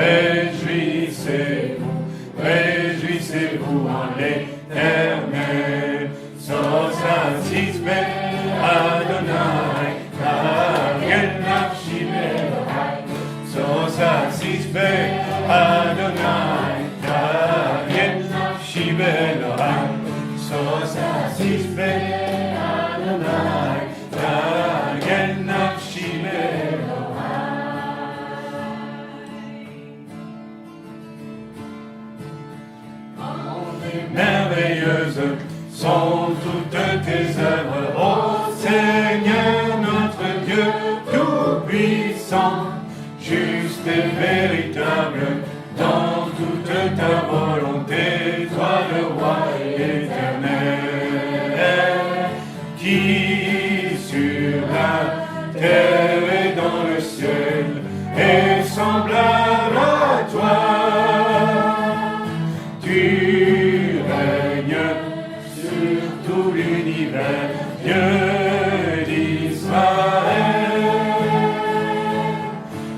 Réjouissez-vous, réjouissez-vous en l'Éternel. Sosa sisbe Adonai, Kagel nafshi Elohai. Sosa sisbe Adonai, Kagel nafshi Elohai. Sosa sisbe Adonai, Kagel nafshi Elohai. Merveilleuses sont toutes tes œuvres, ô Seigneur notre Dieu tout-puissant, juste et véritable dans toute ta volonté, toi le roi éternel, qui sur la terre et dans le ciel est semblable à toi. Tu règnes sur tout l'univers, Dieu d'Israël.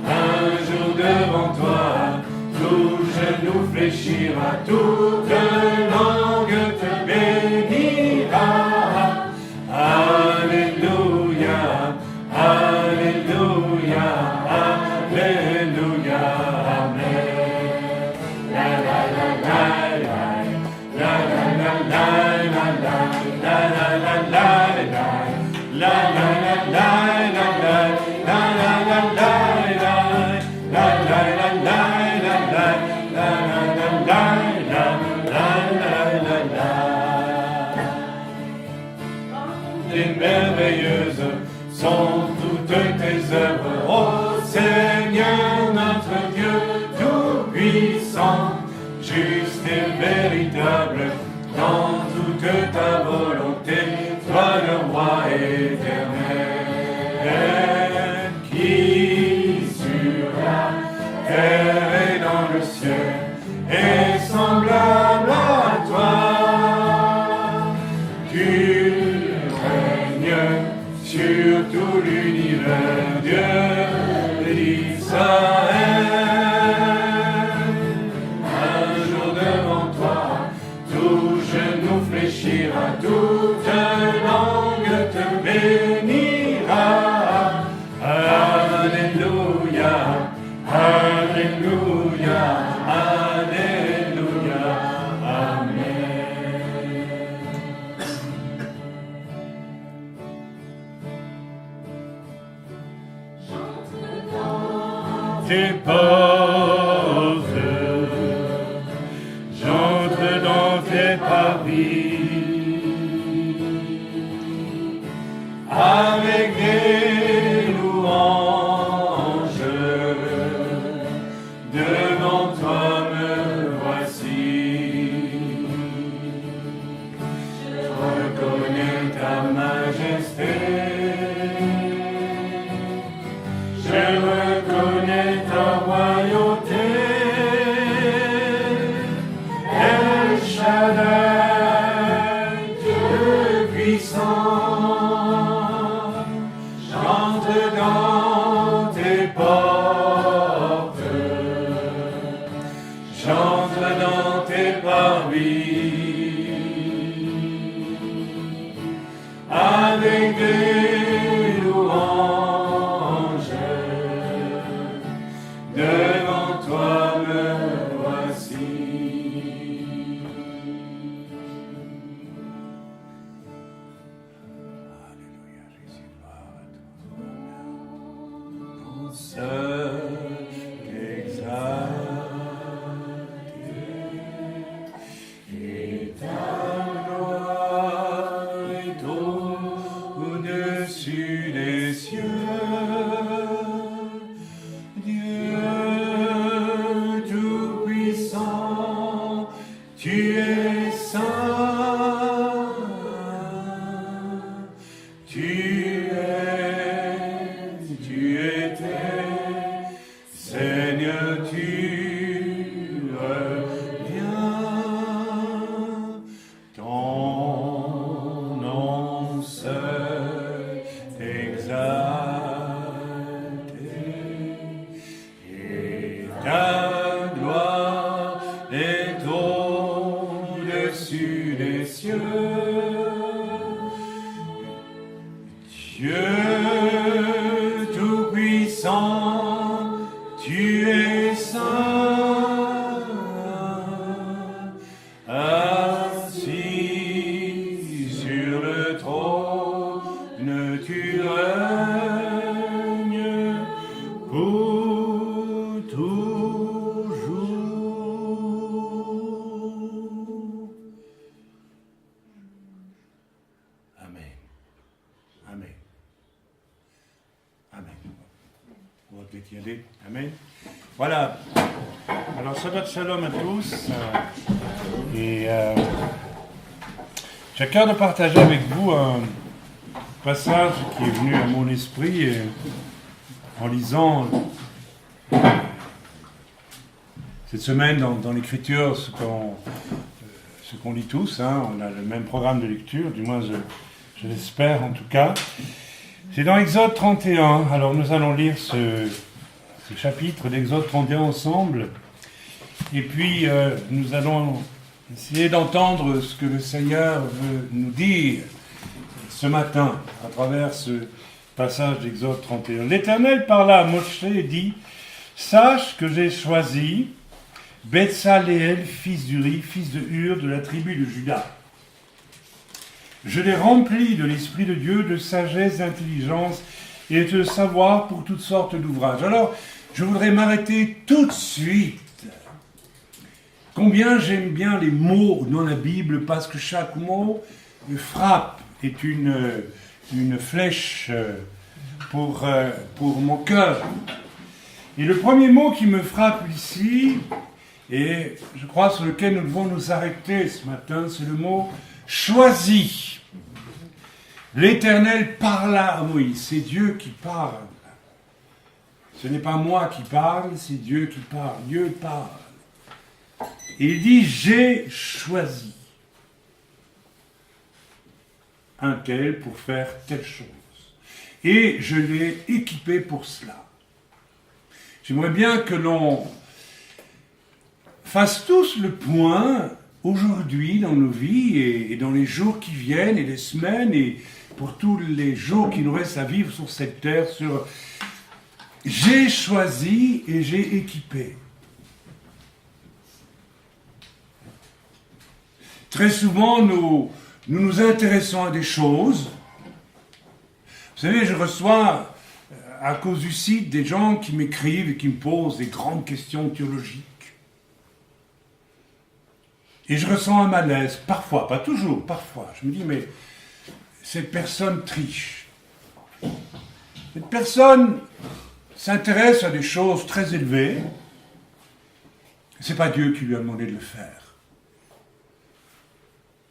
Un jour devant toi, tout genou fléchira, toute langue te bénira. Alléluia, Alléluia, Alléluia, Amen. La la la la la, la la la la la la, la la la la la, la la la la la la, la la la la la, la la la la la la, la la la la. Les merveilleuses sont toutes tes œuvres, ô Seigneur notre Dieu tout-puissant, juste et véritable dans toute ta volonté, toi le roi éternel, qui sur la terre et dans le ciel est semblable à toi. Tu règnes sur tout l'univers, Dieu d'Israël. Un jour devant toi, tout genou fléchira, toute langue te bénira. Alléluia, Alléluia, Alléluia, Amen. Tes portes, j'entre dans tes parvis, avec des louanges, devant toi me voici. Je reconnais ta majesté, je reconnais ta royauté, El Shaddai. Ta gloire est au-dessus des cieux. Dieu Tout-Puissant, tu es saint, assis sur le trône, tu règnes pour toujours. Amen. Amen. Amen. On va peut-être y aller. Amen. Voilà. Alors, Shabbat Shalom à tous. J'ai à cœur de partager avec vous un passage qui est venu à mon esprit en lisant cette semaine dans l'Écriture ce qu'on lit tous. On a le même programme de lecture, du moins je l'espère en tout cas. C'est dans Exode 31. Alors nous allons lire ce chapitre d'Exode 31 ensemble. Et puis nous allons essayer d'entendre ce que le Seigneur veut nous dire ce matin à travers ce passage d'Exode 31. L'Éternel parla à Moshe et dit : Sache que j'ai choisi Betsaléel, fils d'Uri, fils de Hur, de la tribu de Juda. Je l'ai rempli de l'Esprit de Dieu, de sagesse, d'intelligence et de savoir pour toutes sortes d'ouvrages. Alors, je voudrais m'arrêter tout de suite. Combien j'aime bien les mots dans la Bible, parce que chaque mot frappe, est une flèche pour mon cœur. Et le premier mot qui me frappe ici, et je crois sur lequel nous devons nous arrêter ce matin, c'est le mot « choisi ». L'Éternel parla à Moïse, c'est Dieu qui parle. Ce n'est pas moi qui parle, c'est Dieu qui parle. Dieu parle. Et il dit « j'ai choisi un tel pour faire telle chose. Et je l'ai équipé pour cela. » J'aimerais bien que l'on fasse tous le point aujourd'hui dans nos vies et dans les jours qui viennent et les semaines et pour tous les jours qui nous restent à vivre sur cette terre, sur « j'ai choisi et j'ai équipé ». Très souvent, nous nous intéressons à des choses. Vous savez, je reçois, à cause du site, des gens qui m'écrivent et qui me posent des grandes questions théologiques. Et je ressens un malaise, parfois, pas toujours, parfois. Je me dis, mais cette personne triche. Cette personne s'intéresse à des choses très élevées. C'est pas Dieu qui lui a demandé de le faire.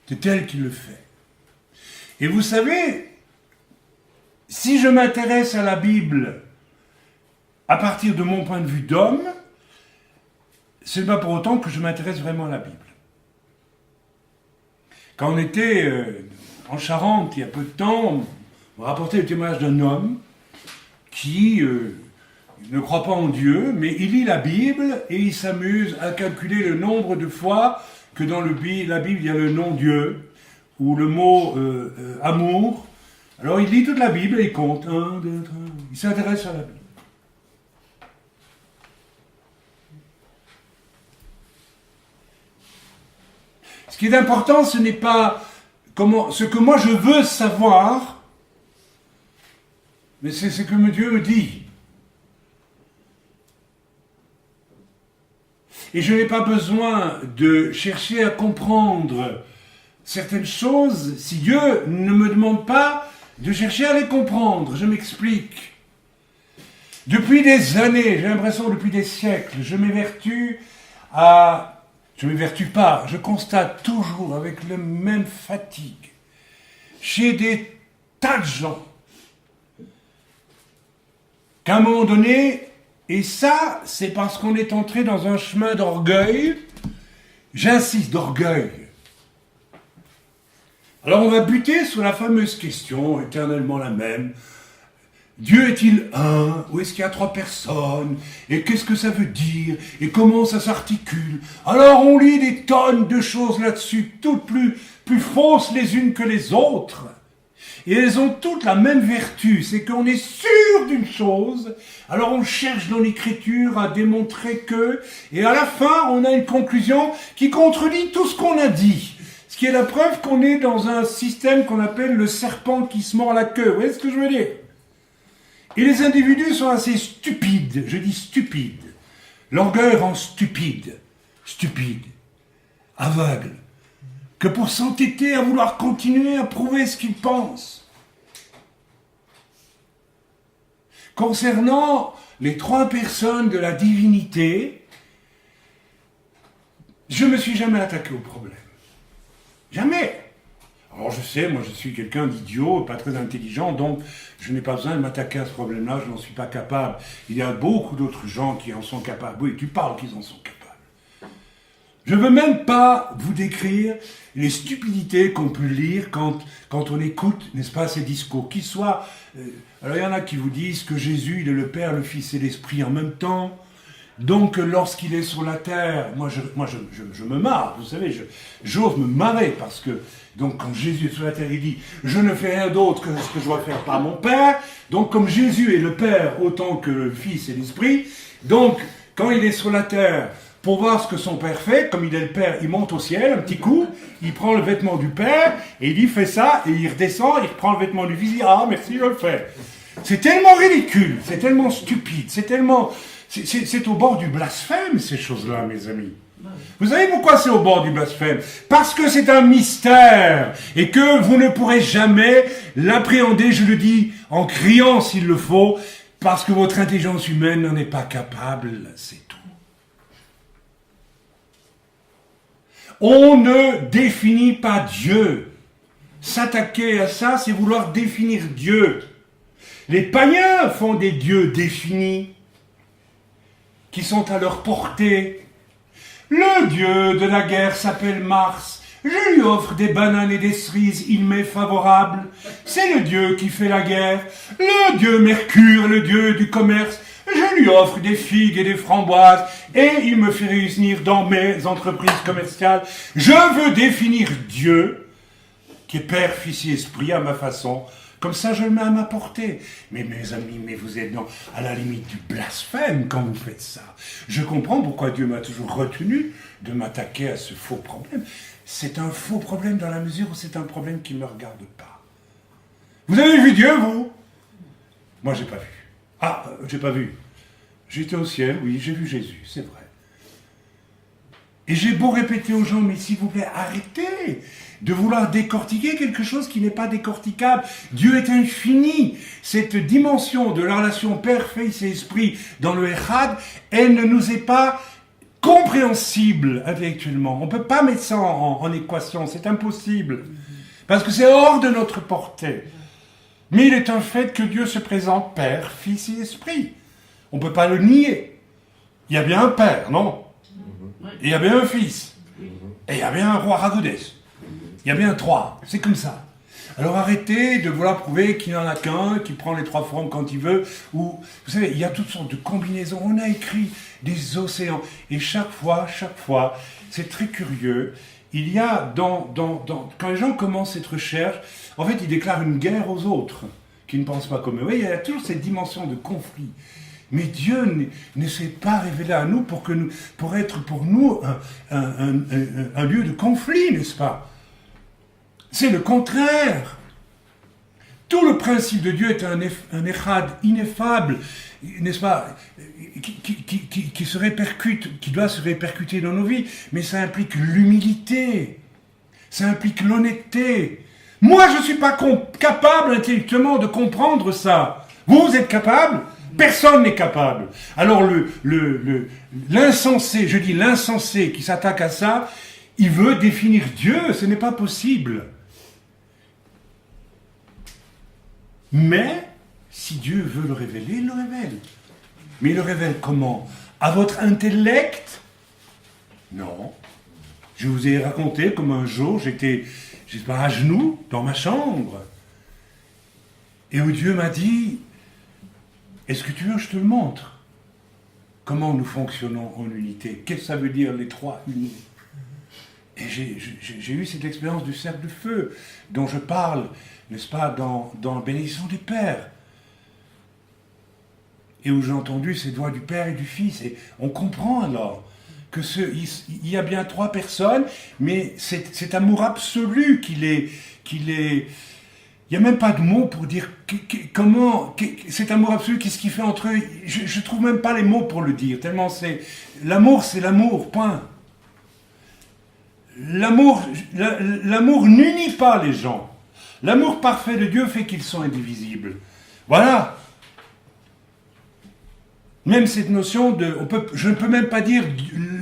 C'est elle qui le fait. Et vous savez, si je m'intéresse à la Bible à partir de mon point de vue d'homme, ce n'est pas pour autant que je m'intéresse vraiment à la Bible. Quand on était en Charente, il y a peu de temps, on rapportait le témoignage d'un homme qui ne croit pas en Dieu, mais il lit la Bible et il s'amuse à calculer le nombre de fois que dans la Bible, il y a le nom Dieu, ou le mot amour. Alors il lit toute la Bible et il compte. 1, 2, 3. Il s'intéresse à la Bible. Ce qui est important, ce n'est pas ce que moi je veux savoir, mais c'est ce que Dieu me dit. Et je n'ai pas besoin de chercher à comprendre certaines choses si Dieu ne me demande pas de chercher à les comprendre. Je m'explique. Depuis des années, j'ai l'impression depuis des siècles, je m'évertue pas, je constate toujours avec la même fatigue, chez des tas de gens, qu'à un moment donné, et ça, c'est parce qu'on est entré dans un chemin d'orgueil, j'insiste, d'orgueil. Alors on va buter sur la fameuse question, éternellement la même, Dieu est-il un? Ou est-ce qu'il y a 3 personnes? Et qu'est-ce que ça veut dire? Et comment ça s'articule? Alors on lit des tonnes de choses là-dessus, toutes plus fausses les unes que les autres. Et elles ont toutes la même vertu, c'est qu'on est sûr d'une chose, alors on cherche dans l'écriture à démontrer que, et à la fin on a une conclusion qui contredit tout ce qu'on a dit. Ce qui est la preuve qu'on est dans un système qu'on appelle le serpent qui se mord la queue. Vous voyez ce que je veux dire? Et les individus sont assez stupides, je dis stupides. L'orgueil rend stupide, aveugle, que pour s'entêter à vouloir continuer à prouver ce qu'ils pensent. Concernant les 3 personnes de la divinité, je ne me suis jamais attaqué au problème. Jamais. Alors je sais, moi je suis quelqu'un d'idiot, pas très intelligent, donc je n'ai pas besoin de m'attaquer à ce problème-là, je n'en suis pas capable. Il y a beaucoup d'autres gens qui en sont capables. Oui, tu parles qu'ils en sont capables. Je ne veux même pas vous décrire les stupidités qu'on peut lire quand on écoute, n'est-ce pas, ces discours. Qu'ils soient... alors il y en a qui vous disent que Jésus, il est le Père, le Fils et l'Esprit en même temps. Donc, lorsqu'il est sur la terre, moi je me marre, vous savez, j'ose me marrer, parce que, donc, quand Jésus est sur la terre, il dit, je ne fais rien d'autre que ce que je dois faire par mon Père. Donc, comme Jésus est le Père autant que le Fils et l'Esprit, donc, quand il est sur la terre, pour voir ce que son Père fait, comme il est le Père, il monte au ciel, un petit coup, il prend le vêtement du Père, et il dit, fais ça, et il redescend, il reprend le vêtement du Fils, il dit, ah, merci, je le fais. C'est tellement ridicule, c'est tellement stupide, c'est tellement... C'est au bord du blasphème, ces choses-là, mes amis. Vous savez pourquoi c'est au bord du blasphème? Parce que c'est un mystère, et que vous ne pourrez jamais l'appréhender, je le dis, en criant s'il le faut, parce que votre intelligence humaine n'en est pas capable, c'est tout. On ne définit pas Dieu. S'attaquer à ça, c'est vouloir définir Dieu. Les païens font des dieux définis, qui sont à leur portée. Le dieu de la guerre s'appelle Mars. Je lui offre des bananes et des cerises, il m'est favorable. C'est le dieu qui fait la guerre. Le dieu Mercure, le dieu du commerce. Je lui offre des figues et des framboises, et il me fait réunir dans mes entreprises commerciales. Je veux définir Dieu, qui est Père, Fils et Esprit, à ma façon. Comme ça, je le mets à ma portée. Mais mes amis, mais vous êtes à la limite du blasphème quand vous faites ça. Je comprends pourquoi Dieu m'a toujours retenu de m'attaquer à ce faux problème. C'est un faux problème dans la mesure où c'est un problème qui ne me regarde pas. Vous avez vu Dieu, vous? Moi, j'ai pas vu. Ah, j'ai pas vu. J'étais au ciel, oui, j'ai vu Jésus, c'est vrai. Et j'ai beau répéter aux gens, mais s'il vous plaît, arrêtez de vouloir décortiquer quelque chose qui n'est pas décorticable. Dieu est infini. Cette dimension de la relation Père, Fils et Esprit dans le Echad, elle ne nous est pas compréhensible intellectuellement. On ne peut pas mettre ça en équation, c'est impossible. Parce que c'est hors de notre portée. Mais il est un fait que Dieu se présente Père, Fils et Esprit. On ne peut pas le nier. Il y a bien un Père, non? Et il y a bien un Fils. Et il y a bien un roi Ragodès. Il y a bien 3. C'est comme ça. Alors arrêtez de vouloir prouver qu'il n'y en a qu'un, qui prend les 3 formes quand il veut. Ou, vous savez, il y a toutes sortes de combinaisons. On a écrit des océans. Et chaque fois, c'est très curieux. Il y a quand les gens commencent cette recherche, en fait, ils déclarent une guerre aux autres qui ne pensent pas comme eux. Oui, il y a toujours cette dimension de conflit. Mais Dieu ne s'est pas révélé à nous pour être pour nous un lieu de conflit, n'est-ce pas? C'est le contraire. Tout le principe de Dieu est un echad ineffable, n'est-ce pas, qui se répercute, qui doit se répercuter dans nos vies, mais ça implique l'humilité, ça implique l'honnêteté. Moi, je ne suis pas capable intellectuellement de comprendre ça. Vous êtes capable? Personne n'est capable. Alors l'insensé, je dis l'insensé qui s'attaque à ça, il veut définir Dieu, ce n'est pas possible. Mais, si Dieu veut le révéler, il le révèle. Mais il le révèle comment? À votre intellect? Non. Je vous ai raconté comme un jour, j'étais à genoux dans ma chambre. Et où Dieu m'a dit, Est-ce que tu veux que je te le montre? Comment nous fonctionnons en unité? Qu'est-ce que ça veut dire les trois unis? Et j'ai eu cette expérience du cercle de feu dont je parle, n'est-ce pas, dans la bénédiction du Père. Et où j'ai entendu cette voix du Père et du Fils. Et on comprend alors que il y a bien trois personnes, mais cet amour absolu qu'il est. Il n'y a même pas de mots pour dire comment cet amour absolu, qu'est-ce qu'il fait entre eux. Je ne trouve même pas les mots pour le dire, tellement c'est l'amour, point. L'amour n'unit pas les gens. L'amour parfait de Dieu fait qu'ils sont indivisibles. Voilà. Même cette notion de... je ne peux même pas dire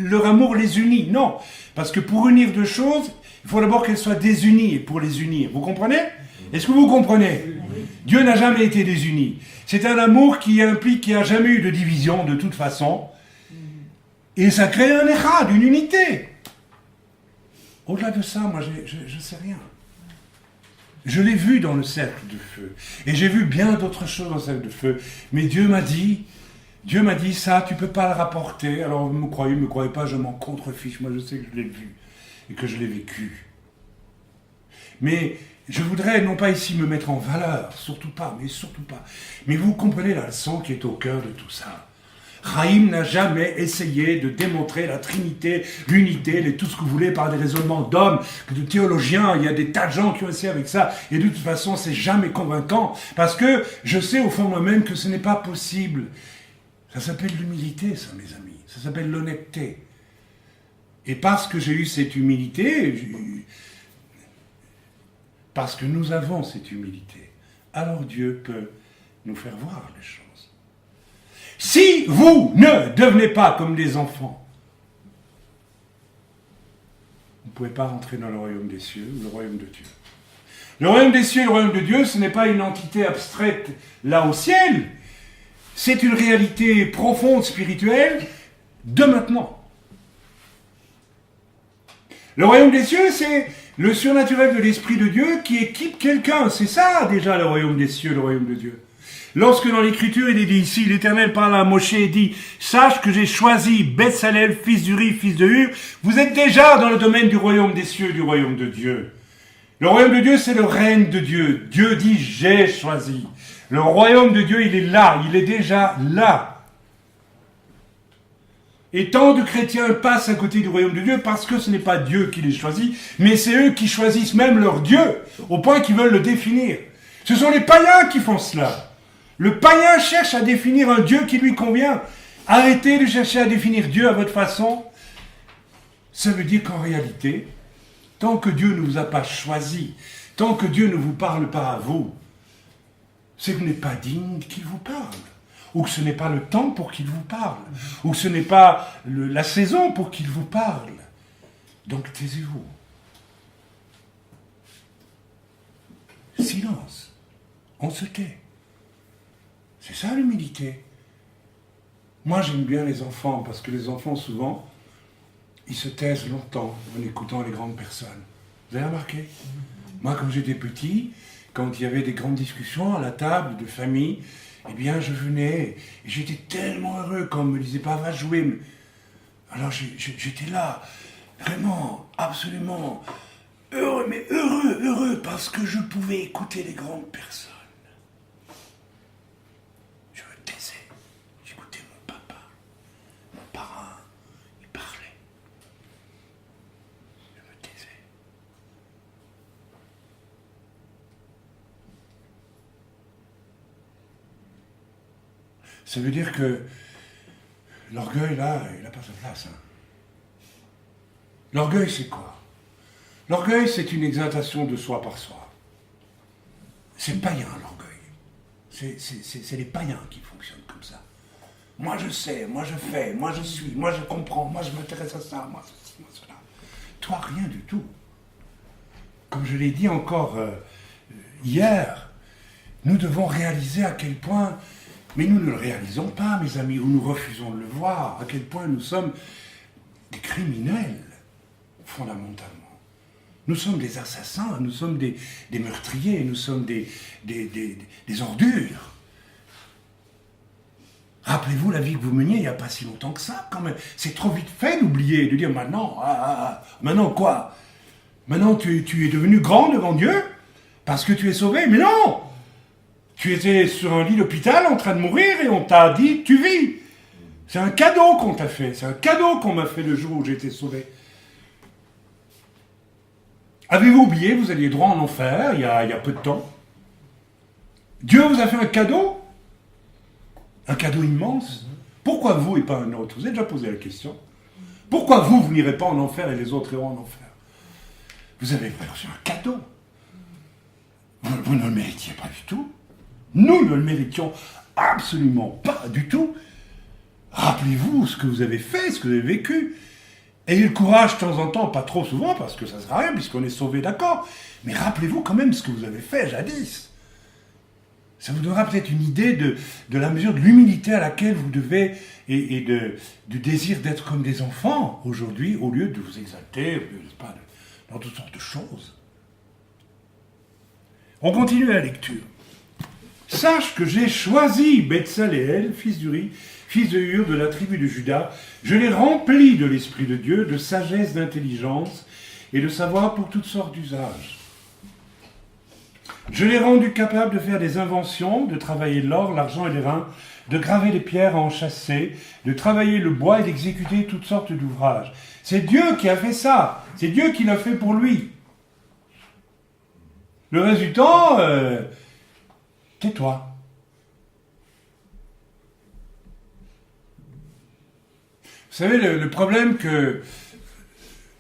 leur amour les unit. Non. Parce que pour unir deux choses, il faut d'abord qu'elles soient désunies pour les unir. Vous comprenez? Est-ce que vous comprenez? Dieu n'a jamais été désuni. C'est un amour qui implique qu'il n'y a jamais eu de division de toute façon. Et ça crée un échad, une unité. Au-delà de ça, moi, je ne sais rien. Je l'ai vu dans le cercle de feu. Et j'ai vu bien d'autres choses dans le cercle de feu. Mais Dieu m'a dit, ça, tu ne peux pas le rapporter. Alors, vous me croyez pas, je m'en contrefiche. Moi, je sais que je l'ai vu et que je l'ai vécu. Mais je voudrais, non pas ici me mettre en valeur, surtout pas. Mais vous comprenez la leçon qui est au cœur de tout ça. Chaim n'a jamais essayé de démontrer la Trinité, l'unité, tout ce que vous voulez par des raisonnements d'hommes, de théologiens. Il y a des tas de gens qui ont essayé avec ça. Et de toute façon, c'est jamais convaincant. Parce que je sais au fond de moi-même que ce n'est pas possible. Ça s'appelle l'humilité, ça, mes amis. Ça s'appelle l'honnêteté. Et parce que j'ai eu cette humilité, parce que nous avons cette humilité, alors Dieu peut nous faire voir les choses. Si vous ne devenez pas comme des enfants, vous ne pouvez pas rentrer dans le royaume des cieux ou le royaume de Dieu. Le royaume des cieux et le royaume de Dieu, ce n'est pas une entité abstraite là au ciel, c'est une réalité profonde, spirituelle, de maintenant. Le royaume des cieux, c'est le surnaturel de l'Esprit de Dieu qui équipe quelqu'un. C'est ça déjà le royaume des cieux, le royaume de Dieu. Lorsque dans l'Écriture, il est dit ici, l'Éternel parle à Moshe et dit « Sache que j'ai choisi Betsalel, fils d'Uri, fils de Hur. » Vous êtes déjà dans le domaine du royaume des cieux, du royaume de Dieu. Le royaume de Dieu, c'est le règne de Dieu. Dieu dit « J'ai choisi ». Le royaume de Dieu, il est là, il est déjà là. Et tant de chrétiens passent à côté du royaume de Dieu parce que ce n'est pas Dieu qui les choisit, mais c'est eux qui choisissent même leur Dieu, au point qu'ils veulent le définir. Ce sont les païens qui font cela. Le païen cherche à définir un Dieu qui lui convient. Arrêtez de chercher à définir Dieu à votre façon. Ça veut dire qu'en réalité, tant que Dieu ne vous a pas choisi, tant que Dieu ne vous parle pas à vous, c'est que vous n'êtes pas digne qu'il vous parle. Ou que ce n'est pas le temps pour qu'il vous parle. Ou que ce n'est pas la saison pour qu'il vous parle. Donc taisez-vous. Silence. On se tait. C'est ça l'humilité. Moi j'aime bien les enfants, parce que les enfants souvent, ils se taisent longtemps en écoutant les grandes personnes. Vous avez remarqué? Moi quand j'étais petit, quand il y avait des grandes discussions à la table de famille, eh bien je venais, et j'étais tellement heureux quand on me disait pas va jouer. Alors j'étais là, vraiment, absolument heureux, mais heureux, parce que je pouvais écouter les grandes personnes. J'écoutais mon papa, mon parrain, il parlait. Je me taisais. Ça veut dire que l'orgueil, là, il n'a pas sa place. Hein. L'orgueil, c'est quoi? L'orgueil, c'est une exaltation de soi par soi. C'est païen, l'orgueil. C'est les païens qui fonctionnent comme ça. Moi, je sais, moi, je fais, moi, je suis, moi, je comprends, moi, je m'intéresse à ça, moi, ceci, moi, cela. Toi, rien du tout. Comme je l'ai dit encore hier, nous devons réaliser à quel point, mais nous ne le réalisons pas, mes amis, ou nous refusons de le voir, à quel point nous sommes des criminels, fondamentalement. Nous sommes des assassins, nous sommes des meurtriers, nous sommes des ordures. Rappelez-vous la vie que vous meniez il n'y a pas si longtemps que ça, quand même. C'est trop vite fait d'oublier, de dire maintenant, maintenant quoi? Maintenant tu es devenu grand devant Dieu parce que tu es sauvé. Mais non! Tu étais sur un lit d'hôpital en train de mourir et on t'a dit tu vis. C'est un cadeau qu'on t'a fait. C'est un cadeau qu'on m'a fait le jour où j'ai été sauvé. Avez-vous oublié, vous alliez droit en enfer il y a peu de temps? Dieu vous a fait un cadeau immense. Pourquoi vous et pas un autre? Vous avez déjà posé la question. Pourquoi vous n'irez pas en enfer et les autres iront en enfer? Vous avez reçu un cadeau. Vous ne le méritiez pas du tout. Nous ne le méritions absolument pas du tout. Rappelez-vous ce que vous avez fait, ce que vous avez vécu. Ayez le courage de temps en temps, pas trop souvent, parce que ça ne sert à rien, puisqu'on est sauvé, d'accord. Mais rappelez-vous quand même ce que vous avez fait jadis. Ça vous donnera peut-être une idée de la mesure de l'humilité à laquelle vous devez, et du désir d'être comme des enfants aujourd'hui, au lieu de vous exalter, dans toutes sortes de choses. On continue la lecture. Sache que j'ai choisi Betsaléel, fils d'Uri, fils de Hur, de la tribu de Juda. Je l'ai rempli de l'Esprit de Dieu, de sagesse, d'intelligence et de savoir pour toutes sortes d'usages. Je l'ai rendu capable de faire des inventions, de travailler l'or, l'argent et les reins, de graver les pierres à enchâsser, de travailler le bois et d'exécuter toutes sortes d'ouvrages. C'est Dieu qui a fait ça. C'est Dieu qui l'a fait pour lui. Le résultat, tais-toi. Vous savez, le problème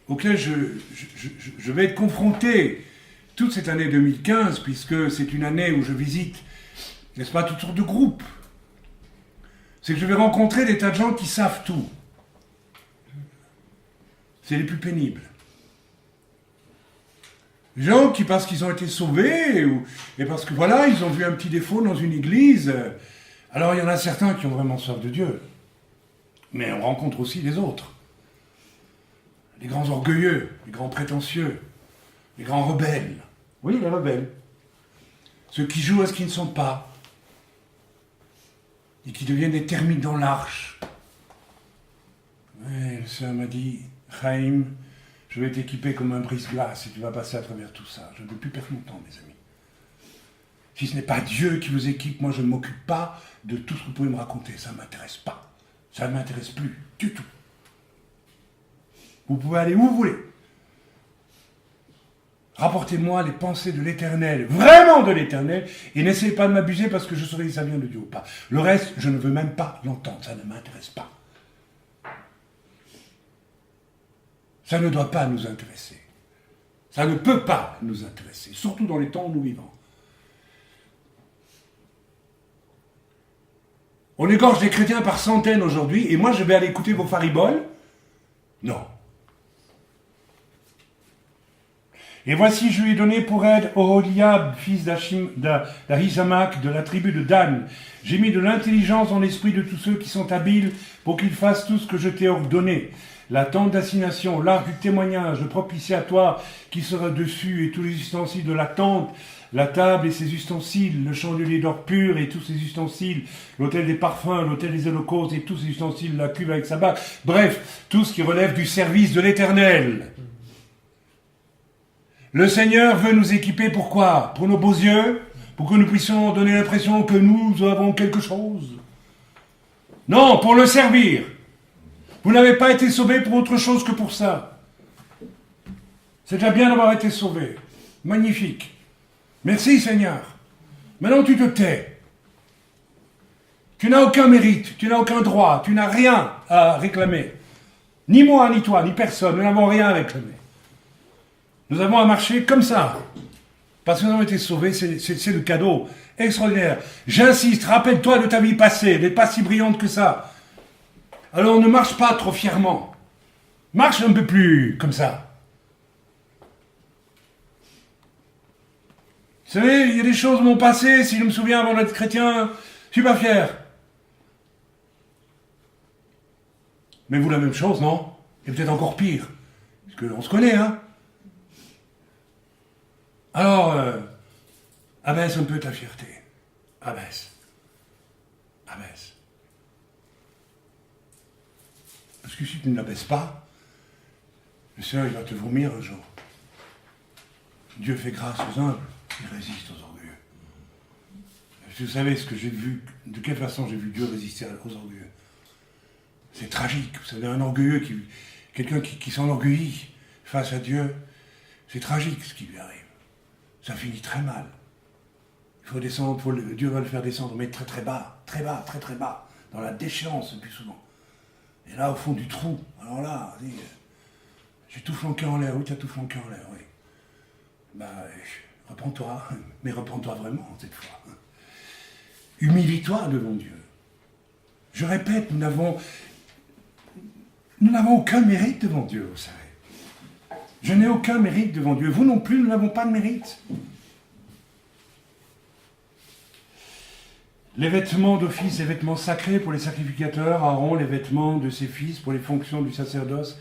auquel je vais être confronté toute cette année 2015, puisque c'est une année où je visite, n'est-ce pas, toutes sortes de groupes, c'est que je vais rencontrer des tas de gens qui savent tout. C'est les plus pénibles. Des gens qui, parce qu'ils ont été sauvés, et parce que voilà, ils ont vu un petit défaut dans une église, alors il y en a certains qui ont vraiment soif de Dieu. Mais on rencontre aussi les autres. Les grands orgueilleux, les grands prétentieux, les grands rebelles. Oui, les rebelles. Ceux qui jouent à ce qu'ils ne sont pas. Et qui deviennent des termites dans l'arche. Oui, le Seigneur m'a dit, Chaim, je vais t'équiper comme un brise-glace et tu vas passer à travers tout ça. Je ne veux plus perdre mon temps, mes amis. Si ce n'est pas Dieu qui vous équipe, moi je ne m'occupe pas de tout ce que vous pouvez me raconter. Ça ne m'intéresse pas. Ça ne m'intéresse plus du tout. Vous pouvez aller où vous voulez. Rapportez-moi les pensées de l'Éternel, vraiment de l'Éternel, et n'essayez pas de m'abuser parce que je saurai si ça vient de Dieu ou pas. Le reste, je ne veux même pas l'entendre, ça ne m'intéresse pas. Ça ne doit pas nous intéresser. Ça ne peut pas nous intéresser, surtout dans les temps où nous vivons. On égorge des chrétiens par centaines aujourd'hui, et moi je vais aller écouter vos fariboles? Non. Et voici, je lui ai donné pour aide Oholiab, fils d'Ahisamach, de la tribu de Dan. J'ai mis de l'intelligence dans l'esprit de tous ceux qui sont habiles pour qu'ils fassent tout ce que je t'ai ordonné. La tente d'assignation, l'arche du témoignage, le propitiatoire qui sera dessus et tous les ustensiles de la tente, la table et ses ustensiles, le chandelier d'or pur et tous ses ustensiles, l'autel des parfums, l'autel des holocaustes et tous ses ustensiles, la cuve avec sa bague. Bref, tout ce qui relève du service de l'Éternel. Le Seigneur veut nous équiper pourquoi? Pour nos beaux yeux? Pour que nous puissions donner l'impression que nous avons quelque chose? Non, pour le servir. Vous n'avez pas été sauvé pour autre chose que pour ça. C'est déjà bien d'avoir été sauvé. Magnifique. Merci Seigneur. Maintenant tu te tais. Tu n'as aucun mérite, tu n'as aucun droit, tu n'as rien à réclamer. Ni moi, ni toi, ni personne, nous n'avons rien à réclamer. Nous avons à marcher comme ça. Parce que nous avons été sauvés, c'est le cadeau extraordinaire. J'insiste, rappelle-toi de ta vie passée, elle n'est pas si brillante que ça. Alors ne marche pas trop fièrement. Marche un peu plus comme ça. Vous savez, il y a des choses de mon passé, si je me souviens avant d'être chrétien, je suis pas fier. Mais vous la même chose, non? Et peut-être encore pire. Parce qu'on se connaît, hein? Alors, abaisse un peu ta fierté. Abaisse. Abaisse. que si tu ne l'abaisses pas, le Seigneur il va te vomir un jour. Dieu fait grâce aux humbles, il résiste aux orgueilleux. Vous savez ce que j'ai vu, de quelle façon j'ai vu Dieu résister aux orgueilleux. C'est tragique, vous savez, un orgueilleux, quelqu'un qui s'enorgueillit face à Dieu, c'est tragique ce qui lui arrive. Ça finit très mal. Il faut descendre, Dieu va le faire descendre, mais très très bas, très bas, très très bas, dans la déchéance le plus souvent. Et là, au fond du trou, alors là, j'ai tout flanqué en l'air, oui, tu as tout flanqué en l'air, oui. Repends-toi, mais repends-toi vraiment cette fois. Humilie-toi devant Dieu. Je répète, nous n'avons aucun mérite devant Dieu, vous savez. Je n'ai aucun mérite devant Dieu. Vous non plus, nous n'avons pas de mérite. Les vêtements d'office, les vêtements sacrés pour les sacrificateurs, Aaron, les vêtements de ses fils pour les fonctions du sacerdoce.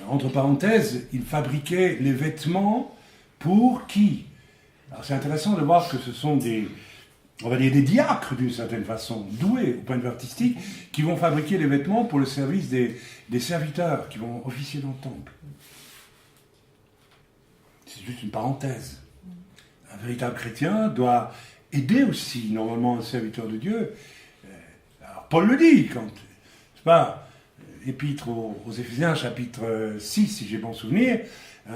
Entre parenthèses, il fabriquait les vêtements pour qui? Alors c'est intéressant de voir que ce sont des diacres d'une certaine façon, doués au point de vue artistique, qui vont fabriquer les vêtements pour le service des serviteurs qui vont officier dans le temple. C'est juste une parenthèse. Un véritable chrétien doit aider aussi, normalement, un serviteur de Dieu. Alors, Paul le dit, quand, c'est pas, Épître aux Éphésiens, chapitre 6, si j'ai bon souvenir,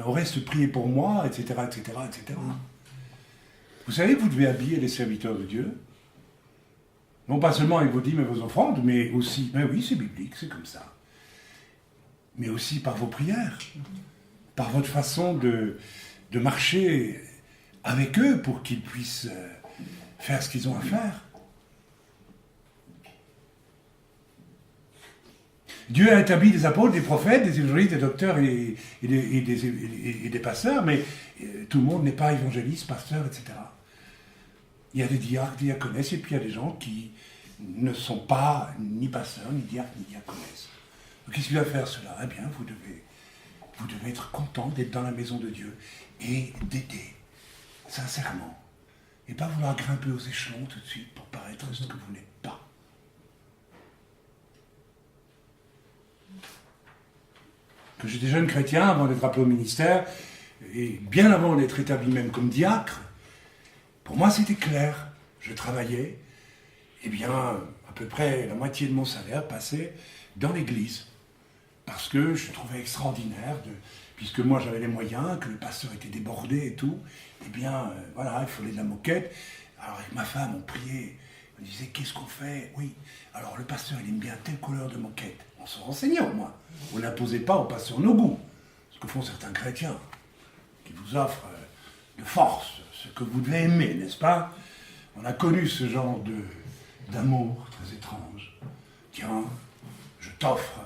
au reste, priez pour moi, etc., etc., etc. Vous savez que vous devez habiller les serviteurs de Dieu. Non pas seulement avec vos dîmes et vos offrandes, mais aussi, mais oui, c'est biblique, c'est comme ça. Mais aussi par vos prières, par votre façon de marcher avec eux pour qu'ils puissent faire ce qu'ils ont à faire. Dieu a établi des apôtres, des prophètes, des évangélistes, des docteurs et des pasteurs, mais tout le monde n'est pas évangéliste, pasteur, etc. Il y a des diacres, diaconesses, et puis il y a des gens qui ne sont pas ni pasteurs, ni diacres, ni diaconesses. Donc qu'est-ce qu'il va faire cela? Eh bien, vous devez être content d'être dans la maison de Dieu et d'aider, sincèrement. Et pas vouloir grimper aux échelons tout de suite pour paraître ce que vous n'êtes pas. Quand j'étais jeune chrétien, avant d'être appelé au ministère, et bien avant d'être établi même comme diacre, pour moi c'était clair. Je travaillais, et bien à peu près la moitié de mon salaire passait dans l'église. Parce que je trouvais extraordinaire, puisque moi j'avais les moyens, que le pasteur était débordé et tout, eh bien voilà, il fallait de la moquette. Alors avec ma femme, on priait, on disait qu'est-ce qu'on fait? Oui, alors le pasteur il aime bien telle couleur de moquette. On se renseignait au moins. On n'imposait pas au pasteur nos goûts. Ce que font certains chrétiens, qui vous offrent de force ce que vous devez aimer, n'est-ce pas? On a connu ce genre d'amour très étrange. Tiens, je t'offre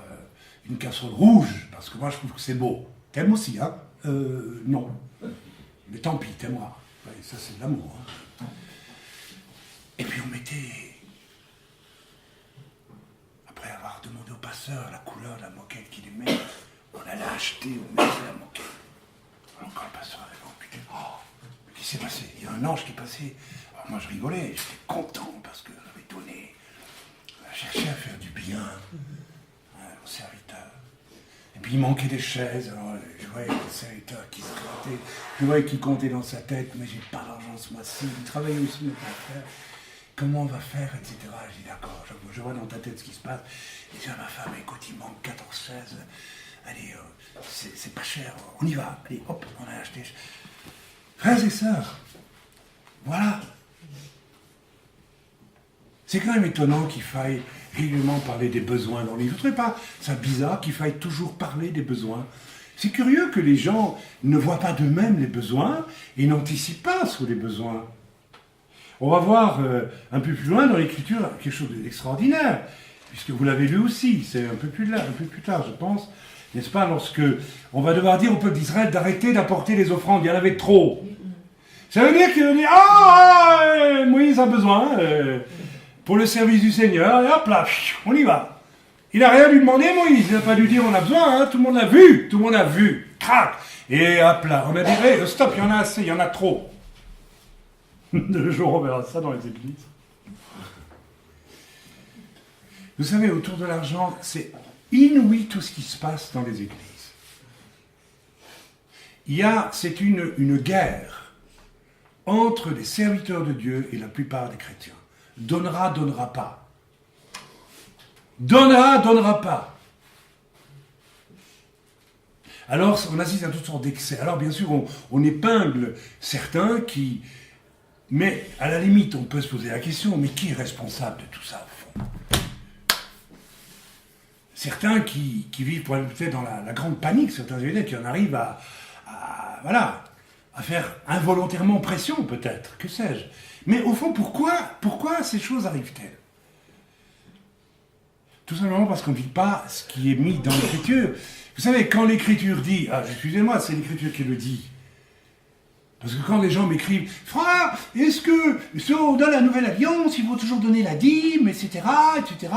une casserole rouge, parce que moi je trouve que c'est beau. T'aimes aussi, hein? Non. Mais tant pis, t'aimeras. Ouais, ça c'est de l'amour. Hein. Et puis on mettait... Après avoir demandé au pasteur la couleur de la moquette qu'il aimait, on allait acheter, on mettait la moquette. Alors quand le pasteur avait putain, qu'est-ce qui s'est passé? Il y a un ange qui est passé. Alors moi je rigolais, j'étais content parce que j'avais donné. Je cherchais à faire du bien aux serviteurs. Et puis il manquait des chaises, alors je voyais les serviteurs qui se grattaient, je voyais qu'il comptait dans sa tête, mais j'ai pas d'argent ce mois-ci, il travaillait aussi, mais pas faire. Comment on va faire, etc. Je dis d'accord, je vois dans ta tête ce qui se passe. Et je dis à ma femme, écoute, il manque 14 chaises. Allez, c'est pas cher, on y va. Allez, hop, on a acheté. Frères et sœurs, voilà. C'est quand même étonnant qu'il faille régulièrement parler des besoins dans les livres. Vous ne trouvez pas ça bizarre qu'il faille toujours parler des besoins? C'est curieux que les gens ne voient pas d'eux-mêmes les besoins et n'anticipent pas sur les besoins. On va voir un peu plus loin dans l'Écriture quelque chose d'extraordinaire, puisque vous l'avez lu aussi, c'est un peu plus tard, je pense, n'est-ce pas, lorsque on va devoir dire au peuple d'Israël d'arrêter d'apporter les offrandes, il y en avait trop. Ça veut dire qu'il va dire, Moïse a besoin pour le service du Seigneur, et hop là, on y va. Il n'a rien dû demander, Moïse, il n'a pas dû dire on a besoin, hein, tout le monde l'a vu, crac, et hop là, on a dit, stop, il y en a assez, il y en a trop. Le jour on verra ça dans les églises. Vous savez, autour de l'argent, c'est inouï tout ce qui se passe dans les églises. C'est une guerre entre les serviteurs de Dieu et la plupart des chrétiens. Donnera, donnera pas. Donnera, donnera pas. Alors, on assiste à toutes sortes d'excès. Alors, bien sûr, on épingle certains qui... Mais, à la limite, on peut se poser la question, mais qui est responsable de tout ça, au fond? Certains qui vivent peut-être dans la grande panique, certains évêques qui en arrivent à faire involontairement pression, peut-être, que sais-je. Mais au fond, pourquoi ces choses arrivent-elles? Tout simplement parce qu'on ne vit pas ce qui est mis dans l'Écriture. Vous savez, quand l'Écriture dit... excusez-moi, c'est l'Écriture qui le dit. Parce que quand les gens m'écrivent « Frère, est-ce que dans la Nouvelle Alliance, il faut toujours donner la dîme, etc., etc. »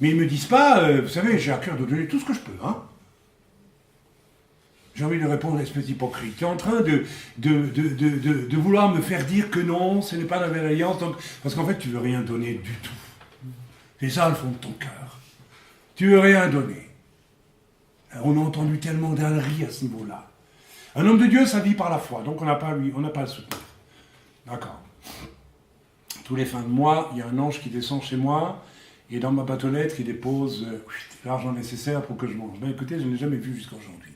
Mais ils ne me disent pas « Vous savez, j'ai à cœur de donner tout ce que je peux. Hein. » J'ai envie de répondre, espèce hypocrite. Tu es en train de vouloir me faire dire que non, ce n'est pas la Nouvelle Alliance, donc, parce qu'en fait, tu ne veux rien donner du tout. C'est ça le fond de ton cœur. Tu ne veux rien donner. On a entendu tellement d'âneries à ce niveau-là. Un homme de Dieu, ça vit par la foi, donc on n'a pas à le soutenir. D'accord. Tous les fins de mois, il y a un ange qui descend chez moi, et dans ma boîte aux lettres, il dépose l'argent nécessaire pour que je mange. Ben écoutez, je ne l'ai jamais vu jusqu'à aujourd'hui.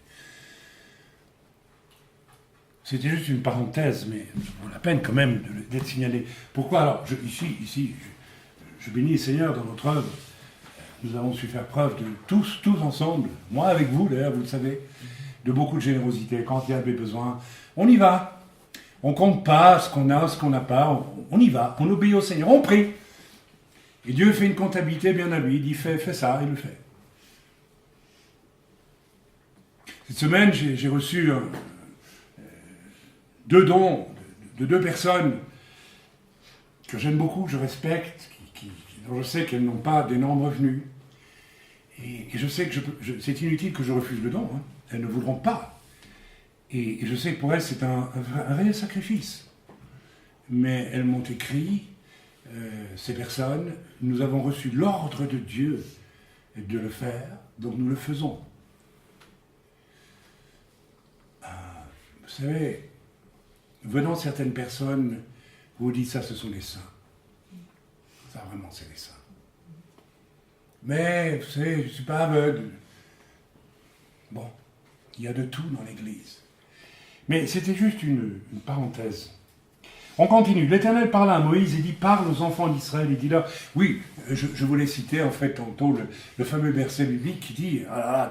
C'était juste une parenthèse, mais ça vaut la peine quand même d'être signalé. Pourquoi alors, ici, je bénis le Seigneur dans notre œuvre. Nous avons su faire preuve de tous ensemble, moi avec vous d'ailleurs, vous le savez, de beaucoup de générosité. Quand il y avait besoin, on y va. On ne compte pas ce qu'on a, ce qu'on n'a pas, on y va, on obéit au Seigneur, on prie. Et Dieu fait une comptabilité bien à lui, il dit fais ça, il le fait. Cette semaine, j'ai reçu deux dons de deux personnes que j'aime beaucoup, que je respecte, dont je sais qu'elles n'ont pas d'énormes revenus. Et je sais que c'est inutile que je refuse le don. Hein. Elles ne voudront pas. Et je sais que pour elles, c'est un réel sacrifice. Mais elles m'ont écrit, ces personnes, nous avons reçu l'ordre de Dieu de le faire, donc nous le faisons. Vous savez, venant certaines personnes, vous dites ça, ce sont les saints. Ça, vraiment, c'est les saints. Mais, vous savez, je ne suis pas aveugle. Bon, il y a de tout dans l'Église. Mais c'était juste une parenthèse. On continue. L'Éternel parla à Moïse et dit, parle aux enfants d'Israël. Il dit là, oui, je voulais citer en fait tantôt le fameux verset biblique qui dit,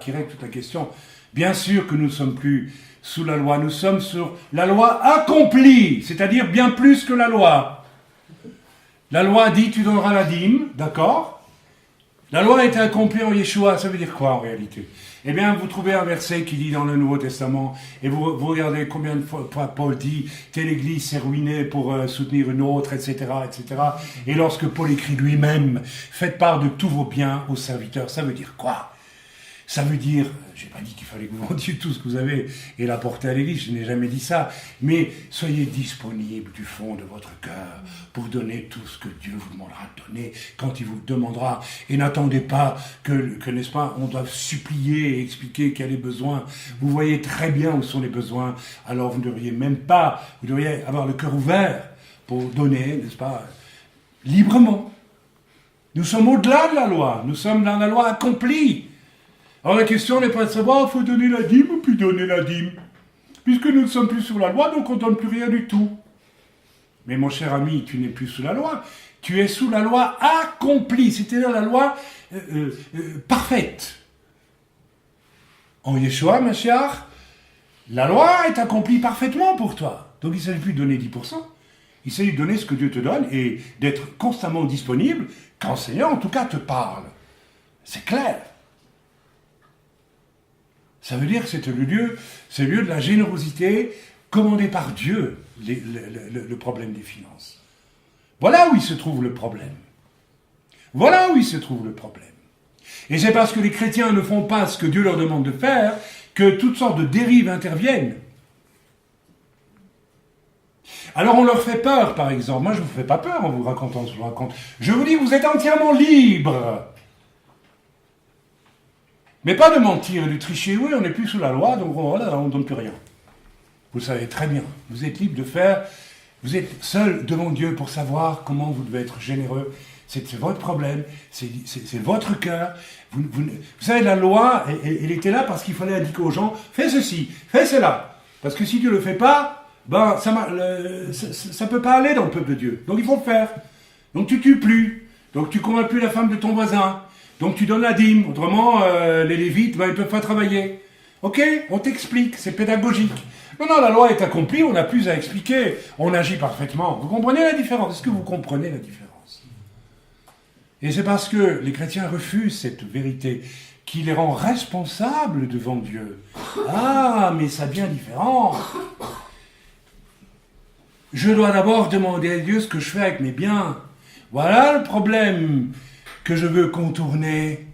qui règle toute la question. Bien sûr que nous ne sommes plus sous la loi, nous sommes sur la loi accomplie, c'est-à-dire bien plus que la loi. La loi dit, tu donneras la dîme, d'accord? La loi a été accomplie en Yeshua, ça veut dire quoi en réalité? Eh bien, vous trouvez un verset qui dit dans le Nouveau Testament, et vous regardez combien de fois Paul dit « telle église s'est ruinée pour soutenir une autre, etc. etc. » Et lorsque Paul écrit lui-même « faites part de tous vos biens aux serviteurs », ça veut dire quoi? Ça veut dire, je n'ai pas dit qu'il fallait que vous vendiez tout ce que vous avez et l'apporter à l'église, je n'ai jamais dit ça, mais soyez disponibles du fond de votre cœur pour donner tout ce que Dieu vous demandera de donner quand il vous le demandera. Et n'attendez pas que n'est-ce pas, on doive supplier et expliquer quel est le besoin. Vous voyez très bien où sont les besoins, alors vous devriez avoir le cœur ouvert pour donner, n'est-ce pas, librement. Nous sommes au-delà de la loi, nous sommes dans la loi accomplie. Alors la question n'est pas de savoir, il faut donner la dîme ou plus donner la dîme. Puisque nous ne sommes plus sur la loi, donc on ne donne plus rien du tout. Mais mon cher ami, tu n'es plus sous la loi. Tu es sous la loi accomplie, c'est-à-dire la loi parfaite. En Yeshua, Mashiach, la loi est accomplie parfaitement pour toi. Donc il ne s'agit plus de donner 10%. Il s'agit de donner ce que Dieu te donne et d'être constamment disponible quand le Seigneur, en tout cas, te parle. C'est clair. Ça veut dire que c'est le lieu de la générosité commandé par Dieu, le problème des finances. Voilà où il se trouve le problème. Voilà où il se trouve le problème. Et c'est parce que les chrétiens ne font pas ce que Dieu leur demande de faire que toutes sortes de dérives interviennent. Alors on leur fait peur, par exemple. Moi, je ne vous fais pas peur en vous racontant ce que je vous raconte. Je vous dis, vous êtes entièrement libre. Mais pas de mentir et de tricher. Oui, on n'est plus sous la loi, donc voilà, on ne donne plus rien. Vous le savez très bien. Vous êtes libre de faire. Vous êtes seul devant Dieu pour savoir comment vous devez être généreux. C'est votre problème, c'est votre cœur. Vous savez, la loi, elle était là parce qu'il fallait indiquer aux gens, fais ceci, fais cela. Parce que si tu ne le fais pas, ben, ça ne peut pas aller dans le peuple de Dieu. Donc il faut le faire. Donc tu tues plus. Donc tu ne convaincs plus la femme de ton voisin. Donc tu donnes la dîme. Autrement, les Lévites, ben, ils ne peuvent pas travailler. Ok, on t'explique, c'est pédagogique. Non, la loi est accomplie, on n'a plus à expliquer. On agit parfaitement. Vous comprenez la différence? Est-ce que vous comprenez la différence? Et c'est parce que les chrétiens refusent cette vérité qui les rend responsables devant Dieu. Ah, mais ça devient différent. Je dois d'abord demander à Dieu ce que je fais avec mes biens. Voilà le problème que je veux contourner.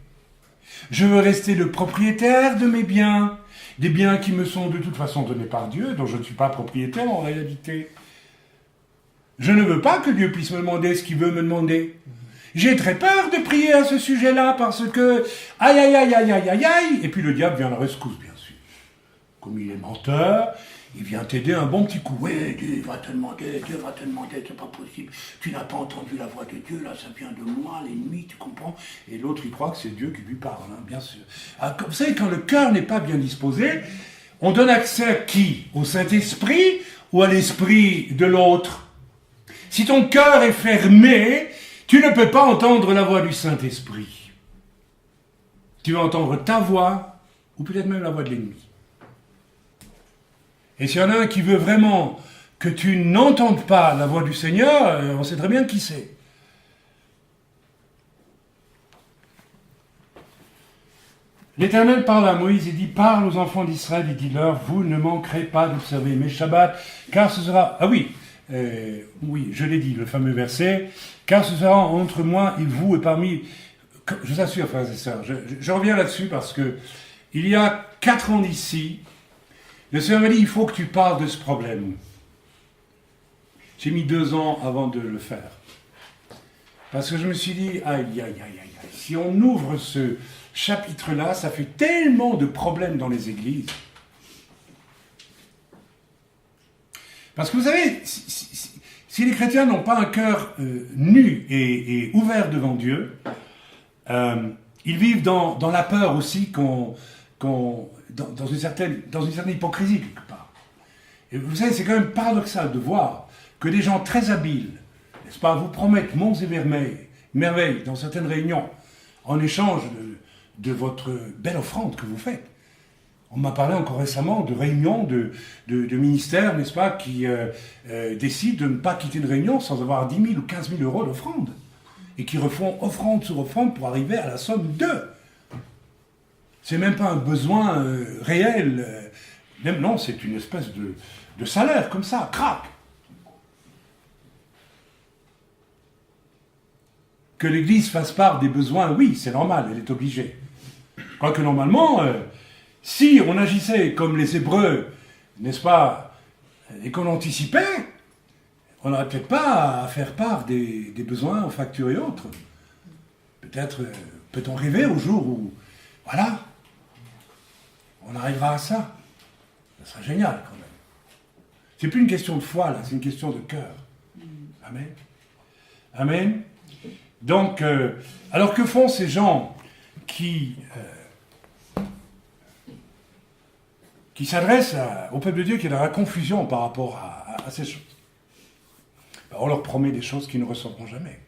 Je veux rester le propriétaire de mes biens, des biens qui me sont de toute façon donnés par Dieu, dont je ne suis pas propriétaire en réalité. Je ne veux pas que Dieu puisse me demander ce qu'il veut me demander. J'ai très peur de prier à ce sujet-là parce que, aïe, aïe, aïe, aïe, aïe, aïe, aïe, et puis le diable vient à la rescousse, bien sûr. Comme il est menteur, il vient t'aider un bon petit coup. Oui, Dieu va te demander, c'est pas possible. Tu n'as pas entendu la voix de Dieu, là, ça vient de moi, l'ennemi, tu comprends? Et l'autre, il croit que c'est Dieu qui lui parle, hein, bien sûr. Alors, vous savez, quand le cœur n'est pas bien disposé, on donne accès à qui? Au Saint-Esprit ou à l'esprit de l'autre? Si ton cœur est fermé, tu ne peux pas entendre la voix du Saint-Esprit. Tu vas entendre ta voix, ou peut-être même la voix de l'ennemi. Et s'il y en a un qui veut vraiment que tu n'entendes pas la voix du Seigneur, on sait très bien qui c'est. L'Éternel parle à Moïse, il dit, parle aux enfants d'Israël, et dis-leur, vous ne manquerez pas d'observer mes Shabbats, car ce sera... Ah oui, oui, je l'ai dit, le fameux verset, car ce sera entre moi et vous et parmi... Je vous assure, frères et sœurs, je reviens là-dessus parce que il y a 4 ans d'ici, le Seigneur m'a dit, il faut que tu parles de ce problème. J'ai mis 2 ans avant de le faire. Parce que je me suis dit, aïe, aïe, aïe, aïe, aïe, si on ouvre ce chapitre-là, ça fait tellement de problèmes dans les églises. Parce que vous savez, si les chrétiens n'ont pas un cœur nu et ouvert devant Dieu, ils vivent dans la peur aussi, dans une certaine hypocrisie quelque part. Et vous savez, c'est quand même paradoxal de voir que des gens très habiles, n'est-ce pas, vous promettent monts et merveilles dans certaines réunions, en échange de votre belle offrande que vous faites. On m'a parlé encore récemment de réunions de ministères, n'est-ce pas, qui décident de ne pas quitter une réunion sans avoir 10 000 ou 15 000 euros d'offrande. Et qui refont offrande sur offrande pour arriver à la somme de. C'est même pas un besoin réel. Même non, c'est une espèce de salaire comme ça, crac. Que l'Église fasse part des besoins, oui, c'est normal, elle est obligée. Quoique normalement, si on agissait comme les Hébreux, n'est-ce pas, et qu'on anticipait, on n'aurait peut-être pas à faire part des besoins aux factures et autres. Peut-être peut-on rêver au jour où, voilà, on arrivera à ça. Ça serait génial quand même. C'est plus une question de foi là, c'est une question de cœur. Amen. Amen. Donc, alors que font ces gens qui s'adressent au peuple de Dieu qui est dans la confusion par rapport à ces choses? On leur promet des choses qu'ils ne recevront jamais.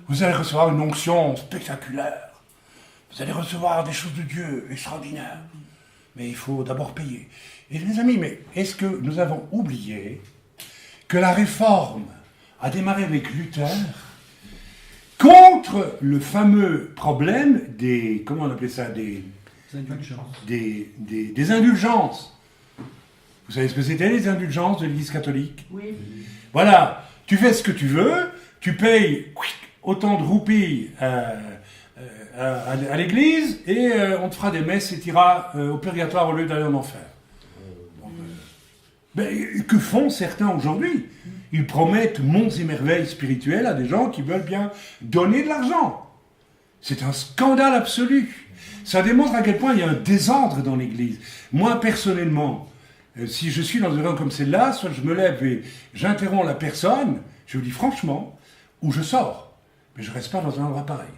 Vous allez recevoir une onction spectaculaire. Vous allez recevoir des choses de Dieu extraordinaires. Mais il faut d'abord payer. Et mes amis, mais est-ce que nous avons oublié que la réforme a démarré avec Luther contre le fameux problème des... Comment on appelait ça? Des indulgences. Vous savez ce que c'était, les indulgences de l'Église catholique? Oui. Voilà, tu fais ce que tu veux, tu payes autant de roupies à l'Église, et on te fera des messes et tu iras au purgatoire au lieu d'aller en enfer. Ben, que font certains aujourd'hui? Ils promettent monts et merveilles spirituels à des gens qui veulent bien donner de l'argent. C'est un scandale absolu. Ça démontre à quel point il y a un désordre dans l'Église. Moi, personnellement, si je suis dans une réunion comme celle-là, soit je me lève et j'interromps la personne, je vous dis franchement, ou je sors. Mais je ne reste pas dans un endroit pareil.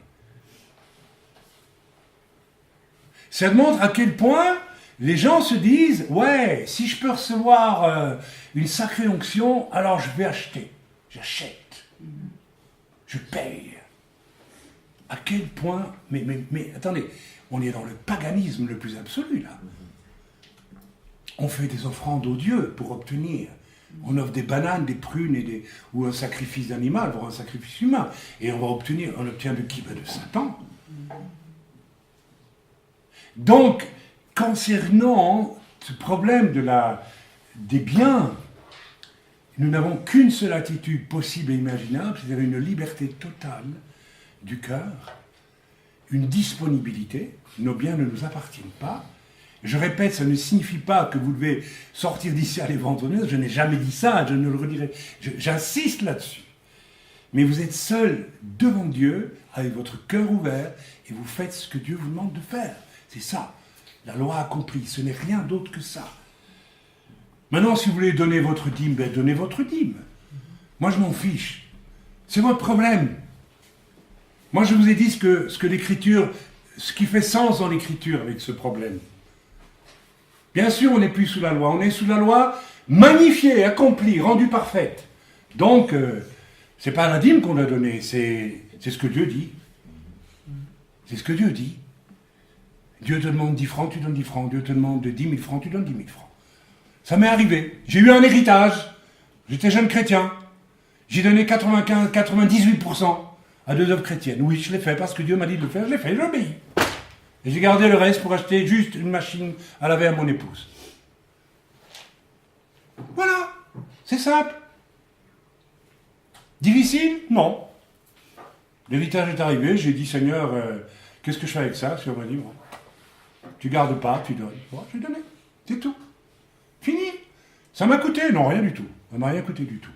Ça montre à quel point les gens se disent « Ouais, si je peux recevoir une sacrée onction, alors je vais acheter. J'achète. Je paye. » À quel point... Mais attendez, on est dans le paganisme le plus absolu, là. On fait des offrandes aux dieux pour obtenir. On offre des bananes, des prunes ou un sacrifice d'animal, voire un sacrifice humain. Et on obtient de qui? De Satan. Donc, concernant ce problème des biens, nous n'avons qu'une seule attitude possible et imaginable, c'est-à-dire une liberté totale du cœur, une disponibilité. Nos biens ne nous appartiennent pas. Je répète, ça ne signifie pas que vous devez sortir d'ici, aller vendre. Je n'ai jamais dit ça, je ne le redirai. J'insiste là-dessus. Mais vous êtes seul devant Dieu, avec votre cœur ouvert, et vous faites ce que Dieu vous demande de faire. C'est ça. La loi accomplie. Ce n'est rien d'autre que ça. Maintenant, si vous voulez donner votre dîme, donnez votre dîme. Moi, je m'en fiche. C'est votre problème. Moi, je vous ai dit ce que l'Écriture, ce qui fait sens dans l'Écriture avec ce problème. Bien sûr, on n'est plus sous la loi. On est sous la loi magnifiée, accomplie, rendue parfaite. Donc, c'est pas la dîme qu'on a donnée, c'est ce que Dieu dit. C'est ce que Dieu dit. Dieu te demande 10 francs, tu donnes 10 francs. Dieu te demande 10 000 francs, tu donnes 10 000 francs. Ça m'est arrivé. J'ai eu un héritage. J'étais jeune chrétien. J'ai donné 98% à 2 œuvres chrétiennes. Oui, je l'ai fait parce que Dieu m'a dit de le faire. Je l'ai fait, j'ai obéi. Et j'ai gardé le reste pour acheter juste une machine à laver à mon épouse. Voilà. C'est simple. Difficile? Non. L'héritage est arrivé. J'ai dit, Seigneur, qu'est-ce que je fais avec ça? Seigneur m'a dit, bon, tu gardes pas, tu donnes. Bon, j'ai donné. C'est tout. Fini. Ça m'a coûté? Non, rien du tout. Ça m'a rien coûté du tout.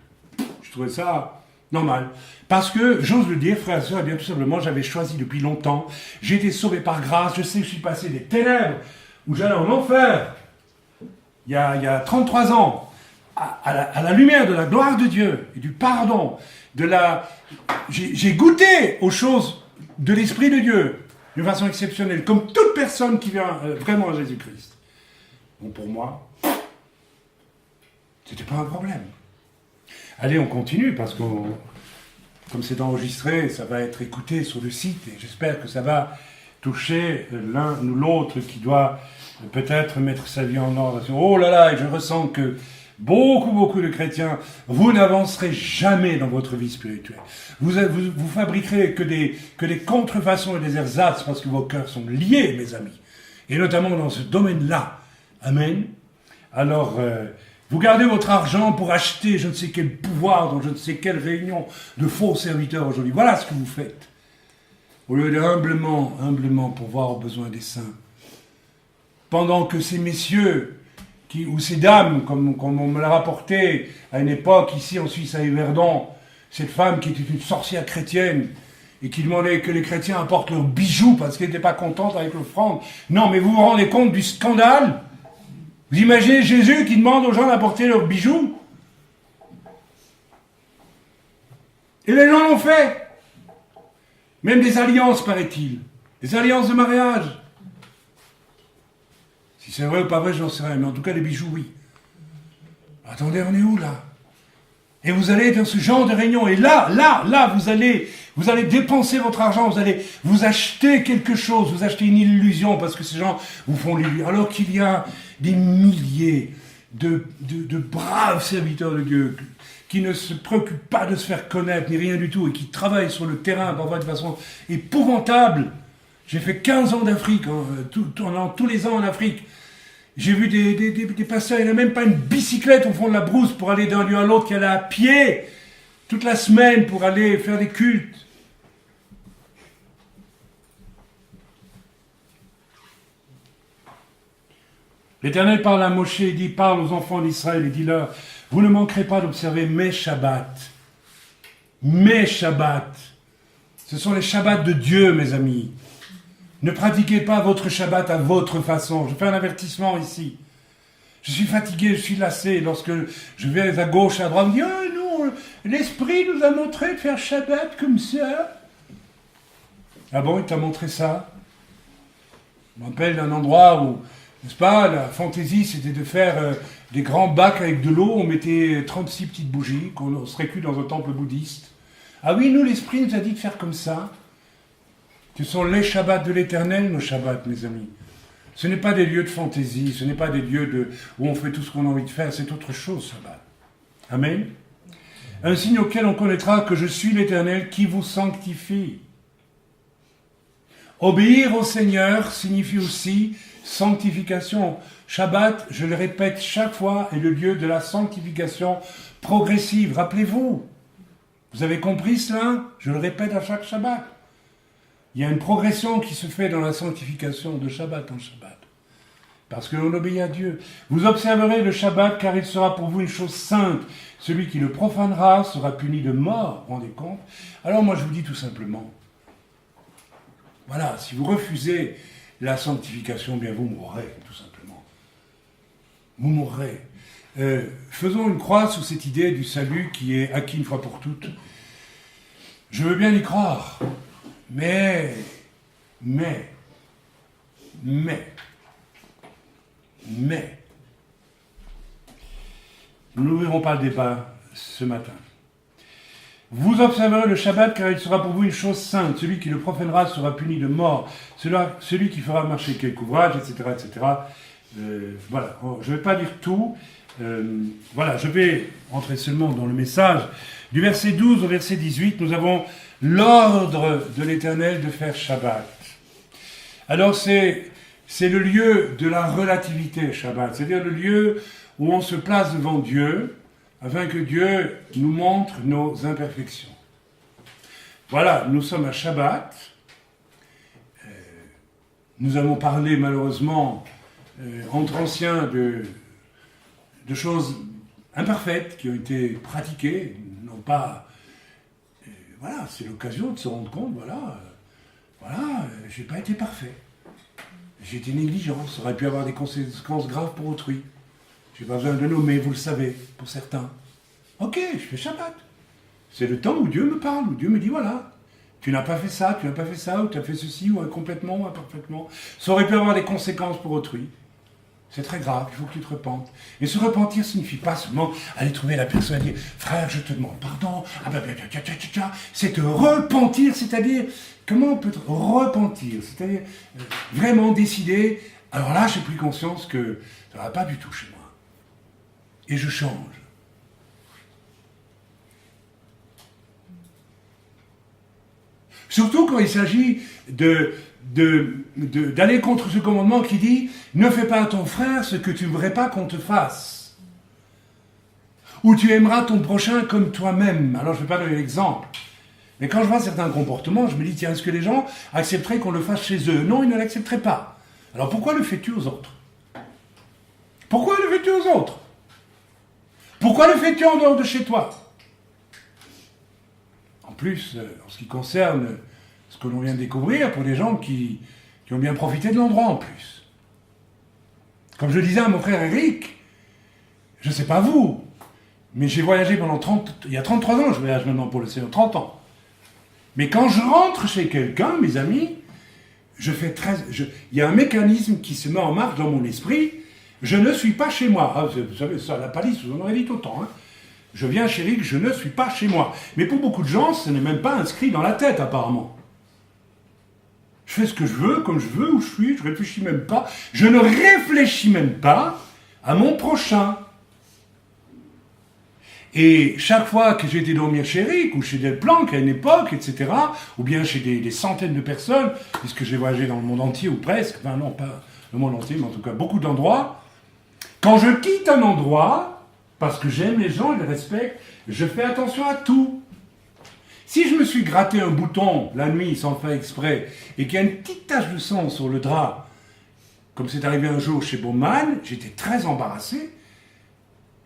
Je trouvais ça normal. Parce que, j'ose le dire, frères et sœurs, eh bien tout simplement, j'avais choisi depuis longtemps. J'ai été sauvé par grâce. Je sais que je suis passé des ténèbres où j'allais en enfer. Il y a 33 ans. À la lumière de la gloire de Dieu et du pardon, j'ai goûté aux choses de l'Esprit de Dieu d'une façon exceptionnelle, comme toute personne qui vient vraiment à Jésus-Christ. Donc pour moi, c'était pas un problème. Allez, on continue, parce que comme c'est enregistré, ça va être écouté sur le site, et j'espère que ça va toucher l'un ou l'autre qui doit peut-être mettre sa vie en ordre. Oh là là, et je ressens que beaucoup de chrétiens, vous n'avancerez jamais dans votre vie spirituelle. Vous fabriquerez que des contrefaçons et des ersatz parce que vos cœurs sont liés, mes amis. Et notamment dans ce domaine-là. Amen. Alors, vous gardez votre argent pour acheter je ne sais quel pouvoir dans je ne sais quelle réunion de faux serviteurs aujourd'hui. Voilà ce que vous faites. Au lieu de humblement pourvoir aux besoins des saints. Pendant que ces messieurs ou ces dames, comme on me l'a rapporté à une époque, ici en Suisse, à Yverdon, cette femme qui était une sorcière chrétienne, et qui demandait que les chrétiens apportent leurs bijoux parce qu'elle n'était pas contente avec l'offrande. Non, mais vous vous rendez compte du scandale? Vous imaginez Jésus qui demande aux gens d'apporter leurs bijoux? Et les gens l'ont fait. Même des alliances, paraît-il. Des alliances de mariage. Si c'est vrai ou pas vrai, j'en sais rien. Mais en tout cas, les bijoux, oui. Attendez, on est où, là? Et vous allez dans ce genre de réunion. Et là, vous allez dépenser votre argent. Vous allez vous acheter quelque chose. Vous achetez une illusion parce que ces gens vous font l'illusion. Alors qu'il y a des milliers de braves serviteurs de Dieu qui ne se préoccupent pas de se faire connaître, ni rien du tout, et qui travaillent sur le terrain parfois de façon épouvantable. J'ai fait 15 ans d'Afrique, tous les ans en Afrique. J'ai vu des pasteurs, il n'y a même pas une bicyclette au fond de la brousse pour aller d'un lieu à l'autre, qui allaient à pied toute la semaine pour aller faire des cultes. L'Éternel parle à Moshe et dit, parle aux enfants d'Israël et dis-leur, vous ne manquerez pas d'observer mes Shabbats. Mes Shabbats. Ce sont les Shabbats de Dieu, mes amis. Ne pratiquez pas votre Shabbat à votre façon. Je fais un avertissement ici. Je suis fatigué, je suis lassé. Lorsque je vais à gauche, à droite, on me dit « Oh non, l'Esprit nous a montré de faire Shabbat comme ça. » Ah bon, il t'a montré ça? Je me rappelle d'un endroit où, n'est-ce pas, la fantaisie, c'était de faire des grands bacs avec de l'eau. On mettait 36 petites bougies, qu'on serait cul dans un temple bouddhiste. Ah oui, nous, l'Esprit nous a dit de faire comme ça. Ce sont les Shabbats de l'Éternel, nos Shabbats, mes amis. Ce n'est pas des lieux de fantaisie, ce n'est pas des lieux où on fait tout ce qu'on a envie de faire, c'est autre chose, Shabbat. Amen. Un signe auquel on connaîtra que je suis l'Éternel qui vous sanctifie. Obéir au Seigneur signifie aussi sanctification. Shabbat, je le répète chaque fois, est le lieu de la sanctification progressive. Rappelez-vous, vous avez compris cela? Je le répète à chaque Shabbat. Il y a une progression qui se fait dans la sanctification de Shabbat en Shabbat. Parce que l'on obéit à Dieu. Vous observerez le Shabbat car il sera pour vous une chose sainte. Celui qui le profanera sera puni de mort, vous vous rendez compte? Alors moi je vous dis tout simplement, voilà, si vous refusez la sanctification, bien vous mourrez, tout simplement. Vous mourrez. Faisons une croix sur cette idée du salut qui est acquis une fois pour toutes. Je veux bien y croire. Mais, nous n'ouvrirons pas le débat ce matin. Vous observerez le Shabbat car il sera pour vous une chose sainte. Celui qui le profanera sera puni de mort. Celui qui fera marcher quelque ouvrage, etc., etc. Voilà, je ne vais pas dire tout. Voilà, je vais entrer seulement dans le message. Du verset 12 au verset 18, nous avons l'ordre de l'Éternel de faire Shabbat. Alors c'est le lieu de la relativité, Shabbat. C'est-à-dire le lieu où on se place devant Dieu afin que Dieu nous montre nos imperfections. Voilà, nous sommes à Shabbat. Nous avons parlé malheureusement entre anciens de choses imparfaites qui ont été pratiquées, non pas... Voilà, c'est l'occasion de se rendre compte, j'ai pas été parfait. J'ai été négligent, ça aurait pu avoir des conséquences graves pour autrui. J'ai pas besoin de nommer, vous le savez, pour certains. Ok, je fais Shabbat. C'est le temps où Dieu me parle, où Dieu me dit, voilà, tu n'as pas fait ça, ou tu as fait ceci, ou complètement, ou imparfaitement. Ça aurait pu avoir des conséquences pour autrui. C'est très grave, il faut que tu te repentes. Et se repentir signifie pas seulement aller trouver la personne et dire « Frère, je te demande pardon. » C'est te repentir, c'est-à-dire, comment on peut te repentir? C'est-à-dire, vraiment décider, alors là, j'ai pris conscience que ça ne va pas du tout chez moi. Et je change. Surtout quand il s'agit d'aller contre ce commandement qui dit « Ne fais pas à ton frère ce que tu ne voudrais pas qu'on te fasse. » Ou tu aimeras ton prochain comme toi-même. Alors je ne vais pas donner l'exemple. Mais quand je vois certains comportements, je me dis « Tiens, est-ce que les gens accepteraient qu'on le fasse chez eux ?» Non, ils ne l'accepteraient pas. Alors pourquoi le fais-tu aux autres? Pourquoi le fais-tu aux autres? Pourquoi le fais-tu en dehors de chez toi? En plus, en ce qui concerne ce que l'on vient de découvrir, pour des gens qui ont bien profité de l'endroit en plus. Comme je disais à mon frère Eric, je ne sais pas vous, mais j'ai voyagé il y a 33 ans, je voyage maintenant pour le Seigneur, 30 ans. Mais quand je rentre chez quelqu'un, mes amis, il y a un mécanisme qui se met en marche dans mon esprit, je ne suis pas chez moi. Ah, vous savez, ça, la palisse, vous en avez dit autant, hein. Je viens chez Eric, je ne suis pas chez moi. Mais pour beaucoup de gens, ce n'est même pas inscrit dans la tête, apparemment. Je fais ce que je veux, comme je veux, où je suis, je ne réfléchis même pas. Je ne réfléchis même pas à mon prochain. Et chaque fois que j'ai été dormir chez Eric, ou chez Delplanque à une époque, etc., ou bien chez des centaines de personnes, puisque j'ai voyagé dans le monde entier, ou presque, enfin non, pas le monde entier, mais en tout cas beaucoup d'endroits, quand je quitte un endroit, parce que j'aime les gens, je les respecte, je fais attention à tout. Si je me suis gratté un bouton la nuit sans le faire exprès, et qu'il y a une petite tache de sang sur le drap, comme c'est arrivé un jour chez Baumann, j'étais très embarrassé.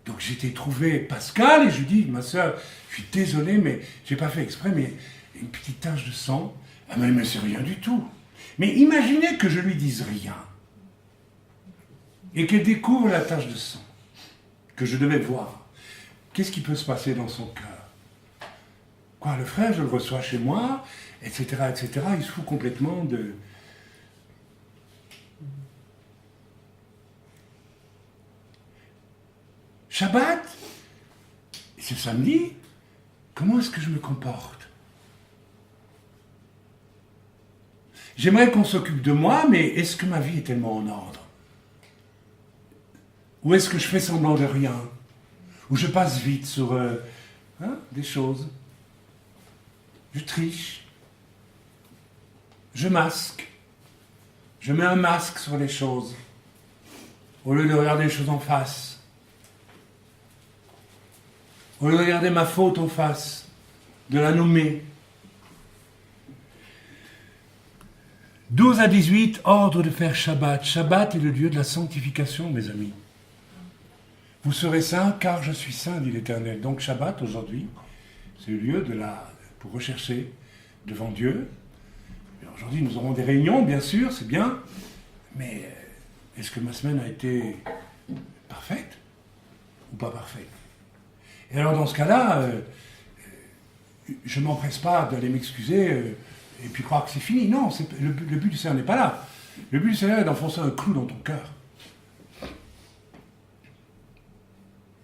Donc j'ai été trouver Pascal et je lui dis, ma soeur, je suis désolé, mais j'ai pas fait exprès, mais une petite tache de sang. Ah mais c'est rien du tout. Mais imaginez que je lui dise rien. Et qu'elle découvre la tache de sang que je devais voir. Qu'est-ce qui peut se passer dans son cœur? Quoi, le frère, je le reçois chez moi, etc., etc. Il se fout complètement de... Shabbat, c'est samedi, comment est-ce que je me comporte? J'aimerais qu'on s'occupe de moi, mais est-ce que ma vie est tellement en ordre? Ou est-ce que je fais semblant de rien? Ou je passe vite sur des choses? Je triche. Je masque. Je mets un masque sur les choses, au lieu de regarder les choses en face. Au lieu de regarder ma faute en face, de la nommer. 12 à 18, ordre de faire Shabbat. Shabbat est le lieu de la sanctification, mes amis. Vous serez saints car je suis saint, dit l'Éternel. Donc Shabbat, aujourd'hui, c'est le lieu pour rechercher devant Dieu. Aujourd'hui, nous aurons des réunions, bien sûr, c'est bien. Mais est-ce que ma semaine a été parfaite ou pas parfaite? Et alors, dans ce cas-là, je ne m'empresse pas d'aller m'excuser et puis croire que c'est fini. Non, le but du Seigneur n'est pas là. Le but du Seigneur est d'enfoncer un clou dans ton cœur.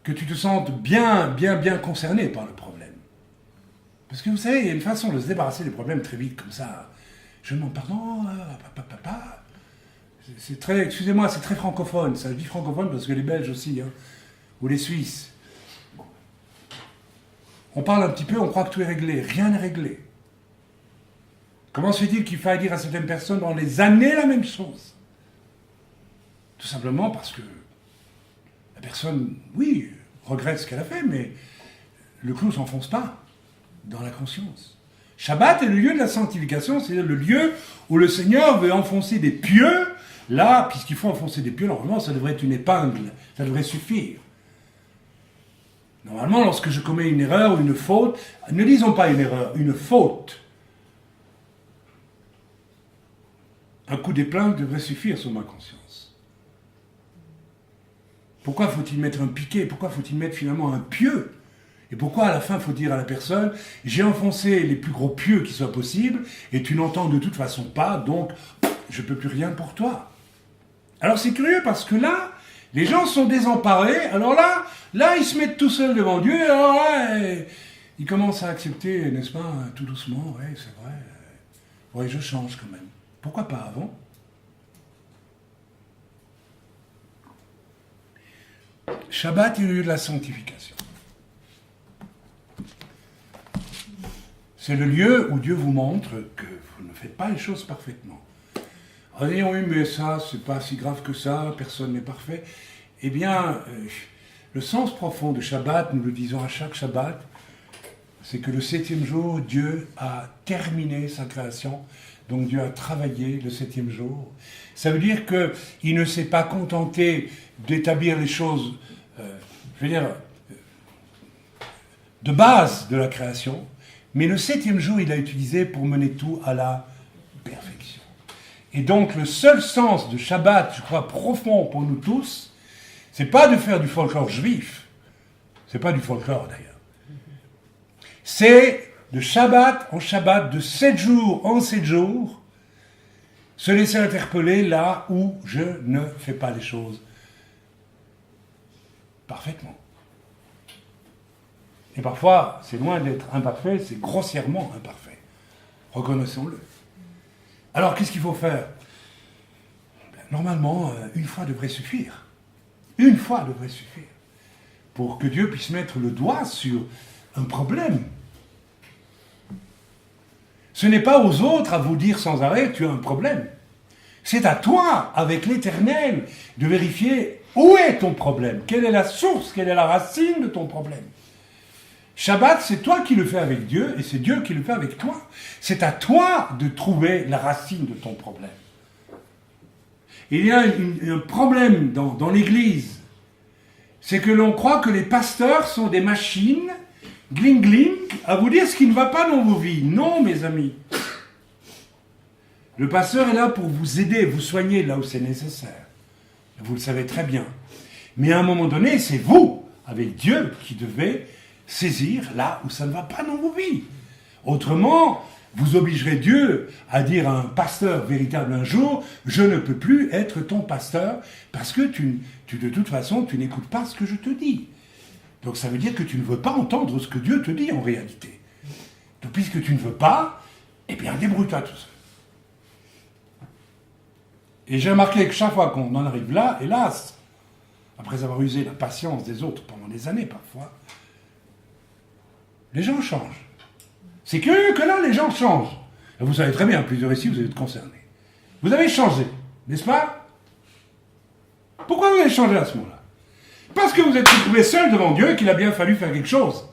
Que tu te sentes bien concerné par le problème. Parce que vous savez, il y a une façon de se débarrasser des problèmes très vite, comme ça. Je demande pardon, papa. C'est très, excusez-moi, c'est très francophone. Ça dit francophone parce que les Belges aussi, ou les Suisses. On parle un petit peu, on croit que tout est réglé. Rien n'est réglé. Comment se fait-il qu'il faille dire à certaines personnes dans les années la même chose? Tout simplement parce que la personne, oui, regrette ce qu'elle a fait, mais le clou ne s'enfonce pas dans la conscience. Shabbat est le lieu de la sanctification, c'est-à-dire le lieu où le Seigneur veut enfoncer des pieux. Là, puisqu'il faut enfoncer des pieux, normalement, ça devrait être une épingle, ça devrait suffire. Normalement, lorsque je commets une erreur ou une faute, ne disons pas une erreur, une faute. Un coup d'épingle devrait suffire sur ma conscience. Pourquoi faut-il mettre un piquet? Pourquoi faut-il mettre finalement un pieu? Et pourquoi à la fin faut dire à la personne, j'ai enfoncé les plus gros pieux qui soient possibles, et tu n'entends de toute façon pas, donc je ne peux plus rien pour toi. Alors c'est curieux parce que là, les gens sont désemparés, alors là, ils se mettent tout seuls devant Dieu, et alors là, ils commencent à accepter, n'est-ce pas, tout doucement, ouais, c'est vrai, ouais, je change quand même. Pourquoi pas avant? Shabbat est le lieu de la sanctification. C'est le lieu où Dieu vous montre que vous ne faites pas les choses parfaitement. On dit, oui, mais ça, c'est pas si grave que ça, personne n'est parfait. Eh bien, le sens profond de Shabbat, nous le disons à chaque Shabbat, c'est que le 7e jour, Dieu a terminé sa création. Donc Dieu a travaillé le 7e jour. Ça veut dire qu'il ne s'est pas contenté d'établir les choses, de base de la création, mais le 7e jour, il a utilisé pour mener tout à la perfection. Et donc le seul sens de Shabbat, je crois profond pour nous tous, c'est pas de faire du folklore juif, c'est pas du folklore d'ailleurs. C'est de Shabbat en Shabbat, de 7 jours en 7 jours, se laisser interpeller là où je ne fais pas les choses parfaitement. Et parfois, c'est loin d'être imparfait, c'est grossièrement imparfait. Reconnaissons-le. Alors, qu'est-ce qu'il faut faire? Normalement, une fois devrait suffire. Une fois devrait suffire. Pour que Dieu puisse mettre le doigt sur un problème. Ce n'est pas aux autres à vous dire sans arrêt, tu as un problème. C'est à toi, avec l'Éternel, de vérifier où est ton problème, quelle est la source, quelle est la racine de ton problème. Shabbat, c'est toi qui le fais avec Dieu, et c'est Dieu qui le fait avec toi. C'est à toi de trouver la racine de ton problème. Il y a un problème dans l'Église, c'est que l'on croit que les pasteurs sont des machines, gling gling, à vous dire ce qui ne va pas dans vos vies. Non, mes amis. Le pasteur est là pour vous aider, vous soigner là où c'est nécessaire. Vous le savez très bien. Mais à un moment donné, c'est vous, avec Dieu, qui devez saisir là où ça ne va pas dans vos vies. Autrement, vous obligerez Dieu à dire à un pasteur véritable un jour, je ne peux plus être ton pasteur parce que de toute façon, tu n'écoutes pas ce que je te dis. Donc ça veut dire que tu ne veux pas entendre ce que Dieu te dit en réalité. Donc puisque tu ne veux pas, eh bien débrouille-toi tout seul. Et j'ai remarqué que chaque fois qu'on en arrive là, hélas, après avoir usé la patience des autres pendant des années parfois, les gens changent. C'est curieux que là, les gens changent. Et vous savez très bien, plusieurs ici, vous êtes concernés. Vous avez changé, n'est-ce pas? Pourquoi vous avez changé à ce moment-là? Parce que vous êtes retrouvé seul devant Dieu et qu'il a bien fallu faire quelque chose.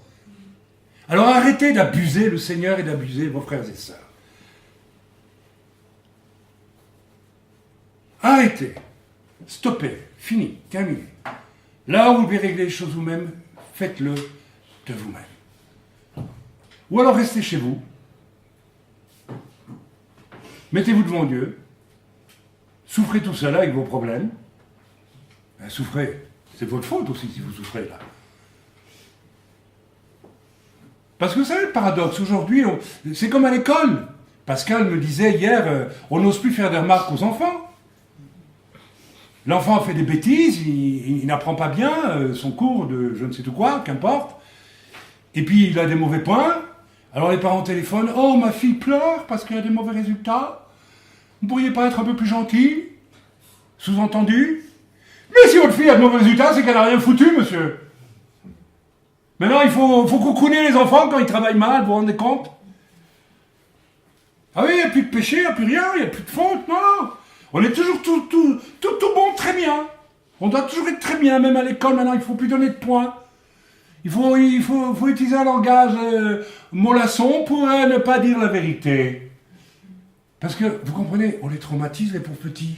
Alors arrêtez d'abuser le Seigneur et d'abuser vos frères et sœurs. Arrêtez. Stoppez. Fini. Terminé. Là où vous devez régler les choses vous-même, faites-le de vous-même. Ou alors restez chez vous. Mettez-vous devant Dieu. Souffrez tout seul avec vos problèmes. Souffrez. C'est votre faute aussi si vous souffrez là. Parce que vous savez le paradoxe, aujourd'hui, c'est comme à l'école. Pascal me disait hier, on n'ose plus faire des remarques aux enfants. L'enfant fait des bêtises, il n'apprend pas bien son cours de je ne sais tout quoi, qu'importe. Et puis il a des mauvais points. Alors les parents téléphonent, oh ma fille pleure parce qu'elle a des mauvais résultats. Vous ne pourriez pas être un peu plus gentil? Sous-entendu? Mais si votre fille a de mauvais résultats, c'est qu'elle n'a rien foutu, monsieur. Maintenant, il faut cocooner les enfants quand ils travaillent mal, vous vous rendez compte? Ah oui, il n'y a plus de péché, il n'y a plus rien, il n'y a plus de faute, non. On est toujours tout bon, très bien. On doit toujours être très bien, même à l'école, maintenant, il ne faut plus donner de points. Il faut utiliser un langage mollasson pour ne pas dire la vérité. Parce que, vous comprenez, on les traumatise, les pauvres petits,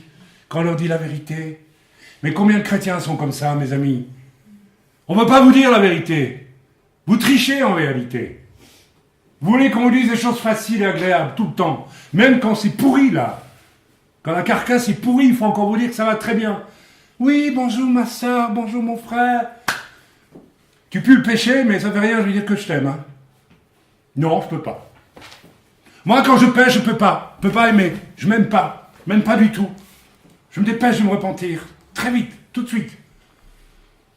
quand on leur dit la vérité. Mais combien de chrétiens sont comme ça, mes amis? On ne veut pas vous dire la vérité. Vous trichez en réalité. Vous voulez qu'on vous dise des choses faciles et agréables tout le temps. Même quand c'est pourri, là. Quand la carcasse est pourrie, il faut encore vous dire que ça va très bien. Oui, bonjour ma soeur, bonjour mon frère. Tu pues le péché, mais ça ne fait rien, je veux dire que je t'aime. Hein. Non, je peux pas. Moi, quand je pêche, je peux pas. Je peux pas aimer. Je m'aime pas. Même pas du tout. Je me dépêche de me repentir. Très vite, tout de suite.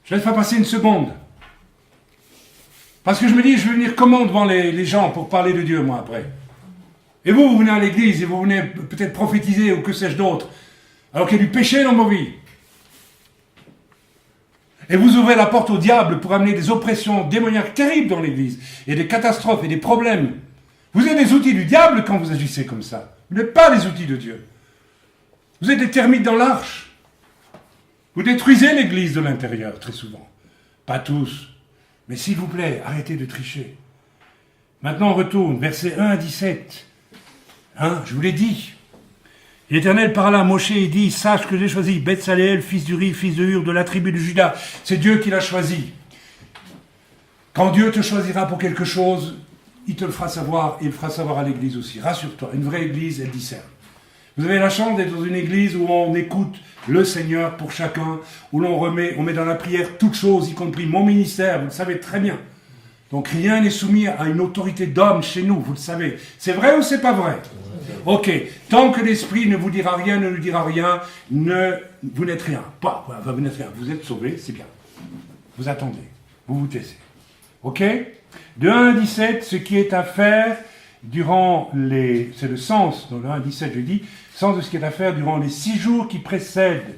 Je laisse pas passer une seconde. Parce que je me dis, je vais venir comment devant les gens pour parler de Dieu, moi, après. Et vous venez à l'église et vous venez peut-être prophétiser ou que sais-je d'autre, alors qu'il y a du péché dans vos vies. Et vous ouvrez la porte au diable pour amener des oppressions démoniaques terribles dans l'église, et des catastrophes et des problèmes. Vous êtes des outils du diable quand vous agissez comme ça. Vous n'êtes pas les outils de Dieu. Vous êtes des termites dans l'arche. Vous détruisez l'église de l'intérieur, très souvent. Pas tous. Mais s'il vous plaît, arrêtez de tricher. Maintenant, on retourne, versets 1 à 17. Je vous l'ai dit. L'Éternel parla à Moshe et dit, sache que j'ai choisi Betsaleel, fils d'Uri, fils de Hur, de la tribu de Juda. C'est Dieu qui l'a choisi. Quand Dieu te choisira pour quelque chose, il te le fera savoir, et il le fera savoir à l'église aussi. Rassure-toi, une vraie église, elle discerne. Vous avez la chance d'être dans une église où on écoute le Seigneur pour chacun, où on met dans la prière toutes choses, y compris mon ministère, vous le savez très bien. Donc rien n'est soumis à une autorité d'homme chez nous, vous le savez. C'est vrai ou c'est pas vrai? Ok. Tant que l'Esprit ne vous dira rien, ne nous dira rien, vous n'êtes rien. Vous n'êtes rien. Vous êtes sauvés, c'est bien. Vous attendez. Vous vous taisez. Ok? De 1 à 17, ce qui est à faire durant c'est le sens, dans le 1 à 17 je dis, sens de ce qui est à faire durant les 6 jours qui précèdent,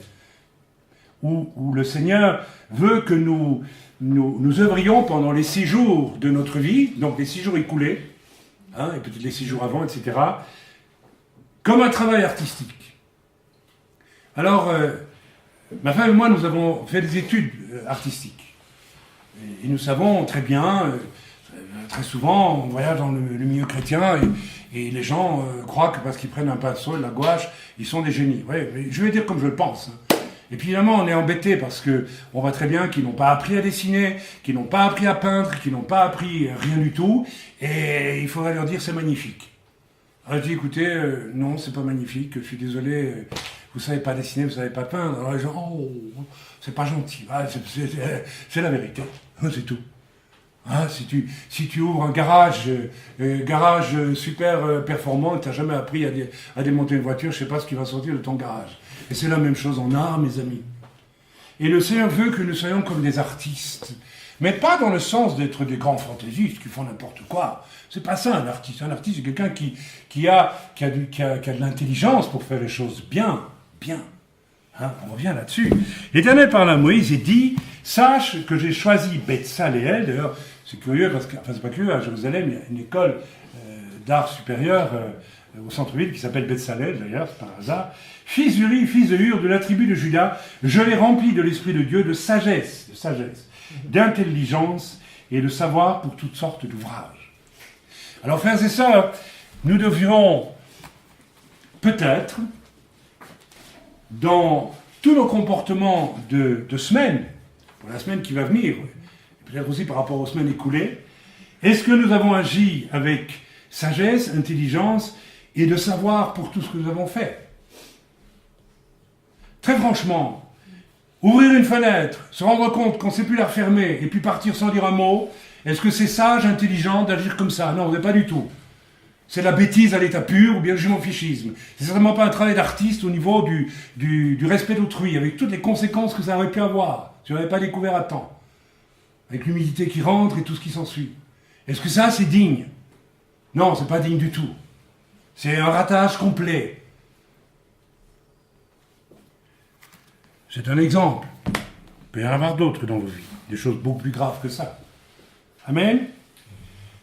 où le Seigneur veut que nous œuvrions pendant les 6 jours de notre vie, donc les 6 jours écoulés, et peut-être les 6 jours avant, etc., comme un travail artistique. Alors, ma femme et moi, nous avons fait des études artistiques. Et nous savons très bien, très souvent, on voyage dans le milieu chrétien, et les gens croient que parce qu'ils prennent un pinceau et de la gouache, ils sont des génies. Ouais, mais je vais dire comme je le pense. Et puis évidemment, on est embêté parce que on voit très bien qu'ils n'ont pas appris à dessiner, qu'ils n'ont pas appris à peindre, qu'ils n'ont pas appris rien du tout. Et il faudrait leur dire c'est magnifique. Alors je dis écoutez, non, c'est pas magnifique, je suis désolé, vous savez pas dessiner, vous savez pas peindre. Alors les gens, oh, c'est pas gentil, ah, c'est la vérité, c'est tout. Hein, si tu ouvres un garage super performant et tu n'as jamais appris à démonter une voiture, je ne sais pas ce qui va sortir de ton garage. Et c'est la même chose en art, mes amis. Et le Seigneur veut que nous soyons comme des artistes. Mais pas dans le sens d'être des grands fantaisistes qui font n'importe quoi. C'est pas ça un artiste. Un artiste, c'est quelqu'un qui a de l'intelligence pour faire les choses bien. Hein, on revient là-dessus. L'Éternel parle à Moïse et dit, sache que j'ai choisi Beth-Saléel. D'ailleurs, c'est curieux parce que, enfin c'est pas curieux, à Jérusalem, il y a une école d'art supérieur au centre-ville qui s'appelle Beth-Saléel, d'ailleurs, c'est pas un hasard. Fils d'Uri, fils de Hur, de la tribu de Juda, je l'ai rempli de l'Esprit de Dieu, de sagesse, d'intelligence et de savoir pour toutes sortes d'ouvrages. Alors, frères et sœurs, nous devrions peut-être, dans tous nos comportements de semaine, pour la semaine qui va venir, et peut-être aussi par rapport aux semaines écoulées, est-ce que nous avons agi avec sagesse, intelligence et de savoir pour tout ce que nous avons fait? Très franchement, ouvrir une fenêtre, se rendre compte qu'on ne sait plus la refermer et puis partir sans dire un mot, est-ce que c'est sage, intelligent d'agir comme ça? Non, pas du tout. C'est la bêtise à l'état pur ou bien le jument-fichisme. C'est certainement pas un travail d'artiste au niveau du respect d'autrui, avec toutes les conséquences que ça aurait pu avoir si on n'avait pas découvert à temps. Avec l'humidité qui rentre et tout ce qui s'ensuit. Est-ce que ça, c'est digne? Non, c'est pas digne du tout. C'est un ratage complet. C'est un exemple. Il peut y en avoir d'autres dans vos vies. Des choses beaucoup plus graves que ça. Amen.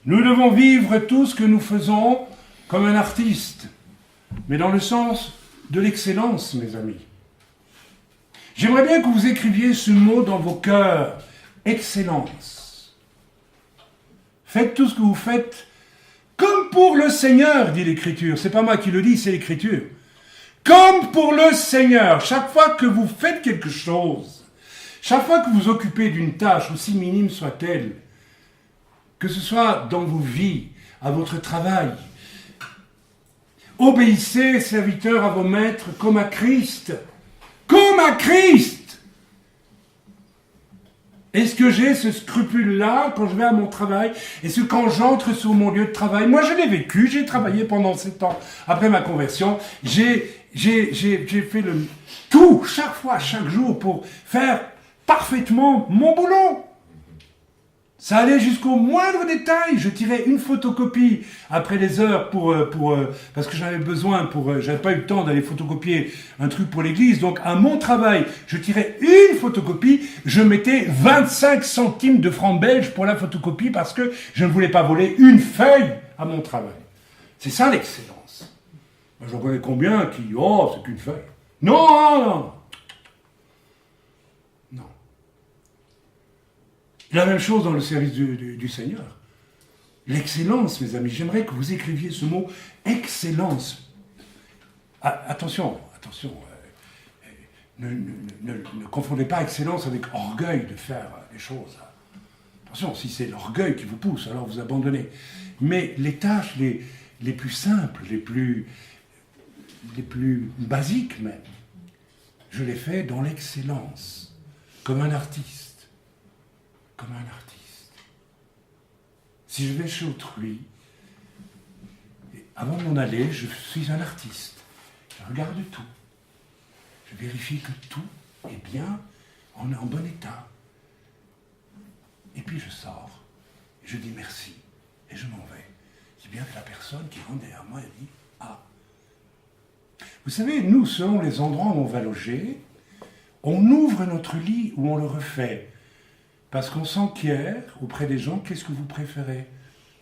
Nous devons vivre tout ce que nous faisons comme un artiste, mais dans le sens de l'excellence, mes amis. J'aimerais bien que vous écriviez ce mot dans vos cœurs, excellence. Faites tout ce que vous faites comme pour le Seigneur, dit l'Écriture. C'est pas moi qui le dis, c'est l'Écriture. Comme pour le Seigneur. Chaque fois que vous faites quelque chose, chaque fois que vous occupez d'une tâche, aussi minime soit-elle, que ce soit dans vos vies, à votre travail, obéissez, serviteurs, à vos maîtres, comme à Christ. Comme à Christ! Est-ce que j'ai ce scrupule-là quand je vais à mon travail? Est-ce que quand j'entre sur mon lieu de travail, moi je l'ai vécu, j'ai travaillé pendant 7 ans après ma conversion, j'ai fait le tout, chaque fois, chaque jour, pour faire parfaitement mon boulot. Ça allait jusqu'au moindre détail. Je tirais une photocopie après les heures parce que j'en avais besoin j'avais pas eu le temps d'aller photocopier un truc pour l'église. Donc, à mon travail, je tirais une photocopie. Je mettais 25 centimes de francs belges pour la photocopie parce que je ne voulais pas voler une feuille à mon travail. C'est ça l'excellence. Moi, j'en connais combien qui, c'est qu'une feuille. Non. La même chose dans le service du Seigneur. L'excellence, mes amis. J'aimerais que vous écriviez ce mot excellence. Attention. Ne confondez pas excellence avec orgueil de faire les choses. Attention, si c'est l'orgueil qui vous pousse, alors vous abandonnez. Mais les tâches les plus simples, les plus basiques même, je les fais dans l'excellence, comme un artiste. Comme un artiste. Si je vais chez autrui, avant de m'en aller, je suis un artiste. Je regarde tout. Je vérifie que tout est bien, en bon état. Et puis je sors, et je dis merci, et je m'en vais. Si bien que la personne qui rentre derrière moi, elle dit « Ah ». Vous savez, nous, selon les endroits où on va loger, on ouvre notre lit ou on le refait. Parce qu'on s'enquiert auprès des gens, qu'est-ce que vous préférez?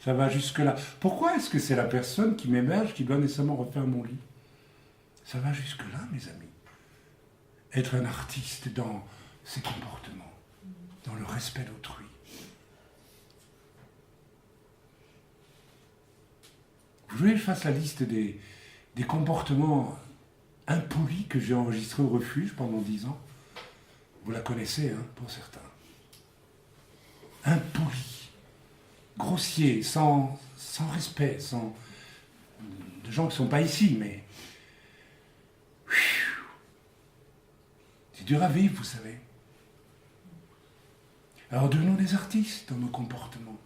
Ça va jusque-là. Pourquoi est-ce que c'est la personne qui m'héberge qui doit nécessairement refaire mon lit? Ça va jusque-là, mes amis. Être un artiste dans ses comportements, dans le respect d'autrui. Vous voulez que je fasse la liste des comportements impolis que j'ai enregistrés au refuge pendant 10 ans? Vous la connaissez, hein, pour certains. Impoli, grossier, sans respect, de gens qui ne sont pas ici, mais c'est dur à vivre, vous savez. Alors devenons des artistes dans nos comportements.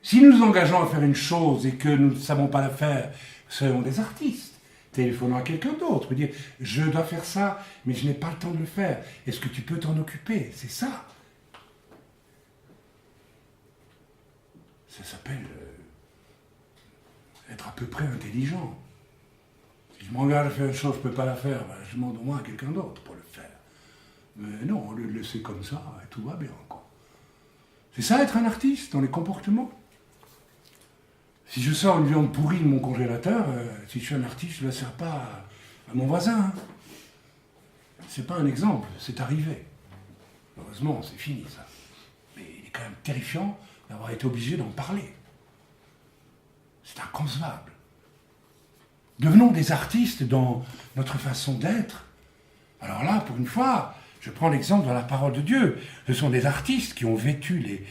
Si nous nous engageons à faire une chose et que nous ne savons pas la faire, soyons des artistes. Téléphonons à quelqu'un d'autre, dire je dois faire ça, mais je n'ai pas le temps de le faire. Est-ce que tu peux t'en occuper? C'est ça. Ça s'appelle être à peu près intelligent. Si je m'engage à faire une chose, je ne peux pas la faire, ben, je demande au moins à quelqu'un d'autre pour le faire. Mais non, on le laisser comme ça, et tout va bien. Quoi. C'est ça être un artiste dans les comportements. Si je sors une viande pourrie de mon congélateur, si je suis un artiste, je ne la sers pas à mon voisin. Hein. C'est pas un exemple, c'est arrivé. Heureusement, c'est fini ça. Mais il est quand même terrifiant d'avoir été obligé d'en parler. C'est inconcevable. Devenons des artistes dans notre façon d'être. Alors là, pour une fois, je prends l'exemple dans la parole de Dieu. Ce sont des artistes qui ont vêtu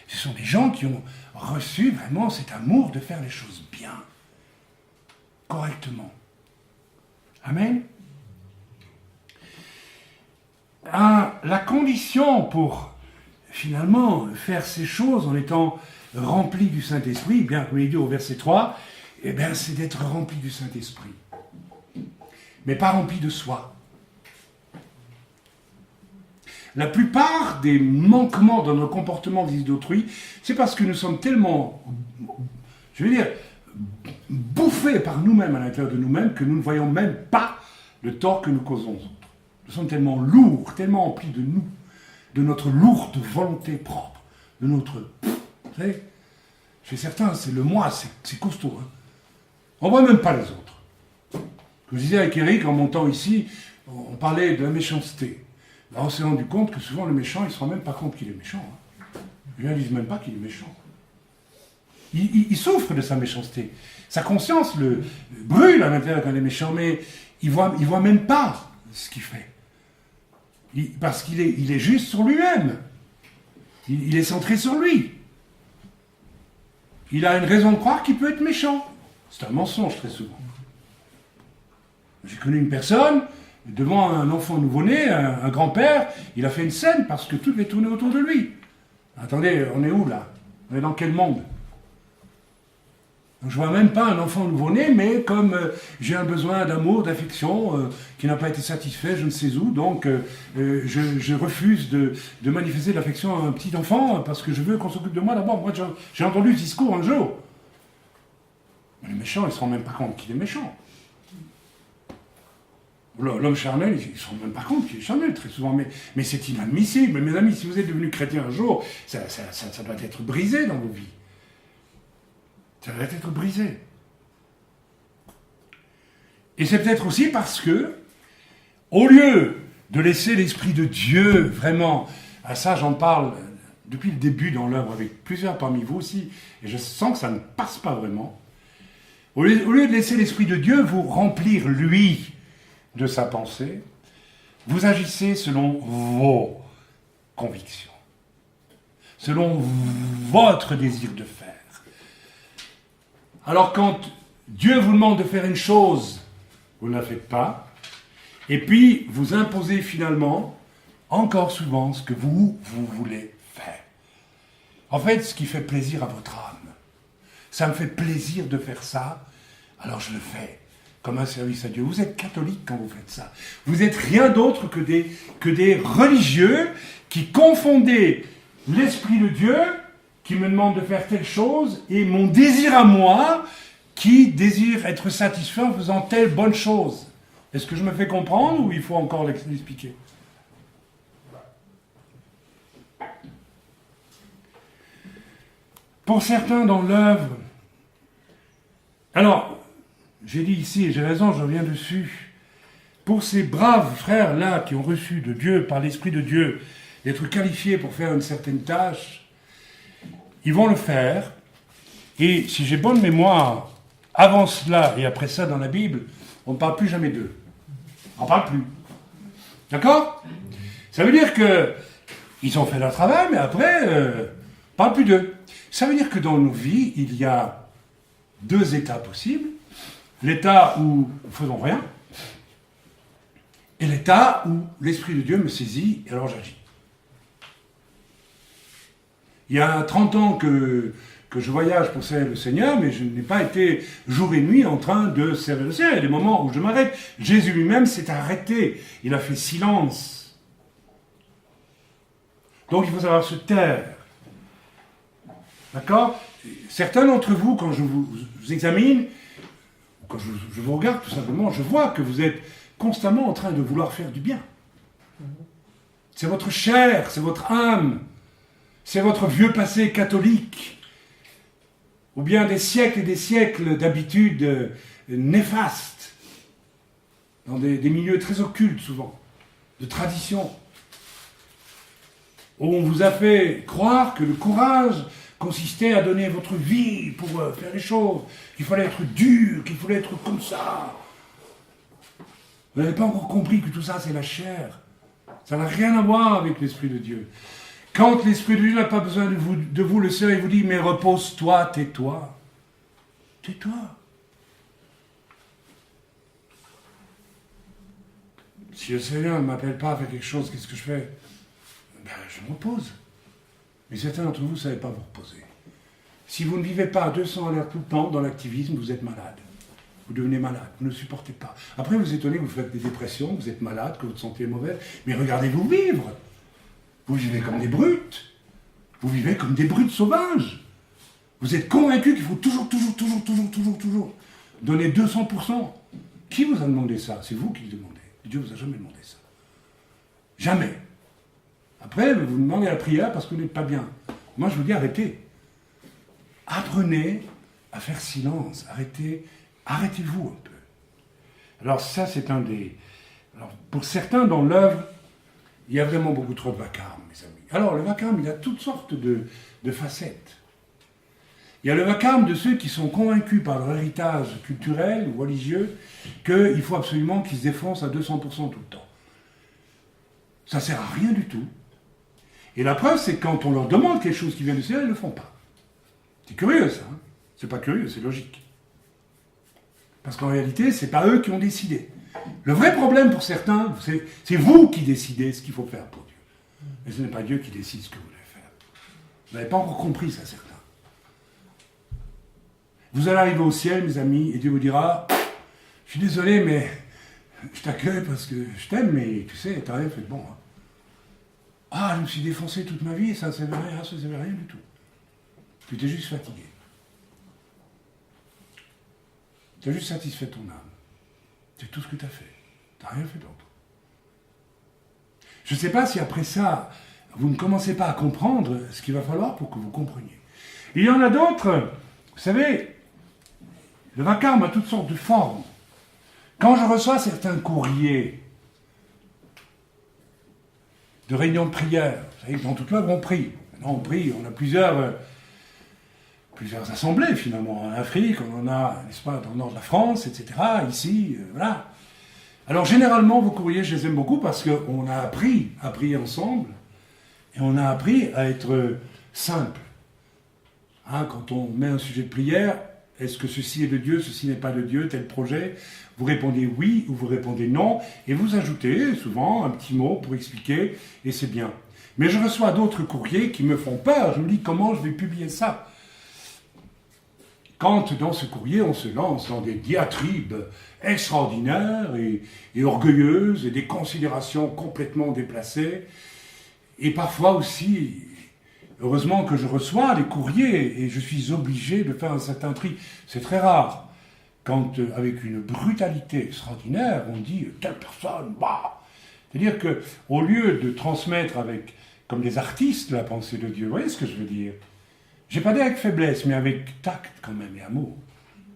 ce sont des gens qui ont reçu vraiment cet amour de faire les choses bien, correctement. Amen. La condition pour finalement faire ces choses en étant rempli du Saint-Esprit, bien comme il dit au verset 3, eh bien, c'est d'être rempli du Saint-Esprit. Mais pas rempli de soi. La plupart des manquements dans nos comportements vis-à-vis d'autrui, c'est parce que nous sommes tellement, je veux dire, bouffés par nous-mêmes à l'intérieur de nous-mêmes que nous ne voyons même pas le tort que nous causons aux autres. Nous sommes tellement lourds, tellement emplis de nous, de notre lourde volonté propre, de notre... Vous savez, chez certains, c'est le moi, c'est costaud. Hein. On ne voit même pas les autres. Comme je disais avec Eric, en montant ici, on parlait de la méchanceté. Là, on s'est rendu compte que souvent le méchant, il ne se rend même pas compte qu'il est méchant. Hein. Il ne réalise même pas qu'il est méchant. Il souffre de sa méchanceté. Sa conscience le brûle à l'intérieur quand il est méchant, mais il voit même pas ce qu'il fait. Parce qu'il est juste sur lui-même. Il est centré sur lui. Il a une raison de croire qu'il peut être méchant. C'est un mensonge très souvent. J'ai connu une personne, devant un enfant nouveau-né, un grand-père, il a fait une scène parce que tout devait tourner autour de lui. Attendez, on est où là? On est dans quel monde? Donc, je ne vois même pas un enfant nouveau-né, mais comme j'ai un besoin d'amour, d'affection, qui n'a pas été satisfait, je ne sais où, donc je refuse de manifester de l'affection à un petit enfant parce que je veux qu'on s'occupe de moi d'abord. Moi, j'ai entendu ce discours un jour. Mais le méchant, il ne se rend même pas compte qu'il est méchant. L'homme charnel, il ne se rend même pas compte qu'il est charnel très souvent, mais c'est inadmissible. Mes amis, si vous êtes devenus chrétiens un jour, ça doit être brisé dans vos vies. Ça doit être brisé. Et c'est peut-être aussi parce que, au lieu de laisser l'Esprit de Dieu vraiment, à ça j'en parle depuis le début dans l'œuvre avec plusieurs parmi vous aussi, et je sens que ça ne passe pas vraiment, au lieu de laisser l'Esprit de Dieu vous remplir, lui, de sa pensée, vous agissez selon vos convictions, selon votre désir de faire. Alors quand Dieu vous demande de faire une chose, vous ne la faites pas, et puis vous imposez finalement, encore souvent, ce que vous voulez faire. En fait, ce qui fait plaisir à votre âme, ça me fait plaisir de faire ça, alors je le fais. Comme un service à Dieu. Vous êtes catholique quand vous faites ça. Vous n'êtes rien d'autre que des religieux qui confondaient l'Esprit de Dieu, qui me demande de faire telle chose, et mon désir à moi, qui désire être satisfait en faisant telle bonne chose. Est-ce que je me fais comprendre ou il faut encore l'expliquer? Pour certains dans l'œuvre, alors, j'ai dit ici, et j'ai raison, je reviens dessus, pour ces braves frères-là qui ont reçu de Dieu, par l'Esprit de Dieu, d'être qualifiés pour faire une certaine tâche, ils vont le faire, et si j'ai bonne mémoire, avant cela et après ça dans la Bible, on ne parle plus jamais d'eux. On n'en parle plus. D'accord? Ça veut dire que ils ont fait leur travail, mais après, pas plus d'eux. Ça veut dire que dans nos vies, il y a deux états possibles. L'état où nous faisons rien, et l'état où l'Esprit de Dieu me saisit, et alors j'agis. Il y a 30 ans que je voyage pour servir le Seigneur, mais je n'ai pas été jour et nuit en train de servir le Seigneur. Il y a des moments où je m'arrête. Jésus lui-même s'est arrêté. Il a fait silence. Donc il faut savoir se taire. D'accord? Certains d'entre vous, quand je vous examine, quand je vous regarde tout simplement, je vois que vous êtes constamment en train de vouloir faire du bien. C'est votre chair, c'est votre âme, c'est votre vieux passé catholique, ou bien des siècles et des siècles d'habitudes néfastes, dans des milieux très occultes souvent, de traditions, où on vous a fait croire que le courage consistait à donner votre vie pour faire les choses, qu'il fallait être dur, qu'il fallait être comme ça. Vous n'avez pas encore compris que tout ça, c'est la chair. Ça n'a rien à voir avec l'Esprit de Dieu. Quand l'Esprit de Dieu n'a pas besoin de vous, le Seigneur, il vous dit, mais repose-toi, tais-toi. Tais-toi. Si le Seigneur ne m'appelle pas à faire quelque chose, qu'est-ce que je fais? Ben, je me repose. Mais certains d'entre vous ne savez pas vous reposer. Si vous ne vivez pas à 200 à l'heure tout le temps dans l'activisme, vous êtes malade. Vous devenez malade, vous ne supportez pas. Après, vous étonnez que vous faites des dépressions, vous êtes malade, que votre santé est mauvaise. Mais regardez-vous vivre. Vous vivez comme des brutes. Vous vivez comme des brutes sauvages. Vous êtes convaincus qu'il faut toujours donner 200%. Qui vous a demandé ça? C'est vous qui le demandez. Dieu ne vous a jamais demandé ça. Jamais. Après, vous demandez la prière parce que vous n'êtes pas bien. Moi, je vous dis, arrêtez. Apprenez à faire silence. Arrêtez-vous un peu. Alors ça, c'est un des... Alors, pour certains, dans l'œuvre, il y a vraiment beaucoup trop de vacarme, mes amis. Alors, le vacarme, il a toutes sortes de facettes. Il y a le vacarme de ceux qui sont convaincus par leur héritage culturel ou religieux qu'il faut absolument qu'ils se défoncent à 200% tout le temps. Ça ne sert à rien du tout. Et la preuve, c'est que quand on leur demande quelque chose qui vient du ciel, ils ne le font pas. C'est curieux, ça. Hein? C'est pas curieux, c'est logique. Parce qu'en réalité, c'est pas eux qui ont décidé. Le vrai problème pour certains, c'est vous qui décidez ce qu'il faut faire pour Dieu. Mais ce n'est pas Dieu qui décide ce que vous devez faire. Vous n'avez pas encore compris ça, certains. Vous allez arriver au ciel, mes amis, et Dieu vous dira, je suis désolé, mais je t'accueille parce que je t'aime, mais tu sais, t'as rien fait de bon. Hein. Ah, je me suis défoncé toute ma vie et ça ne servait rien du tout. Tu t'es juste fatigué. Tu as juste satisfait ton âme. C'est tout ce que tu as fait. Tu n'as rien fait d'autre. Je ne sais pas si après ça, vous ne commencez pas à comprendre ce qu'il va falloir pour que vous compreniez. Il y en a d'autres, vous savez, le vacarme a toutes sortes de formes. Quand je reçois certains courriers de réunions de prière, vous savez, dans toute l'œuvre, on prie. Maintenant, on prie, on a plusieurs assemblées, finalement. En Afrique, on en a, n'est-ce pas, dans le nord de la France, etc., ici, voilà. Alors, généralement, vos courriers, je les aime beaucoup parce qu'on a appris à prier ensemble et on a appris à être simple. Hein, quand on met un sujet de prière, est-ce que ceci est de Dieu, ceci n'est pas de Dieu, tel projet? Vous répondez oui ou vous répondez non, et vous ajoutez souvent un petit mot pour expliquer, et c'est bien. Mais je reçois d'autres courriers qui me font peur. Je me dis, comment je vais publier ça? Quand dans ce courrier, on se lance dans des diatribes extraordinaires et orgueilleuses, et des considérations complètement déplacées, et parfois aussi... Heureusement que je reçois des courriers et je suis obligé de faire un certain tri. C'est très rare quand, avec une brutalité extraordinaire, on dit « telle personne, bah !» C'est-à-dire qu'au lieu de transmettre comme des artistes la pensée de Dieu, vous voyez ce que je veux dire? J'ai pas dit avec faiblesse, mais avec tact quand même et amour.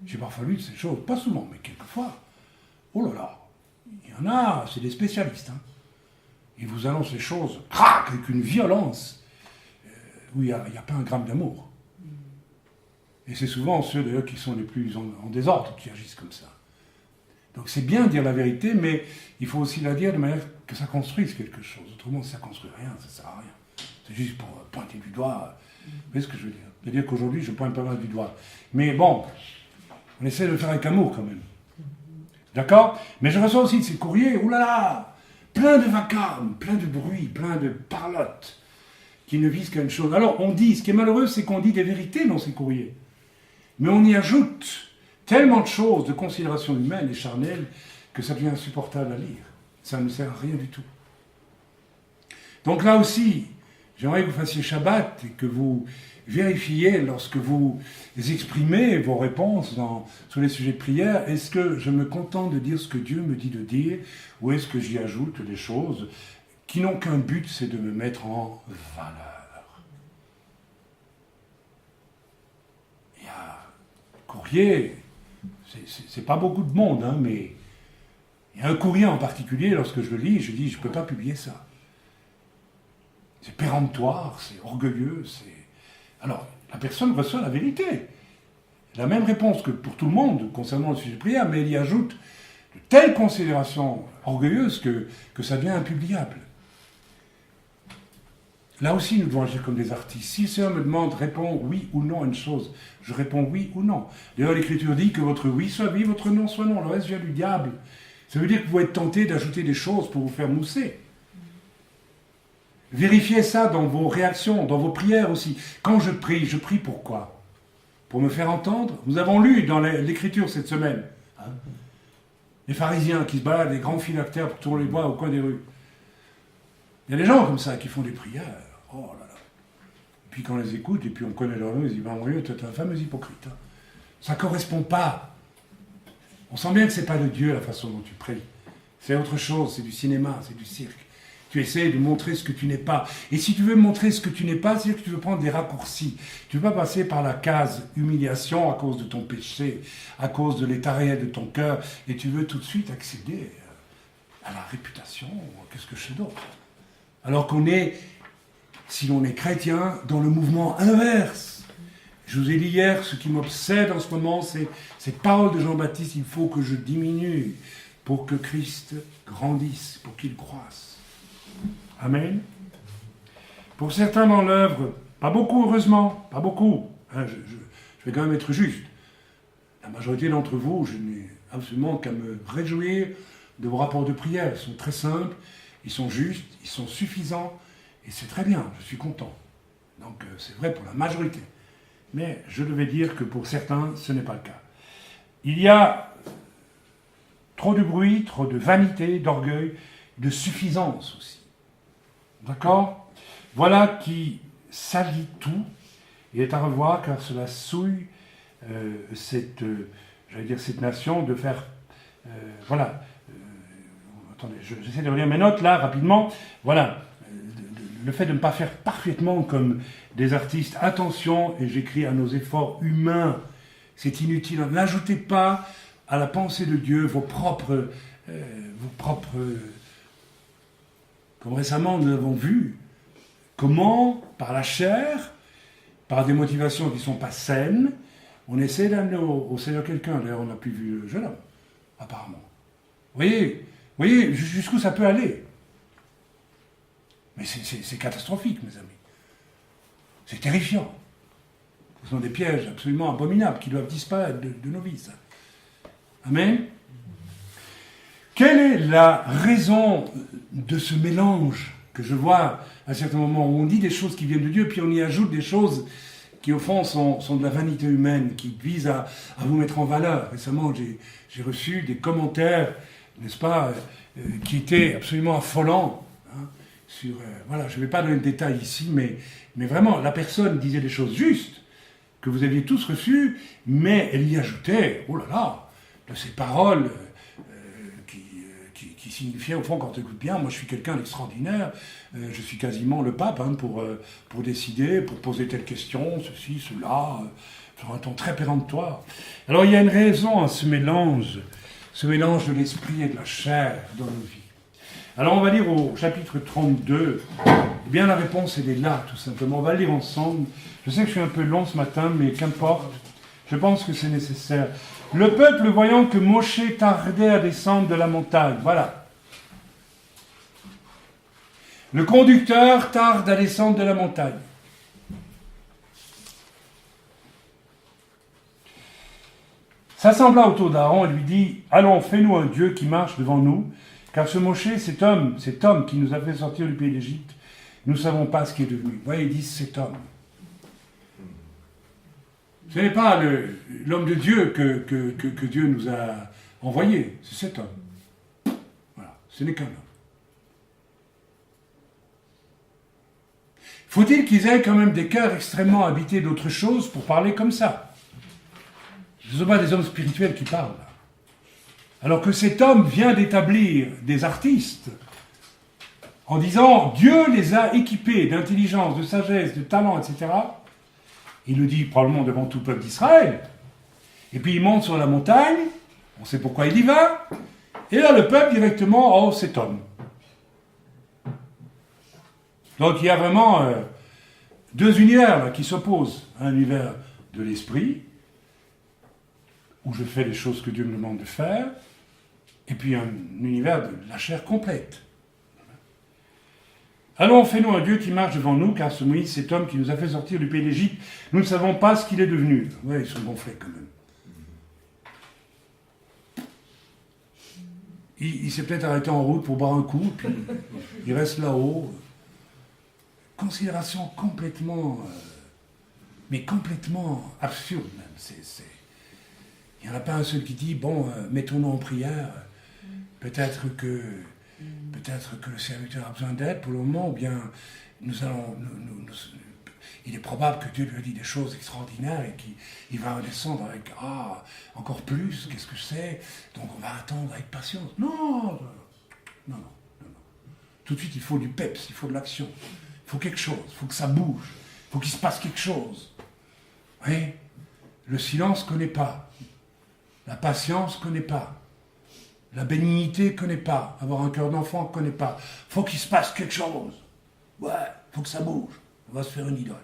J'ai parfois lu de ces choses, pas souvent, mais quelquefois. Oh là là, il y en a, c'est des spécialistes. Hein. Ils vous annoncent les choses, crac, avec une violence. Où il n'y a pas un gramme d'amour. Et c'est souvent ceux d'ailleurs qui sont les plus en désordre qui agissent comme ça. Donc c'est bien de dire la vérité, mais il faut aussi la dire de manière que ça construise quelque chose. Autrement, si ça ne construit rien, ça ne sert à rien. C'est juste pour pointer du doigt. Vous voyez ce que je veux dire? C'est-à-dire qu'aujourd'hui, je pointe pas mal du doigt. Mais bon, on essaie de le faire avec amour quand même. D'accord? Mais je reçois aussi de ces courriers, oulala, plein de vacarme, plein de bruit, plein de parlotte, qui ne visent qu'à une chose. Alors, on dit, ce qui est malheureux, c'est qu'on dit des vérités dans ces courriers. Mais on y ajoute tellement de choses, de considérations humaines et charnelles, que ça devient insupportable à lire. Ça ne sert à rien du tout. Donc là aussi, j'aimerais que vous fassiez Shabbat et que vous vérifiez lorsque vous exprimez vos réponses sur les sujets de prière, est-ce que je me contente de dire ce que Dieu me dit de dire, ou est-ce que j'y ajoute des choses qui n'ont qu'un but, c'est de me mettre en valeur. Il y a courrier, c'est pas beaucoup de monde, hein, mais il y a un courrier en particulier, lorsque je le lis, je dis, je ne peux pas publier ça. C'est péremptoire, c'est orgueilleux, c'est... Alors, la personne reçoit la vérité. La même réponse que pour tout le monde concernant le sujet de prière, mais il y ajoute de telles considérations orgueilleuses que ça devient impubliable. Là aussi, nous devons agir comme des artistes. Si le Seigneur me demande, réponds oui ou non à une chose, je réponds oui ou non. D'ailleurs, l'Écriture dit que votre oui soit oui, votre non soit non. Le reste vient du diable. Ça veut dire que vous êtes tenté d'ajouter des choses pour vous faire mousser. Vérifiez ça dans vos réactions, dans vos prières aussi. Quand je prie pourquoi? Pour me faire entendre? Nous avons lu dans l'Écriture cette semaine, hein, les pharisiens qui se baladent, les grands phylactères pour tourner les bois au coin des rues. Il y a des gens comme ça qui font des prières. Oh là là. Et puis quand on les écoute, et puis on connaît leur nom, ils disent, ben Dieu, tu es un fameux hypocrite. Hein. Ça ne correspond pas. On sent bien que ce n'est pas de Dieu la façon dont tu pries. C'est autre chose, c'est du cinéma, c'est du cirque. Tu essaies de montrer ce que tu n'es pas. Et si tu veux montrer ce que tu n'es pas, c'est-à-dire que tu veux prendre des raccourcis. Tu ne veux pas passer par la case humiliation à cause de ton péché, à cause de l'état réel de ton cœur, et tu veux tout de suite accéder à la réputation, qu'est-ce que je sais d'autre. Alors qu'on est, si l'on est chrétien, dans le mouvement inverse. Je vous ai dit hier, ce qui m'obsède en ce moment, c'est cette parole de Jean-Baptiste, il faut que je diminue pour que Christ grandisse, pour qu'il croisse. Amen. Pour certains dans l'œuvre, pas beaucoup heureusement, pas beaucoup. Hein, je vais quand même être juste. La majorité d'entre vous, je n'ai absolument qu'à me réjouir de vos rapports de prière. Ils sont très simples, ils sont justes, ils sont suffisants, et c'est très bien, je suis content. Donc c'est vrai pour la majorité. Mais je devais dire que pour certains, ce n'est pas le cas. Il y a trop de bruit, trop de vanité, d'orgueil, de suffisance aussi. D'accord? Voilà qui salit tout et est à revoir car cela souille cette nation de faire... attendez, j'essaie de relire mes notes là rapidement. Voilà, le fait de ne pas faire parfaitement comme des artistes. Attention, et j'écris à nos efforts humains, c'est inutile. N'ajoutez pas à la pensée de Dieu vos propres comme récemment nous avons vu, comment, par la chair, par des motivations qui ne sont pas saines, on essaie d'amener au Seigneur quelqu'un. D'ailleurs, on n'a plus vu le jeune homme, apparemment. Vous voyez jusqu'où ça peut aller. Mais c'est catastrophique, mes amis. C'est terrifiant. Ce sont des pièges absolument abominables qui doivent disparaître de nos vies. Ça. Amen. Quelle est la raison de ce mélange que je vois à certains moments où on dit des choses qui viennent de Dieu, puis on y ajoute des choses qui, au fond, sont de la vanité humaine, qui visent à vous mettre en valeur. Récemment, j'ai reçu des commentaires, n'est-ce pas, qui étaient absolument affolants. Hein, sur, voilà, je ne vais pas donner de détails ici, mais vraiment, la personne disait des choses justes, que vous aviez tous reçues, mais elle y ajoutait, oh là là, de ces paroles... qui signifiait, au fond, quand tu écoutes bien, moi je suis quelqu'un d'extraordinaire, je suis quasiment le pape hein, pour décider, pour poser telle question, ceci, cela, sur un ton très péremptoire. Alors il y a une raison à ce mélange de l'esprit et de la chair dans nos vies. Alors on va lire au chapitre 32, eh bien la réponse elle est là, tout simplement, on va lire ensemble. Je sais que je suis un peu long ce matin, mais qu'importe, je pense que c'est nécessaire. Le peuple, voyant que Moshe tardait à descendre de la montagne, voilà. Le conducteur tarde à descendre de la montagne. S'assembla autour d'Aaron et lui dit, « Allons, fais-nous un Dieu qui marche devant nous, car ce Moshe, cet homme qui nous a fait sortir du pays d'Égypte, nous ne savons pas ce qui est devenu. » Vous voyez, ils disent « cet homme ». Ce n'est pas l'homme de Dieu que Dieu nous a envoyé, c'est cet homme. Voilà, ce n'est qu'un homme. Faut-il qu'ils aient quand même des cœurs extrêmement habités d'autre chose pour parler comme ça? Ce ne sont pas des hommes spirituels qui parlent. Alors que cet homme vient d'établir des artistes en disant Dieu les a équipés d'intelligence, de sagesse, de talent, etc. Il le dit probablement devant tout le peuple d'Israël. Et puis il monte sur la montagne, on sait pourquoi il y va, et là le peuple directement, oh cet homme. Donc il y a vraiment deux univers là, qui s'opposent. Un univers de l'esprit, où je fais les choses que Dieu me demande de faire, et puis un univers de la chair complète. Allons, fais-nous un Dieu qui marche devant nous, car ce Moïse, cet homme qui nous a fait sortir du pays d'Égypte, nous ne savons pas ce qu'il est devenu. Ouais, ils sont gonflés quand même. Il s'est peut-être arrêté en route pour boire un coup, puis il reste là-haut. Considération complètement, mais complètement absurde même. Il n'y en a pas un seul qui dit, bon, mettons-nous en prière, peut-être que le serviteur a besoin d'aide pour le moment, ou bien il est probable que Dieu lui a dit des choses extraordinaires et qu'il va redescendre avec encore plus, qu'est-ce que c'est, donc on va attendre avec patience. Non. Tout de suite, il faut du peps, il faut de l'action, il faut quelque chose, il faut que ça bouge, il faut qu'il se passe quelque chose. Oui, le silence ne connaît pas, la patience ne connaît pas. La bénignité ne connaît pas. Avoir un cœur d'enfant ne connaît pas. Faut qu'il se passe quelque chose. Ouais, faut que ça bouge. On va se faire une idole.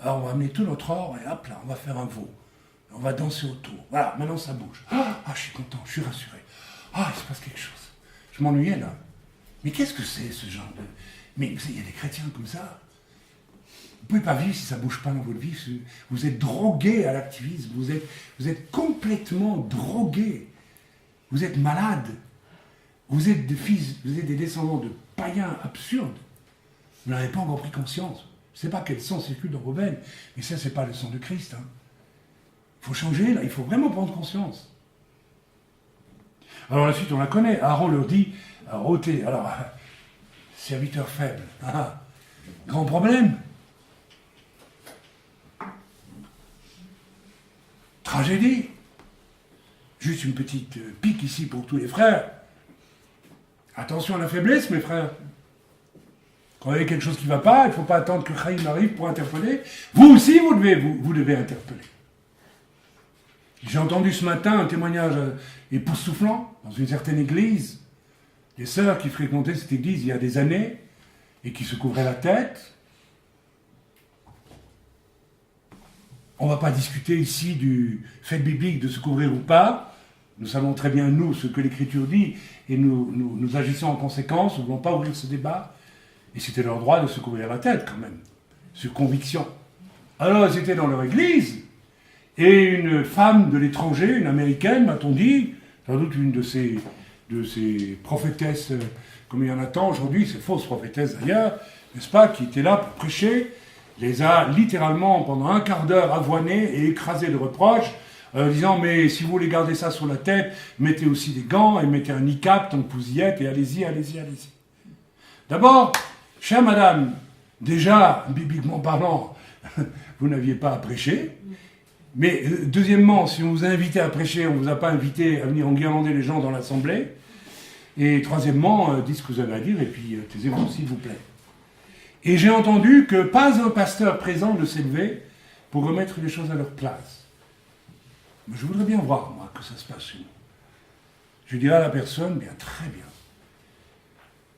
Alors on va amener tout notre or et hop là, on va faire un veau. On va danser autour. Voilà, maintenant ça bouge. Je suis content, je suis rassuré. Il se passe quelque chose. Je m'ennuyais là. Mais qu'est-ce que c'est ce genre de... Mais il y a des chrétiens comme ça. Vous ne pouvez pas vivre si ça ne bouge pas dans votre vie. Vous êtes drogué à l'activisme. Vous êtes complètement drogué. Vous êtes malade. Vous êtes des descendants de païens absurdes. Vous n'avez pas encore pris conscience. Je ne sais pas quel sang circule dans vos veines, mais ça, ce n'est pas le sang de Christ. Il faut changer, là. Il faut vraiment prendre conscience. Alors, la suite, on la connaît. Aaron leur dit, ôtez. Alors, serviteur faible. Grand problème. Tragédie. Juste une petite pique ici pour tous les frères. Attention à la faiblesse, mes frères. Quand il y a quelque chose qui ne va pas, il ne faut pas attendre que Chaim arrive pour interpeller. Vous aussi, vous devez interpeller. J'ai entendu ce matin un témoignage époustouflant dans une certaine église. Des sœurs qui fréquentaient cette église il y a des années et qui se couvraient la tête. On ne va pas discuter ici du fait biblique de se couvrir ou pas. Nous savons très bien, nous, ce que l'Écriture dit, et nous agissons en conséquence. Nous ne voulons pas ouvrir ce débat. Et c'était leur droit de se couvrir la tête, quand même, sur conviction. Alors, ils étaient dans leur église, et une femme de l'étranger, une américaine, m'a-t-on dit, sans doute une de ces prophétesses, comme il y en a tant aujourd'hui, ces fausses prophétesses d'ailleurs, n'est-ce pas, qui étaient là pour prêcher, les a littéralement, pendant un quart d'heure, avoinés et écrasés de reproches, disant, mais si vous voulez garder ça sur la tête, mettez aussi des gants et mettez un niqab tant que vous y êtes, et allez-y. D'abord, chère madame, déjà, bibliquement parlant, vous n'aviez pas à prêcher, mais deuxièmement, si on vous a invité à prêcher, on ne vous a pas invité à venir enguirlander les gens dans l'assemblée, et troisièmement, dites ce que vous avez à dire, et puis taisez-vous, s'il vous plaît. Et j'ai entendu que pas un pasteur présent ne s'est levé pour remettre les choses à leur place. Mais je voudrais bien voir, moi, que ça se passe chez nous. Je dirais à la personne, bien, très bien.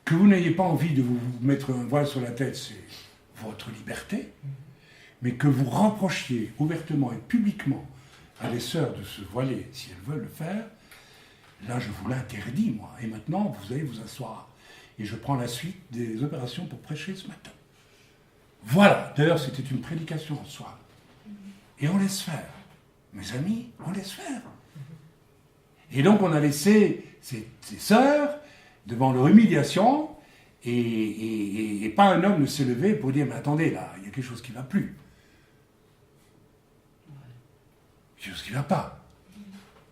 Que vous n'ayez pas envie de vous mettre un voile sur la tête, c'est votre liberté, mais que vous reprochiez ouvertement et publiquement à des sœurs de se voiler si elles veulent le faire. Là, je vous l'interdis, moi. Et maintenant, vous allez vous asseoir. Et je prends la suite des opérations pour prêcher ce matin. Voilà. D'ailleurs, c'était une prédication en soi. Et on laisse faire. Mes amis, on laisse faire. Et donc, on a laissé ces sœurs devant leur humiliation, et pas un homme ne s'est levé pour dire, mais attendez, là, il y a quelque chose qui ne va plus. Quelque chose qui ne va pas.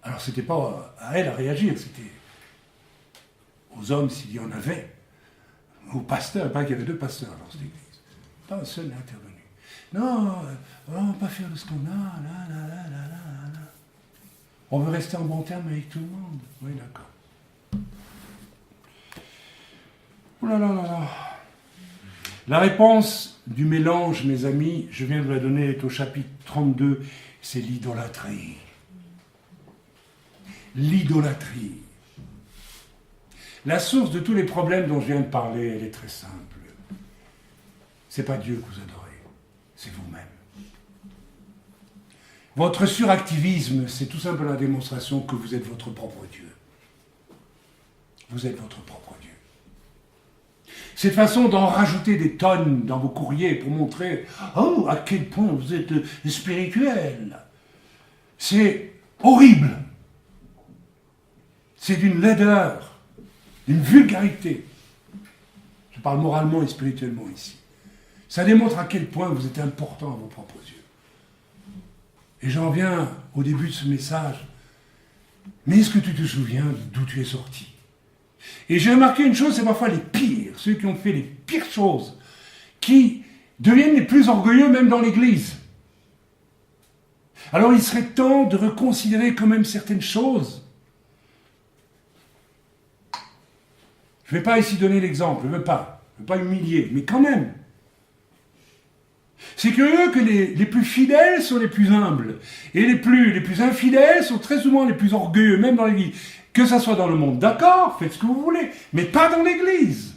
Alors, ce n'était pas à elle à réagir, c'était aux hommes s'il y en avait, aux pasteurs, pas qu'il y avait 2 pasteurs dans cette église. Pas un seul n'est intervenu. Non, on ne va pas faire de ce qu'on a, là. On veut rester en bon terme avec tout le monde. Oui, d'accord. Oh là là là là. La réponse du mélange, mes amis, je viens de la donner, est au chapitre 32, c'est l'idolâtrie. L'idolâtrie. La source de tous les problèmes dont je viens de parler, elle est très simple. C'est pas Dieu que vous adorez, c'est vous-même. Votre suractivisme, c'est tout simplement la démonstration que vous êtes votre propre Dieu. Vous êtes votre propre Dieu. Cette façon d'en rajouter des tonnes dans vos courriers pour montrer oh, à quel point vous êtes spirituel, c'est horrible. C'est d'une laideur, d'une vulgarité. Je parle moralement et spirituellement ici. Ça démontre à quel point vous êtes important à vos propres yeux. Et j'en viens au début de ce message. Mais est-ce que tu te souviens d'où tu es sorti? Et j'ai remarqué une chose, c'est parfois les pires, ceux qui ont fait les pires choses, qui deviennent les plus orgueilleux même dans l'Église. Alors il serait temps de reconsidérer quand même certaines choses. Je ne vais pas ici donner l'exemple, je ne veux pas humilier, mais quand même. C'est curieux que les plus fidèles sont les plus humbles, et les plus infidèles sont très souvent les plus orgueilleux, même dans l'Église. Que ça soit dans le monde, d'accord, faites ce que vous voulez, mais pas dans l'Église.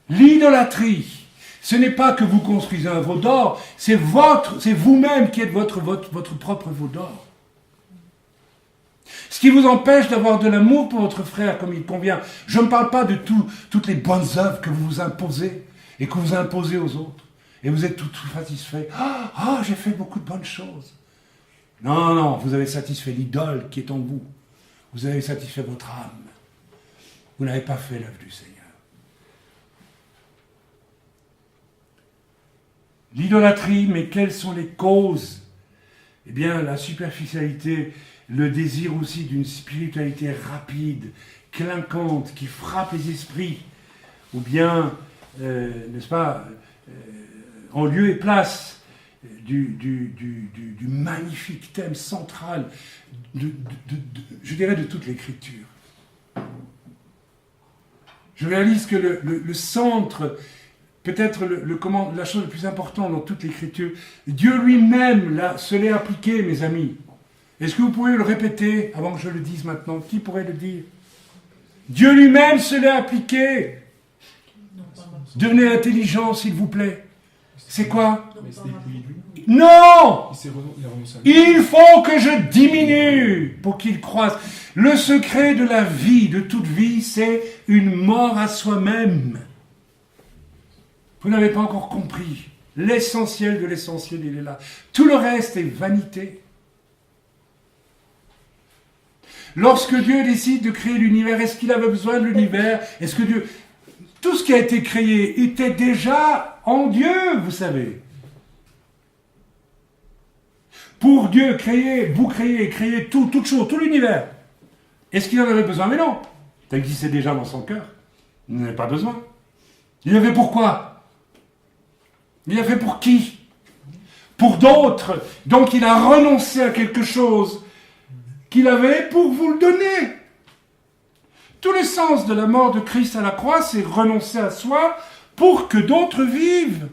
L'idolâtrie, ce n'est pas que vous construisez un veau d'or, c'est vous-même qui êtes votre propre veau d'or. Ce qui vous empêche d'avoir de l'amour pour votre frère comme il convient. Je ne parle pas de toutes les bonnes œuvres que vous vous imposez et que vous imposez aux autres. Et vous êtes tout satisfait. J'ai fait beaucoup de bonnes choses. Non, vous avez satisfait l'idole qui est en vous. Vous avez satisfait votre âme. Vous n'avez pas fait l'œuvre du Seigneur. L'idolâtrie, mais quelles sont les causes? Eh bien, la superficialité, le désir aussi d'une spiritualité rapide, clinquante, qui frappe les esprits, ou bien, n'est-ce pas, en lieu et place du magnifique thème central, je dirais de toute l'Écriture. Je réalise que le centre, peut-être la chose la plus importante dans toute l'Écriture, Dieu lui-même se l'est appliqué, mes amis. Est-ce que vous pouvez le répéter avant que je le dise maintenant? Qui pourrait le dire? Dieu lui-même se l'est appliqué. Devenez intelligent, s'il vous plaît. C'est quoi? Non! Il faut que je diminue pour qu'il croisse. Le secret de la vie, de toute vie, c'est une mort à soi-même. Vous n'avez pas encore compris. L'essentiel de l'essentiel, il est là. Tout le reste est vanité. Lorsque Dieu décide de créer l'univers, est-ce qu'il avait besoin de l'univers? Est-ce que Dieu... Tout ce qui a été créé était déjà en Dieu, vous savez. Pour Dieu vous créez toute chose, tout l'univers. Est-ce qu'il en avait besoin? Mais non. Ça existait déjà dans son cœur. Il n'en avait pas besoin. Il avait pourquoi? Il a fait pour qui? Pour d'autres. Donc il a renoncé à quelque chose qu'il avait pour vous le donner. Tout le sens de la mort de Christ à la croix, c'est renoncer à soi pour que d'autres vivent.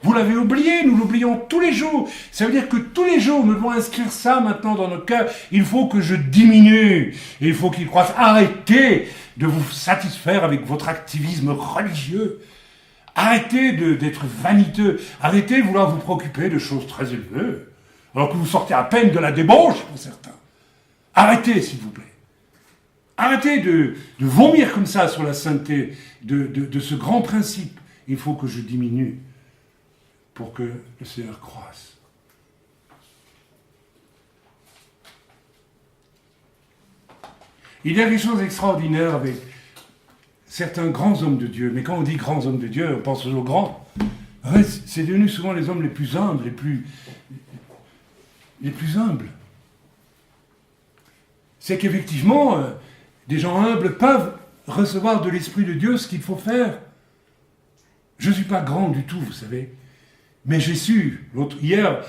Vous l'avez oublié, nous l'oublions tous les jours. Ça veut dire que tous les jours, nous devons inscrire ça maintenant dans nos cœurs. Il faut que je diminue. Et il faut qu'il croisse. Arrêtez de vous satisfaire avec votre activisme religieux. Arrêtez d'être vaniteux. Arrêtez de vouloir vous préoccuper de choses très élevées. alors que vous sortez à peine de la débauche pour certains. Arrêtez, s'il vous plaît. Arrêtez de vomir comme ça sur la sainteté de ce grand principe. Il faut que je diminue pour que le Seigneur croisse. Il y a des choses extraordinaires avec certains grands hommes de Dieu. Mais quand on dit grands hommes de Dieu, on pense aux grands. Ouais, c'est devenu souvent les hommes les plus humbles, les plus humbles. C'est qu'effectivement, des gens humbles peuvent recevoir de l'Esprit de Dieu ce qu'il faut faire. Je ne suis pas grand du tout, vous savez. Mais j'ai su,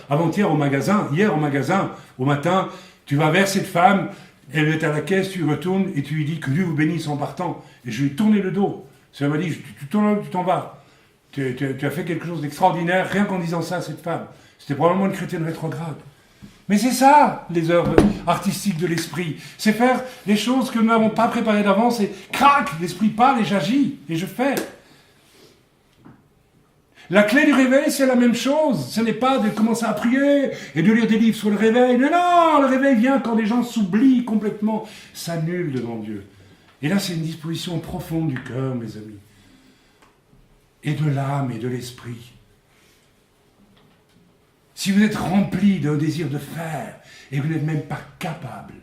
avant-hier au magasin, au matin, tu vas vers cette femme, elle est à la caisse, tu retournes et tu lui dis que Dieu vous bénisse en partant. Et je lui ai tourné le dos. Ça m'a dit, tu tournes, tu t'en vas. Tu as fait quelque chose d'extraordinaire, rien qu'en disant ça à cette femme. C'était probablement une chrétienne rétrograde. Mais c'est ça, les œuvres artistiques de l'esprit. C'est faire les choses que nous n'avons pas préparées d'avance et crac, l'esprit parle et j'agis et je fais. La clé du réveil, c'est la même chose. Ce n'est pas de commencer à prier et de lire des livres sur le réveil. Non, le réveil vient quand les gens s'oublient complètement, s'annulent devant Dieu. Et là, c'est une disposition profonde du cœur, mes amis. Et de l'âme et de l'esprit. Si vous êtes rempli d'un désir de faire et vous n'êtes même pas capable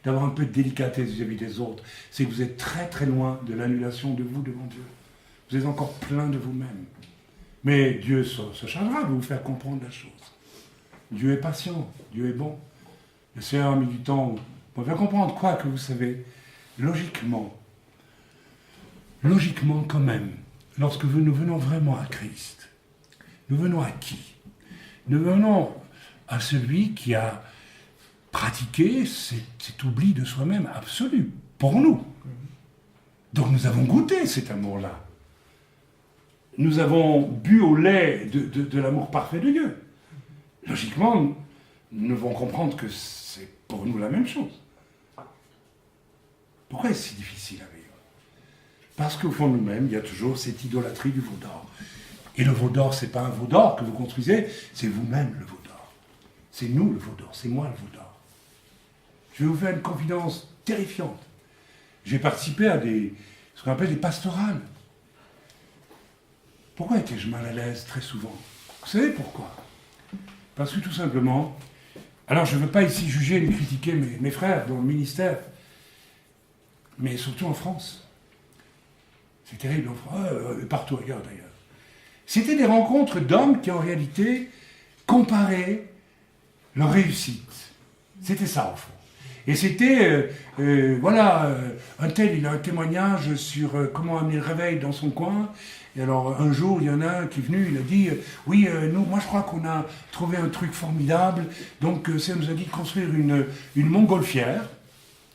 d'avoir un peu de délicatesse vis-à-vis des autres, c'est que vous êtes très très loin de l'annulation de vous devant Dieu. Vous êtes encore plein de vous-même. Mais Dieu se chargera de vous faire comprendre la chose. Dieu est patient, Dieu est bon. Le Seigneur a mis du temps pour faire comprendre quoi que vous savez. Logiquement quand même, lorsque nous venons vraiment à Christ, nous venons à qui? Nous venons à celui qui a pratiqué cet oubli de soi-même absolu, pour nous. Donc nous avons goûté cet amour-là. Nous avons bu au lait de l'amour parfait de Dieu. Logiquement, nous devons comprendre que c'est pour nous la même chose. Pourquoi est-ce si difficile à vivre? Parce qu'au fond de nous-mêmes, il y a toujours cette idolâtrie du veau d'or. Et le veau d'or, ce n'est pas un veau d'or que vous construisez, c'est vous-même le veau d'or. C'est nous le veau d'or, c'est moi le veau d'or. Je vais vous faire une confidence terrifiante. J'ai participé à ce qu'on appelle des pastorales. Pourquoi étais-je mal à l'aise très souvent? Vous savez pourquoi? Parce que tout simplement, alors je ne veux pas ici juger ni critiquer mes frères dans le ministère, mais surtout en France. C'est terrible en France, partout ailleurs d'ailleurs. C'était des rencontres d'hommes qui en réalité comparaient leur réussite. C'était ça au fond. Et c'était, un tel, il a un témoignage sur comment amener le réveil dans son coin. Et alors, un jour, il y en a un qui est venu, il a dit, moi je crois qu'on a trouvé un truc formidable, donc ça nous a dit de construire une montgolfière.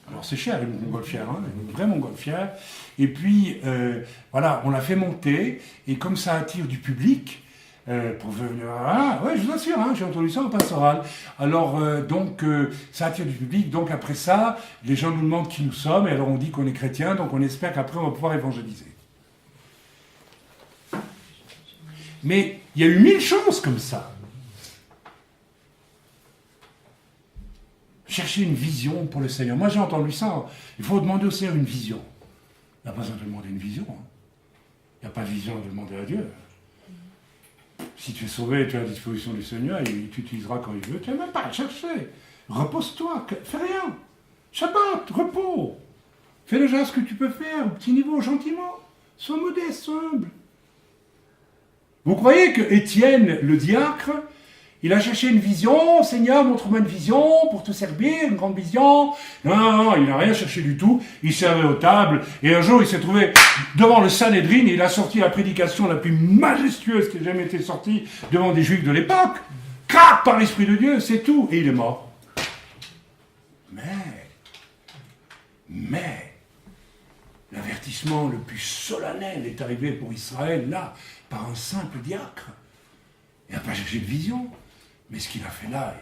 Alors c'est cher une montgolfière, une vraie montgolfière. Et puis, on l'a fait monter, et comme ça attire du public, pour venir... Ah, ouais, je vous assure, j'ai entendu ça en pastoral. Alors, ça attire du public. Donc, après ça, les gens nous demandent qui nous sommes. Et alors, on dit qu'on est chrétien. Donc, on espère qu'après, on va pouvoir évangéliser. Mais il y a eu 1000 choses comme ça. Chercher une vision pour le Seigneur. Moi, j'ai entendu ça. Il faut demander au Seigneur une vision. Il n'y a pas besoin de demander une vision. Il n'y a pas de vision à demander à Dieu. Si tu es sauvé, tu es à la disposition du Seigneur, il t'utilisera quand il veut. Tu n'as même pas à chercher. Repose-toi, fais rien. Shabbat, repos. Fais déjà ce que tu peux faire, au petit niveau, gentiment. Sois modeste, sois humble. Vous croyez que Étienne, le diacre, il a cherché une vision, Seigneur, montre-moi une vision pour te servir, une grande vision. Non, il n'a rien cherché du tout. Il servait aux tables. Et un jour, il s'est trouvé devant le Sanhédrin et il a sorti la prédication la plus majestueuse qui ait jamais été sortie devant des Juifs de l'époque. Crac, par l'Esprit de Dieu, c'est tout. Et il est mort. Mais, l'avertissement le plus solennel est arrivé pour Israël, là, par un simple diacre. Il n'a pas cherché de vision. Mais ce qu'il a fait là,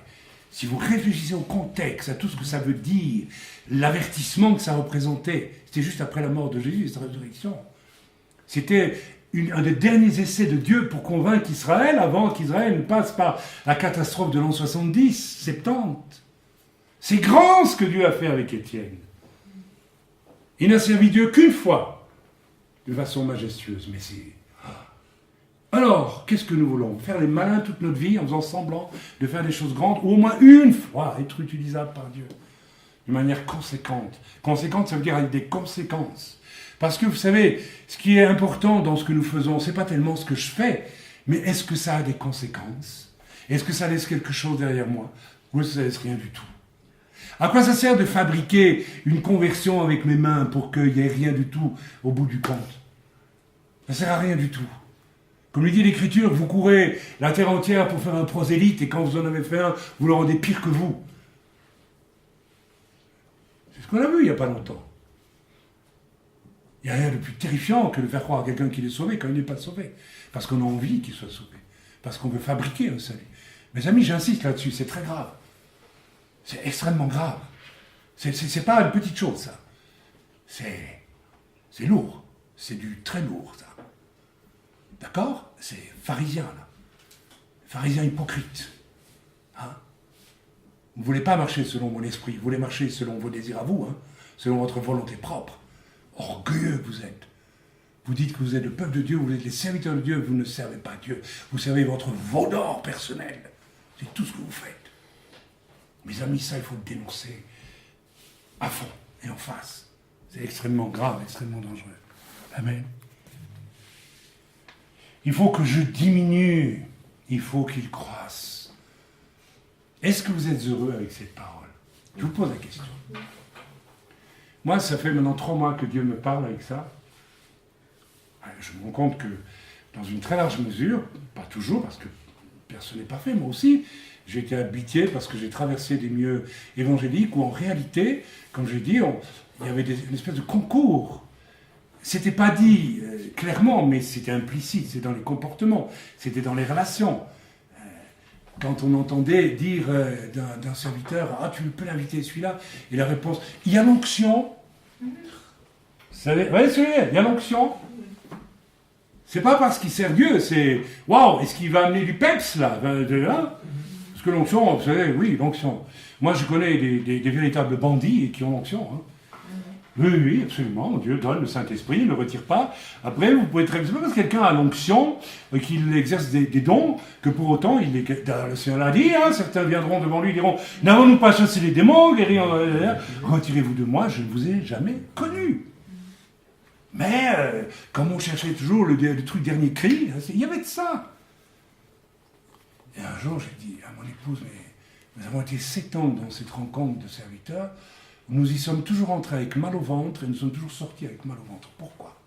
si vous réfléchissez au contexte, à tout ce que ça veut dire, l'avertissement que ça représentait, c'était juste après la mort de Jésus et sa résurrection. C'était un des derniers essais de Dieu pour convaincre Israël avant qu'Israël ne passe par la catastrophe de l'an 70, 70. C'est grand ce que Dieu a fait avec Étienne. Il n'a servi Dieu qu'une fois, de façon majestueuse, mais c'est... Alors, qu'est-ce que nous voulons? Faire les malins toute notre vie en faisant semblant de faire des choses grandes, ou au moins une fois être utilisable par Dieu, de manière conséquente. Conséquente, ça veut dire avec des conséquences. Parce que vous savez, ce qui est important dans ce que nous faisons, c'est pas tellement ce que je fais, mais est-ce que ça a des conséquences? Est-ce que ça laisse quelque chose derrière moi? Ou est-ce que ça laisse rien du tout? À quoi ça sert de fabriquer une conversion avec mes mains pour qu'il n'y ait rien du tout au bout du compte? Ça sert à rien du tout. Comme le dit l'Écriture, vous courez la terre entière pour faire un prosélyte, et quand vous en avez fait un, vous le rendez pire que vous. C'est ce qu'on a vu il n'y a pas longtemps. Il n'y a rien de plus terrifiant que de faire croire à quelqu'un qu'il est sauvé quand il n'est pas sauvé. Parce qu'on a envie qu'il soit sauvé. Parce qu'on veut fabriquer un salut. Mes amis, j'insiste là-dessus, c'est très grave. C'est extrêmement grave. C'est pas une petite chose, ça. C'est lourd. C'est du très lourd, ça. D'accord? C'est pharisien, là. Pharisien hypocrite. Hein? Vous ne voulez pas marcher selon mon esprit, vous voulez marcher selon vos désirs à vous, hein? Selon votre volonté propre. Orgueilleux vous êtes. Vous dites que vous êtes le peuple de Dieu, vous êtes les serviteurs de Dieu, vous ne servez pas Dieu. Vous servez votre veau d'or personnel. C'est tout ce que vous faites. Mes amis, ça, il faut le dénoncer à fond et en face. C'est extrêmement grave, extrêmement dangereux. Amen. Il faut que je diminue, il faut qu'il croisse. Est-ce que vous êtes heureux avec cette parole? Je vous pose la question. Moi, ça fait maintenant 3 mois que Dieu me parle avec ça. Je me rends compte que, dans une très large mesure, pas toujours, parce que personne n'est parfait, moi aussi, j'ai été habitué parce que j'ai traversé des milieux évangéliques où, en réalité, comme je dis, il y avait une espèce de concours. C'était pas dit clairement, mais c'était implicite, c'est dans les comportements, c'était dans les relations. Quand on entendait dire d'un serviteur, « Ah, tu peux l'inviter celui-là ?» Et la réponse, « Il y a l'onction. » Vous savez, vous voyez ce que je veux dire? Il y a l'onction. C'est pas parce qu'il sert Dieu, c'est « Waouh, est-ce qu'il va amener du peps, là, Parce que l'onction, vous savez, oui, l'onction. Moi, je connais des véritables bandits qui ont l'onction, hein. Oui, absolument. Dieu donne le Saint-Esprit, il ne le retire pas. Après, vous pouvez très bien... C'est pas parce que quelqu'un a l'onction, qu'il exerce des dons, que pour autant, le Seigneur l'a dit, hein, certains viendront devant lui et diront « N'avons-nous pas chassé les démons, guéri, retirez-vous de moi, je ne vous ai jamais connu. » Mais, comme on cherchait toujours le truc dernier cri, il y avait de ça. Et un jour, j'ai dit à mon épouse « Mais nous avons été 7 ans dans cette rencontre de serviteurs, nous y sommes toujours entrés avec mal au ventre et nous sommes toujours sortis avec mal au ventre. Pourquoi?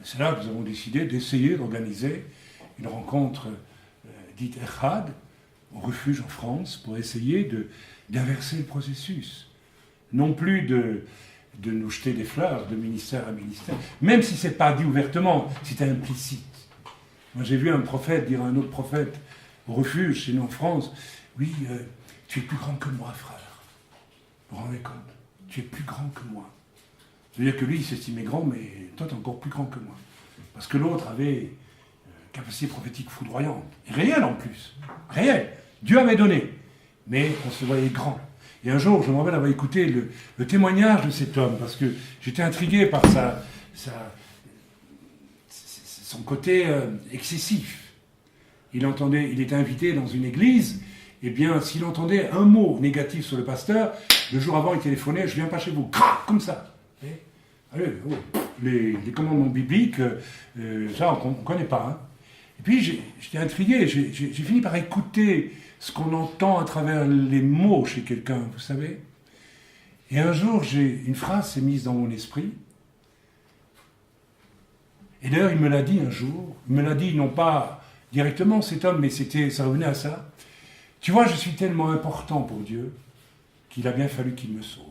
C'est là que nous avons décidé d'essayer d'organiser une rencontre dite Echad, au refuge en France, pour essayer d'inverser le processus. Non plus de nous jeter des fleurs de ministère à ministère, même si ce n'est pas dit ouvertement, c'est implicite. Moi j'ai vu un prophète dire à un autre prophète au refuge, chez nous en France, « Oui, tu es plus grand que moi, frère. » Vous vous rendez compte? Tu es plus grand que moi. C'est-à-dire que lui, il s'estimait grand, mais toi, tu es encore plus grand que moi. Parce que l'autre avait une capacité prophétique foudroyante. Et réelle en plus. Réelle. Dieu avait donné. Mais on se voyait grand. Et un jour, je me rappelle avoir écouté le témoignage de cet homme, parce que j'étais intrigué par son côté excessif. Il était invité dans une église. Eh bien, s'il entendait un mot négatif sur le pasteur, le jour avant, il téléphonait, je viens pas chez vous, crac, comme ça. Allez, les commandements bibliques, ça, on ne connaît pas. Hein. Et puis, j'étais intrigué, j'ai fini par écouter ce qu'on entend à travers les mots chez quelqu'un, vous savez. Et un jour, une phrase s'est mise dans mon esprit. Et d'ailleurs, il me l'a dit un jour, il me l'a dit non pas directement cet homme, mais ça revenait à ça. Tu vois, je suis tellement important pour Dieu qu'il a bien fallu qu'il me sauve.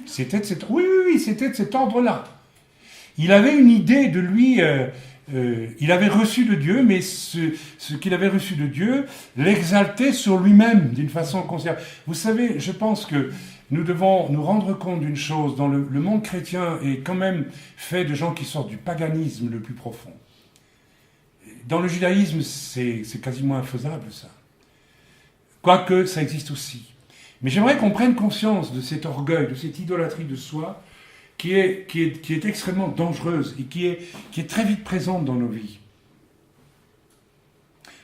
C'était de cet ordre-là. Il avait une idée de lui, il avait reçu de Dieu, mais ce qu'il avait reçu de Dieu l'exaltait sur lui-même d'une façon considérable. Vous savez, je pense que nous devons nous rendre compte d'une chose, dans le monde chrétien est quand même fait de gens qui sortent du paganisme le plus profond. Dans le judaïsme, c'est quasiment infaisable, ça. Quoique, ça existe aussi. Mais j'aimerais qu'on prenne conscience de cet orgueil, de cette idolâtrie de soi, qui est extrêmement dangereuse et qui est très vite présente dans nos vies.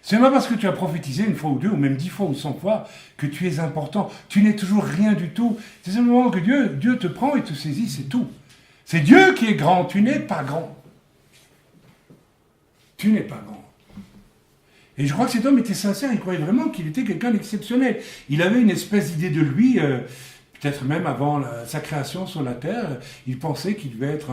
Ce n'est pas parce que tu as prophétisé une fois ou deux, ou même 10 fois ou 100 fois, que tu es important. Tu n'es toujours rien du tout. C'est simplement que Dieu te prend et te saisit, c'est tout. C'est Dieu qui est grand, tu n'es pas grand. Tu n'es pas grand. Et je crois que cet homme était sincère, il croyait vraiment qu'il était quelqu'un d'exceptionnel. Il avait une espèce d'idée de lui, peut-être même avant sa création sur la terre, il pensait qu'il devait être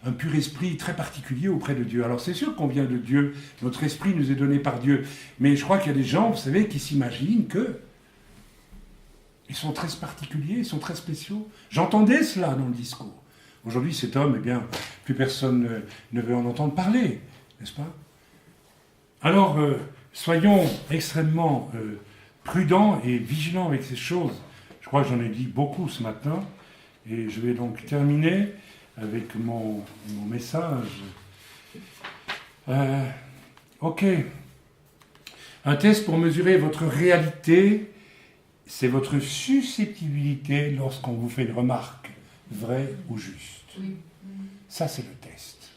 un pur esprit très particulier auprès de Dieu. Alors c'est sûr qu'on vient de Dieu, notre esprit nous est donné par Dieu, mais je crois qu'il y a des gens, vous savez, qui s'imaginent que ils sont très particuliers, ils sont très spéciaux. J'entendais cela dans le discours. Aujourd'hui, cet homme, eh bien, plus personne ne veut en entendre parler, n'est-ce pas? Alors, soyons extrêmement prudents et vigilants avec ces choses. Je crois que j'en ai dit beaucoup ce matin, et je vais donc terminer avec mon message. Ok. Un test pour mesurer votre réalité, c'est votre susceptibilité lorsqu'on vous fait une remarque vraie ou juste. Ça, c'est le test.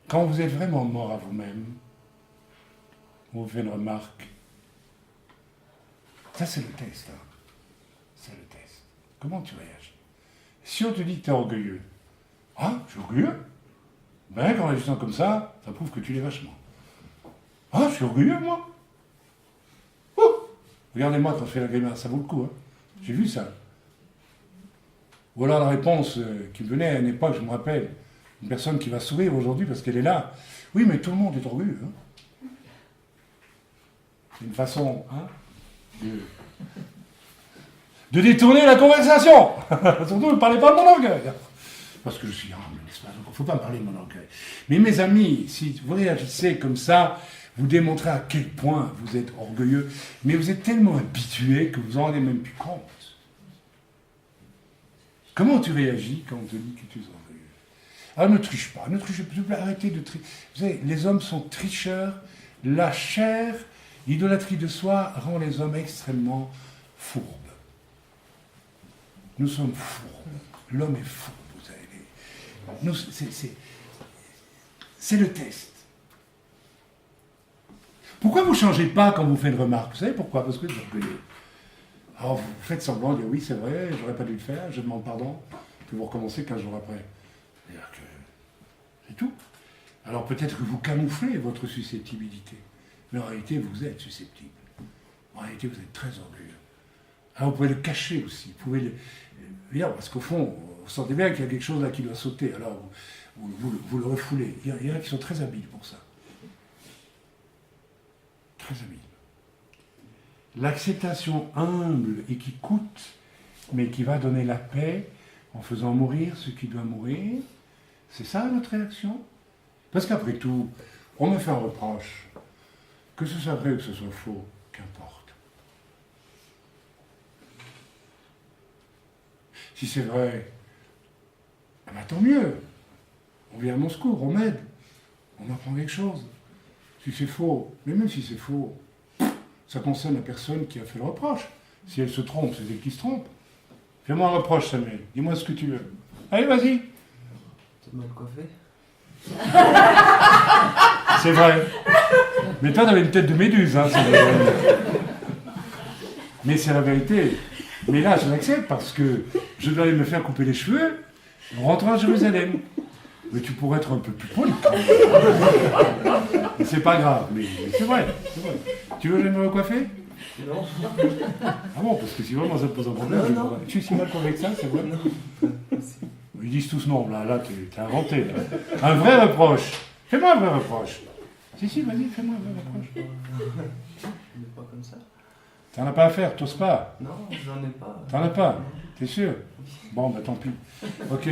Quand vous êtes vraiment mort à vous-même, on vous fait une remarque. Ça, c'est le test. Hein. C'est le test. Comment tu réagis? Si on te dit que tu es orgueilleux, ah, je suis orgueilleux? Ben, quand on réagit comme ça prouve que tu l'es vachement. Ah, je suis orgueilleux, moi? Oh, regardez-moi quand je fais la grimace, ça vaut le coup. Hein. J'ai vu ça. Ou alors la réponse qui venait à une époque, je me rappelle, une personne qui va sourire aujourd'hui parce qu'elle est là. Oui, mais tout le monde est orgueilleux. Hein. C'est une façon de détourner la conversation. Surtout, ne parlez pas de mon orgueil. Parce que je suis humble, n'est-ce pas? Donc, il ne faut pas parler de mon orgueil. Mais mes amis, si vous réagissez comme ça, vous démontrez à quel point vous êtes orgueilleux, mais vous êtes tellement habitué que vous n'en rendez même plus compte. Comment tu réagis quand on te dit que tu es orgueilleux? Alors ne triche pas, arrêtez de tricher. Vous savez, les hommes sont tricheurs, la chair, l'idolâtrie de soi rend les hommes extrêmement fourbes. Nous sommes fourbes, l'homme est fourbe, vous savez. C'est le test. Pourquoi vous ne changez pas quand vous faites une remarque? Vous savez pourquoi? Parce que vous êtes orgueilleux. Alors vous faites semblant de dire oui, c'est vrai, j'aurais pas dû le faire, je demande pardon, puis vous recommencez 15 jours après. C'est-à-dire que c'est tout. Alors peut-être que vous camouflez votre susceptibilité, mais en réalité vous êtes susceptible. En réalité vous êtes très orgueilleux. Alors vous pouvez le cacher aussi, vous pouvez le parce qu'au fond, vous sentez bien qu'il y a quelque chose là qui doit sauter, alors vous le refoulez. Il y en a qui sont très habiles pour ça. Très habiles. L'acceptation humble et qui coûte, mais qui va donner la paix en faisant mourir ce qui doit mourir, c'est ça notre réaction? Parce qu'après tout, on me fait un reproche, que ce soit vrai ou que ce soit faux, qu'importe. Si c'est vrai, eh ben, tant mieux. On vient à mon secours, on m'aide, on apprend quelque chose. Si c'est faux, mais même si c'est faux, ça concerne la personne qui a fait le reproche. Si elle se trompe, c'est elle qui se trompe. Fais-moi un reproche, Samuel. Dis-moi ce que tu veux. Allez, vas-y. T'es mal coiffé. C'est vrai. Mais toi, t'avais une tête de méduse, hein, c'est vrai. Mais c'est la vérité. Mais là, je l'accepte parce que je dois aller me faire couper les cheveux en rentrant à Jérusalem. Mais tu pourrais être un peu plus poli quand même. C'est pas grave, mais c'est vrai, c'est vrai. Tu veux que je me recoiffer? Non. Ah bon, parce que si vraiment ça te pose un problème, Non. tu es si mal avec ça, c'est vrai? Non. Ils disent tous non, là t'es inventé. Là. Un vrai reproche. Fais-moi un vrai reproche. Si, vas-y, fais-moi un vrai reproche. On n'est pas comme ça. T'en as pas à faire, t'oses pas. Non, j'en ai pas. T'en as pas, t'es sûr? Bon, bah tant pis. Ok.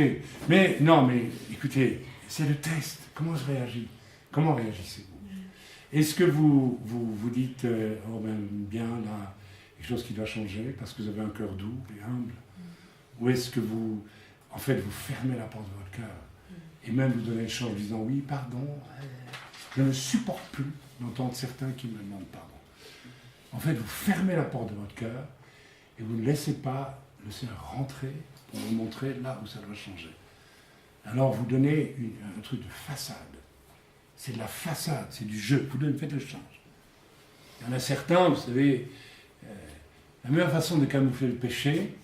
Mais, non, mais, écoutez, c'est le test. Comment je réagis? Comment réagissez-vous? Est-ce que vous dites, oh ben, bien, là, quelque chose qui doit changer parce que vous avez un cœur doux et humble? Ou est-ce que vous, en fait, vous fermez la porte de votre cœur et même vous donnez le champ en disant oui, pardon, je ne supporte plus d'entendre certains qui me demandent pardon. En fait, vous fermez la porte de votre cœur et vous ne laissez pas le Seigneur rentrer pour vous montrer là où ça doit changer. Alors vous donnez un truc de façade. C'est de la façade, c'est du jeu. Vous faites le change. Il y en a certains, vous savez, la meilleure façon de camoufler le péché,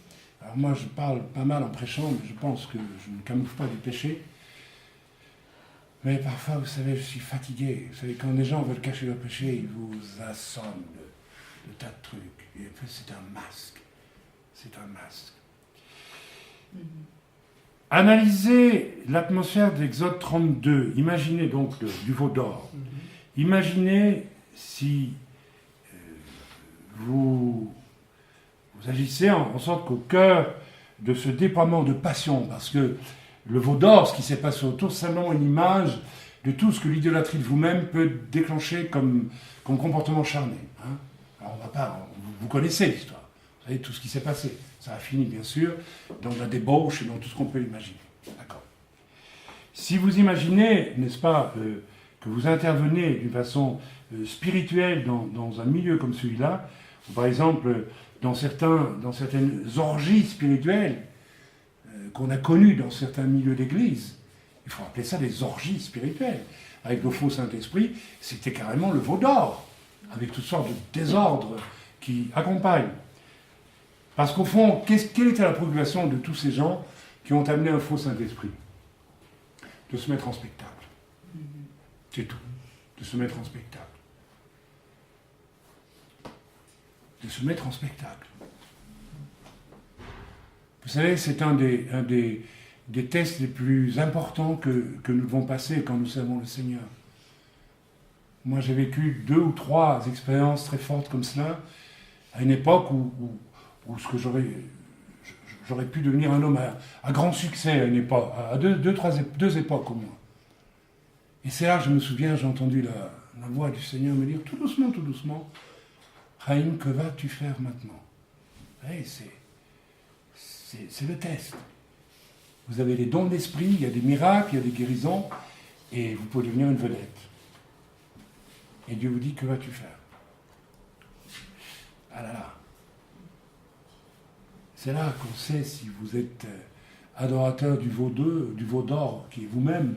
alors moi je parle pas mal en prêchant, mais je pense que je ne camoufle pas du péché. Mais parfois, vous savez, je suis fatigué. Vous savez, quand les gens veulent cacher leur péché, ils vous assomment de tas de trucs. Et en fait, c'est un masque. C'est un masque. Analysez l'atmosphère d'Exode 32. Imaginez donc du veau d'or. Imaginez si vous agissez en sorte qu'au cœur de ce déploiement de passion, parce que le veau d'or, ce qui s'est passé autour, c'est simplement une image de tout ce que l'idolâtrie de vous-même peut déclencher comme comportement charné. Hein. Alors on va pas, vous connaissez l'histoire, vous savez tout ce qui s'est passé. Ça a fini bien sûr dans la débauche et dans tout ce qu'on peut imaginer. D'accord. Si vous imaginez, n'est-ce pas, que vous intervenez d'une façon spirituelle dans un milieu comme celui-là, ou par exemple dans certaines orgies spirituelles, qu'on a connu dans certains milieux d'église, il faut appeler ça des orgies spirituelles. Avec le faux Saint-Esprit, c'était carrément le veau d'or, avec toutes sortes de désordres qui accompagnent. Parce qu'au fond, quelle était la préoccupation de tous ces gens qui ont amené un faux Saint-Esprit? De se mettre en spectacle. C'est tout. De se mettre en spectacle. De se mettre en spectacle. Vous savez, c'est un des tests les plus importants que nous devons passer quand nous servons le Seigneur. Moi, j'ai vécu 2 ou 3 expériences très fortes comme cela, à une époque où ce que j'aurais pu devenir un homme à grand succès, à une époque, à deux époques au moins. Et c'est là, je me souviens, j'ai entendu la voix du Seigneur me dire, tout doucement, Chaim, que vas-tu faire maintenant? Hey, c'est le test. Vous avez les dons de l'esprit, il y a des miracles, il y a des guérisons, et vous pouvez devenir une vedette. Et Dieu vous dit, que vas-tu faire? Ah là là. C'est là qu'on sait si vous êtes adorateur du veau d'or, qui est vous-même,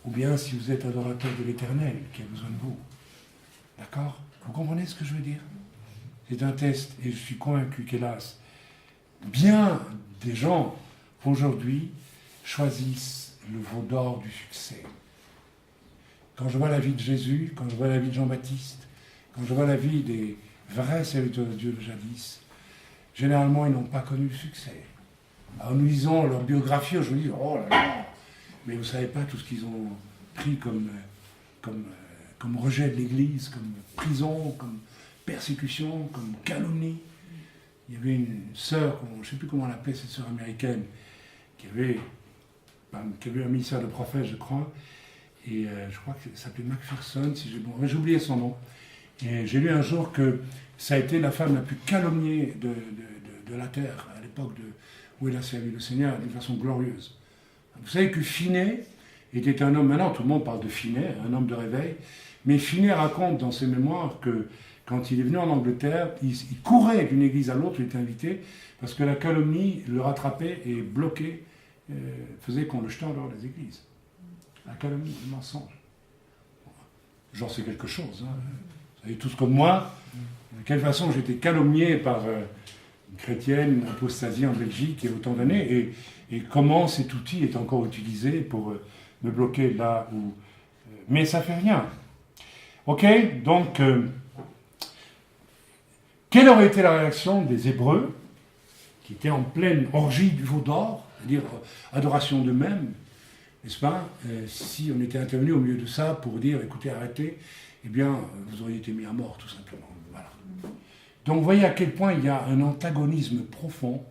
ou bien si vous êtes adorateur de l'Éternel, qui a besoin de vous. D'accord? Vous comprenez ce que je veux dire? C'est un test, et je suis convaincu qu'hélas, bien des gens, aujourd'hui, choisissent le veau d'or du succès. Quand je vois la vie de Jésus, quand je vois la vie de Jean-Baptiste, quand je vois la vie des vrais serviteurs de Dieu de jadis, généralement, ils n'ont pas connu le succès. Alors nous lisons leur biographie, je me dis, oh là là, mais vous ne savez pas tout ce qu'ils ont pris comme rejet de l'Église, comme prison, comme persécution, comme calomnie. Il y avait une sœur, je ne sais plus comment on l'appelait, cette sœur américaine, qui avait un ministère de prophète, je crois, et je crois que ça s'appelait Macpherson, j'ai oublié son nom. Et j'ai lu un jour que ça a été la femme la plus calomniée de la terre, à l'époque où elle a servi le Seigneur d'une façon glorieuse. Vous savez que Finney était un homme, maintenant tout le monde parle de Finney, un homme de réveil, mais Finney raconte dans ses mémoires que quand il est venu en Angleterre, il courait d'une église à l'autre, il était invité, parce que la calomnie le rattrapait et bloquait, faisait qu'on le jetait en dehors des églises. La calomnie, le mensonge. J'en sais quelque chose. Hein. Vous savez tous comme moi, de quelle façon j'ai été calomnié par une chrétienne, une apostasie en Belgique il y a autant d'années, et comment cet outil est encore utilisé pour me bloquer là où... mais ça fait rien. Ok, donc... quelle aurait été la réaction des Hébreux, qui étaient en pleine orgie du veau d'or, c'est-à-dire adoration d'eux-mêmes, n'est-ce pas, si on était intervenu au milieu de ça pour dire, écoutez, arrêtez, eh bien, vous auriez été mis à mort, tout simplement. Voilà. Donc, vous voyez à quel point il y a un antagonisme profond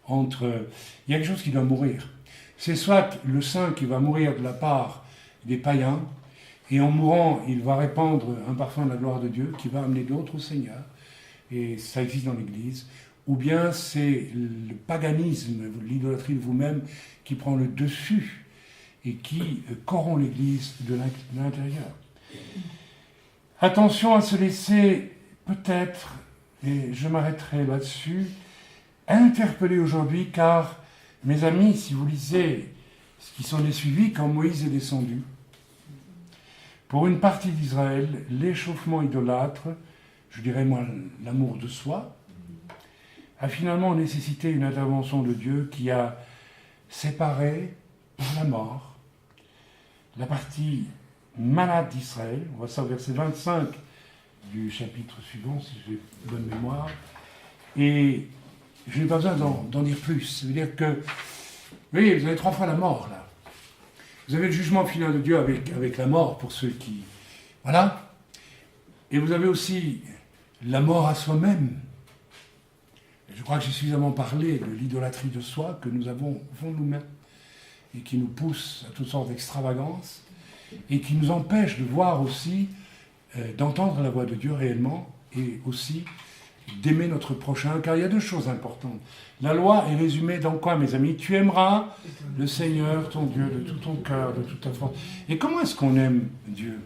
entre... Il y a quelque chose qui doit mourir. C'est soit le saint qui va mourir de la part des païens, et en mourant, il va répandre un parfum de la gloire de Dieu qui va amener d'autres au Seigneur. et ça existe dans l'Église, ou bien c'est le paganisme, l'idolâtrie de vous-même qui prend le dessus et qui corrompt l'Église de l'intérieur. Attention à se laisser peut-être, et je m'arrêterai là-dessus, interpeller aujourd'hui, car mes amis, si vous lisez ce qui s'en est suivi quand Moïse est descendu, pour une partie d'Israël, l'échauffement idolâtre, je dirais moi l'amour de soi, a finalement nécessité une intervention de Dieu qui a séparé par la mort la partie malade d'Israël. On voit ça au verset 25 du chapitre suivant, si j'ai bonne mémoire. Et je n'ai pas besoin d'en dire plus. Ça veut dire que, vous voyez, vous avez 3 fois la mort, là. Vous avez le jugement final de Dieu avec la mort pour ceux qui... Voilà. Et vous avez aussi la mort à soi-même. Je crois que j'ai suffisamment parlé de l'idolâtrie de soi que nous avons au fond de nous-mêmes et qui nous pousse à toutes sortes d'extravagances et qui nous empêche de voir aussi, d'entendre la voix de Dieu réellement et aussi d'aimer notre prochain, car il y a 2 choses importantes. La loi est résumée dans quoi, mes amis? Tu aimeras le Seigneur, ton Dieu, de tout ton cœur, de toute ta force. Et comment est-ce qu'on aime Dieu?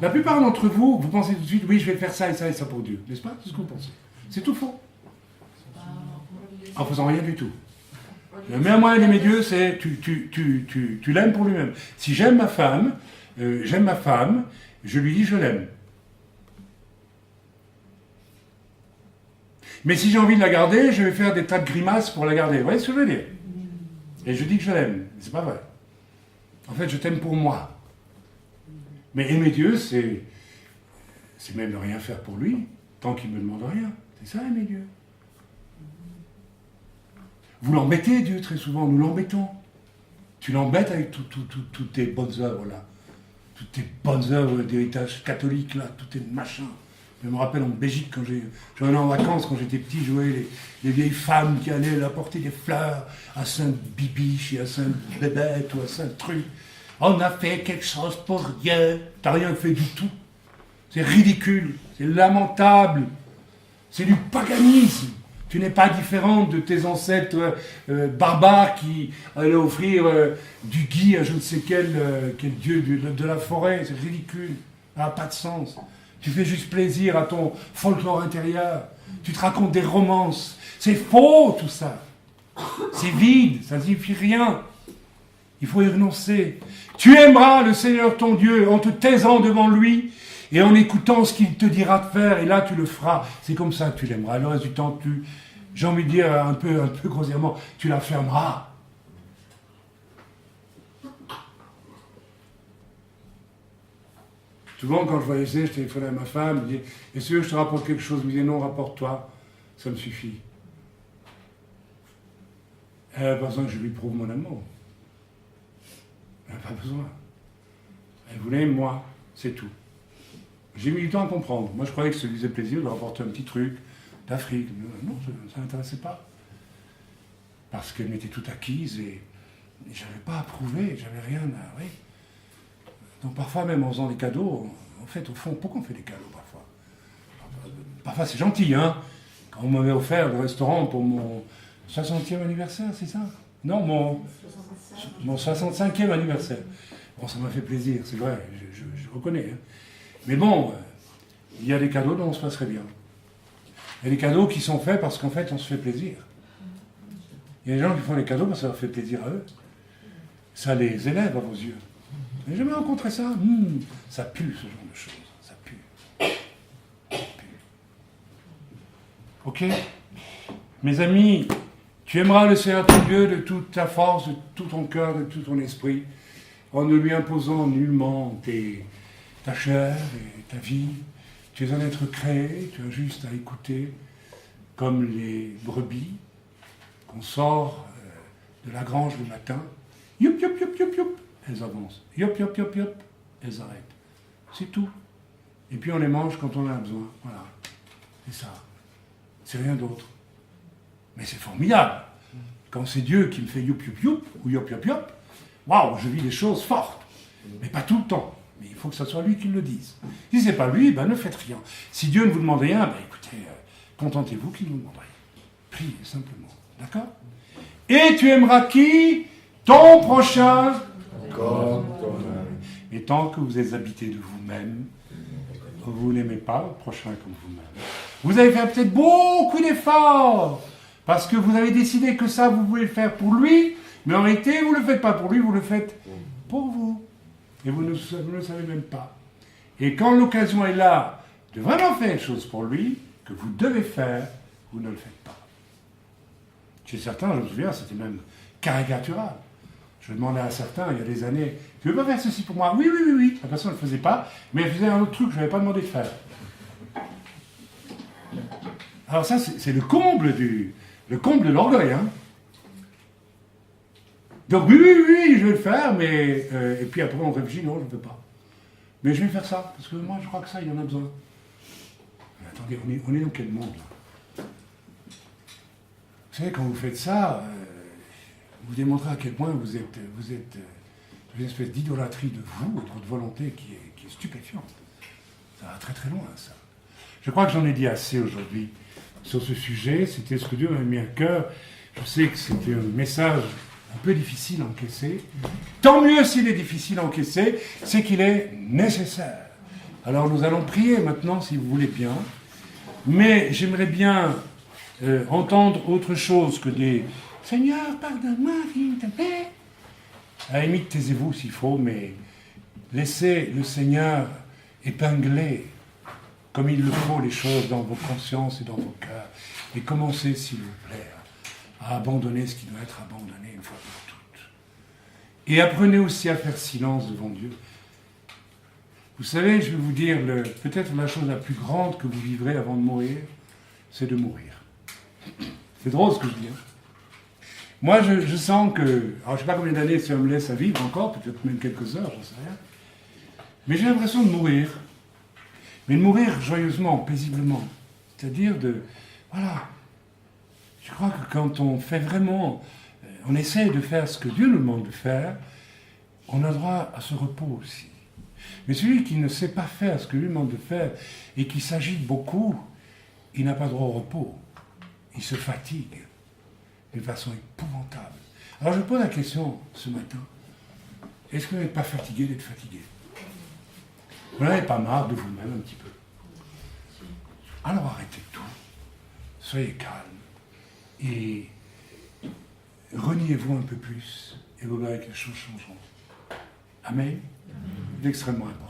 La plupart d'entre vous, vous pensez tout de suite, oui, je vais faire ça et ça pour Dieu. N'est-ce pas? C'est ce que vous pensez. C'est tout faux. En faisant rien du tout. Le meilleur moyen d'aimer Dieu, c'est tu l'aimes pour lui-même. Si j'aime ma femme, je lui dis je l'aime. Mais si j'ai envie de la garder, je vais faire des tas de grimaces pour la garder. Vous voyez ce que je veux dire? Et je dis que je l'aime. C'est pas vrai. En fait, je t'aime pour moi. Mais aimer Dieu, c'est même ne rien faire pour lui, tant qu'il ne me demande rien. C'est ça, aimer Dieu. Vous l'embêtez, Dieu, très souvent. Nous l'embêtons. Tu l'embêtes avec toutes tes bonnes œuvres, là. Toutes tes bonnes œuvres d'héritage catholique, là. Tous tes machins. Je me rappelle en Belgique, quand j'allais en vacances, quand j'étais petit, je voyais les vieilles femmes qui allaient apporter des fleurs à Sainte-Bibiche et à Sainte-Bébête ou à Saint-Truc. On a fait quelque chose pour Dieu. T'as rien fait du tout. C'est ridicule. C'est lamentable. C'est du paganisme. Tu n'es pas différente de tes ancêtres barbares qui allaient offrir du gui à je ne sais quel dieu de la forêt. C'est ridicule. Ça n'a pas de sens. Tu fais juste plaisir à ton folklore intérieur. Tu te racontes des romances. C'est faux tout ça. C'est vide. Ça ne signifie rien. Il faut y renoncer. Tu aimeras le Seigneur ton Dieu en te taisant devant lui et en écoutant ce qu'il te dira de faire, et là tu le feras. C'est comme ça que tu l'aimeras. Le reste du temps, j'ai envie de dire un peu grossièrement, tu la fermeras. Souvent, quand je voyageais, je téléphonais à ma femme, je disais, est-ce que je te rapporte quelque chose? Elle me disait, non, rapporte-toi, ça me suffit. Elle n'a pas besoin que je lui prouve mon amour. Elle n'a pas besoin. Elle voulait moi, c'est tout. J'ai mis du temps à comprendre. Moi, je croyais que ça lui faisait plaisir de rapporter un petit truc d'Afrique. Non, ça ne m'intéressait pas. Parce qu'elle m'était toute acquise et je n'avais pas à prouver, j'avais rien à... Oui. Donc parfois, même en faisant des cadeaux, en fait, au fond, pourquoi on fait des cadeaux parfois? Parfois, c'est gentil, hein? Quand on m'avait offert le restaurant pour mon 60e anniversaire, c'est ça? Non, mon 65e anniversaire. Bon, ça m'a fait plaisir, c'est vrai, je reconnais. Hein. Mais bon, il y a des cadeaux dont on se passerait bien. Il y a des cadeaux qui sont faits parce qu'en fait, on se fait plaisir. Il y a des gens qui font des cadeaux parce que ça leur fait plaisir à eux. Ça les élève à vos yeux. Vous n'avez jamais rencontré ça? Ça pue, ce genre de choses. Ça pue. Ça pue. Ok? Mes amis, tu aimeras le Seigneur ton Dieu de toute ta force, de tout ton cœur, de tout ton esprit, en ne lui imposant nullement ta chair et ta vie. Tu es un être créé, tu as juste à écouter, comme les brebis qu'on sort de la grange le matin. Youp, youp, youp, youp, youp. Elles avancent. Yop, yop, yop, yop. Elles arrêtent. C'est tout. Et puis on les mange quand on en a besoin. Voilà. C'est ça. C'est rien d'autre. Mais c'est formidable. Quand c'est Dieu qui me fait youp, youp, youp, ou yop, yop, yop, waouh, je vis des choses fortes. Mais pas tout le temps. Mais il faut que ce soit lui qui le dise. Si ce n'est pas lui, ben ne faites rien. Si Dieu ne vous demande rien, ben écoutez, contentez-vous qu'il ne vous demande rien. Priez simplement. D'accord? Et tu aimeras qui? Ton prochain comme toi-même. Et tant que vous êtes habité de vous-même, vous n'aimez pas votre prochain comme vous-même. Vous avez fait peut-être beaucoup d'efforts, parce que vous avez décidé que ça, vous voulez le faire pour lui, mais en réalité, vous ne le faites pas pour lui, vous le faites pour vous. Et vous ne le savez même pas. Et quand l'occasion est là de vraiment faire une chose pour lui, que vous devez faire, vous ne le faites pas. Chez certains, je me souviens, c'était même caricatural. Je demandais à certains, il y a des années, tu veux pas faire ceci pour moi? Oui, oui, oui, oui. La personne ne le faisait pas, mais elle faisait un autre truc que je n'avais pas demandé de faire. Alors ça, c'est le comble de l'orgueil. Hein. Donc oui, oui, oui, je vais le faire, mais... et puis après, on réfléchit, non, je ne peux pas. Mais je vais faire ça, parce que moi, je crois que ça, il y en a besoin. Mais attendez, on est dans quel monde, là? Vous savez, quand vous faites ça, vous démontrez à quel point vous êtes une espèce d'idolâtrie de vous, de votre volonté qui est stupéfiante. Ça va très très loin, ça. Je crois que j'en ai dit assez aujourd'hui sur ce sujet. C'était ce que Dieu m'a mis à cœur. Je sais que c'était un message un peu difficile à encaisser. Tant mieux s'il est difficile à encaisser, c'est qu'il est nécessaire. Alors nous allons prier maintenant, si vous voulez bien. Mais j'aimerais bien entendre autre chose que des « Seigneur, pardonne-moi, s'il te plaît ». À la limite, taisez-vous s'il faut, mais laissez le Seigneur épingler comme il le faut les choses dans vos consciences et dans vos cœurs. Et commencez, s'il vous plaît, à abandonner ce qui doit être abandonné une fois pour toutes. Et apprenez aussi à faire silence devant Dieu. Vous savez, je vais vous dire, peut-être la chose la plus grande que vous vivrez avant de mourir, c'est de mourir. C'est drôle ce que je dis. Hein. Moi, je sens que... Alors, je ne sais pas combien d'années ça me laisse à vivre encore, peut-être même quelques heures, j'en sais rien. Mais j'ai l'impression de mourir. Mais de mourir joyeusement, paisiblement. C'est-à-dire de... Voilà. Je crois que quand on fait vraiment... On essaie de faire ce que Dieu nous demande de faire, on a droit à ce repos aussi. Mais celui qui ne sait pas faire ce que lui demande de faire et qui s'agite beaucoup, il n'a pas droit au repos. Il se fatigue d'une façon épouvantable. Alors je pose la question ce matin. Est-ce que vous n'êtes pas fatigué d'être fatigué? Vous n'avez pas marre de vous-même un petit peu? Alors arrêtez tout. Soyez calme. Et reniez-vous un peu plus. Et vous verrez que les choses changeront. Amen. C'est extrêmement important.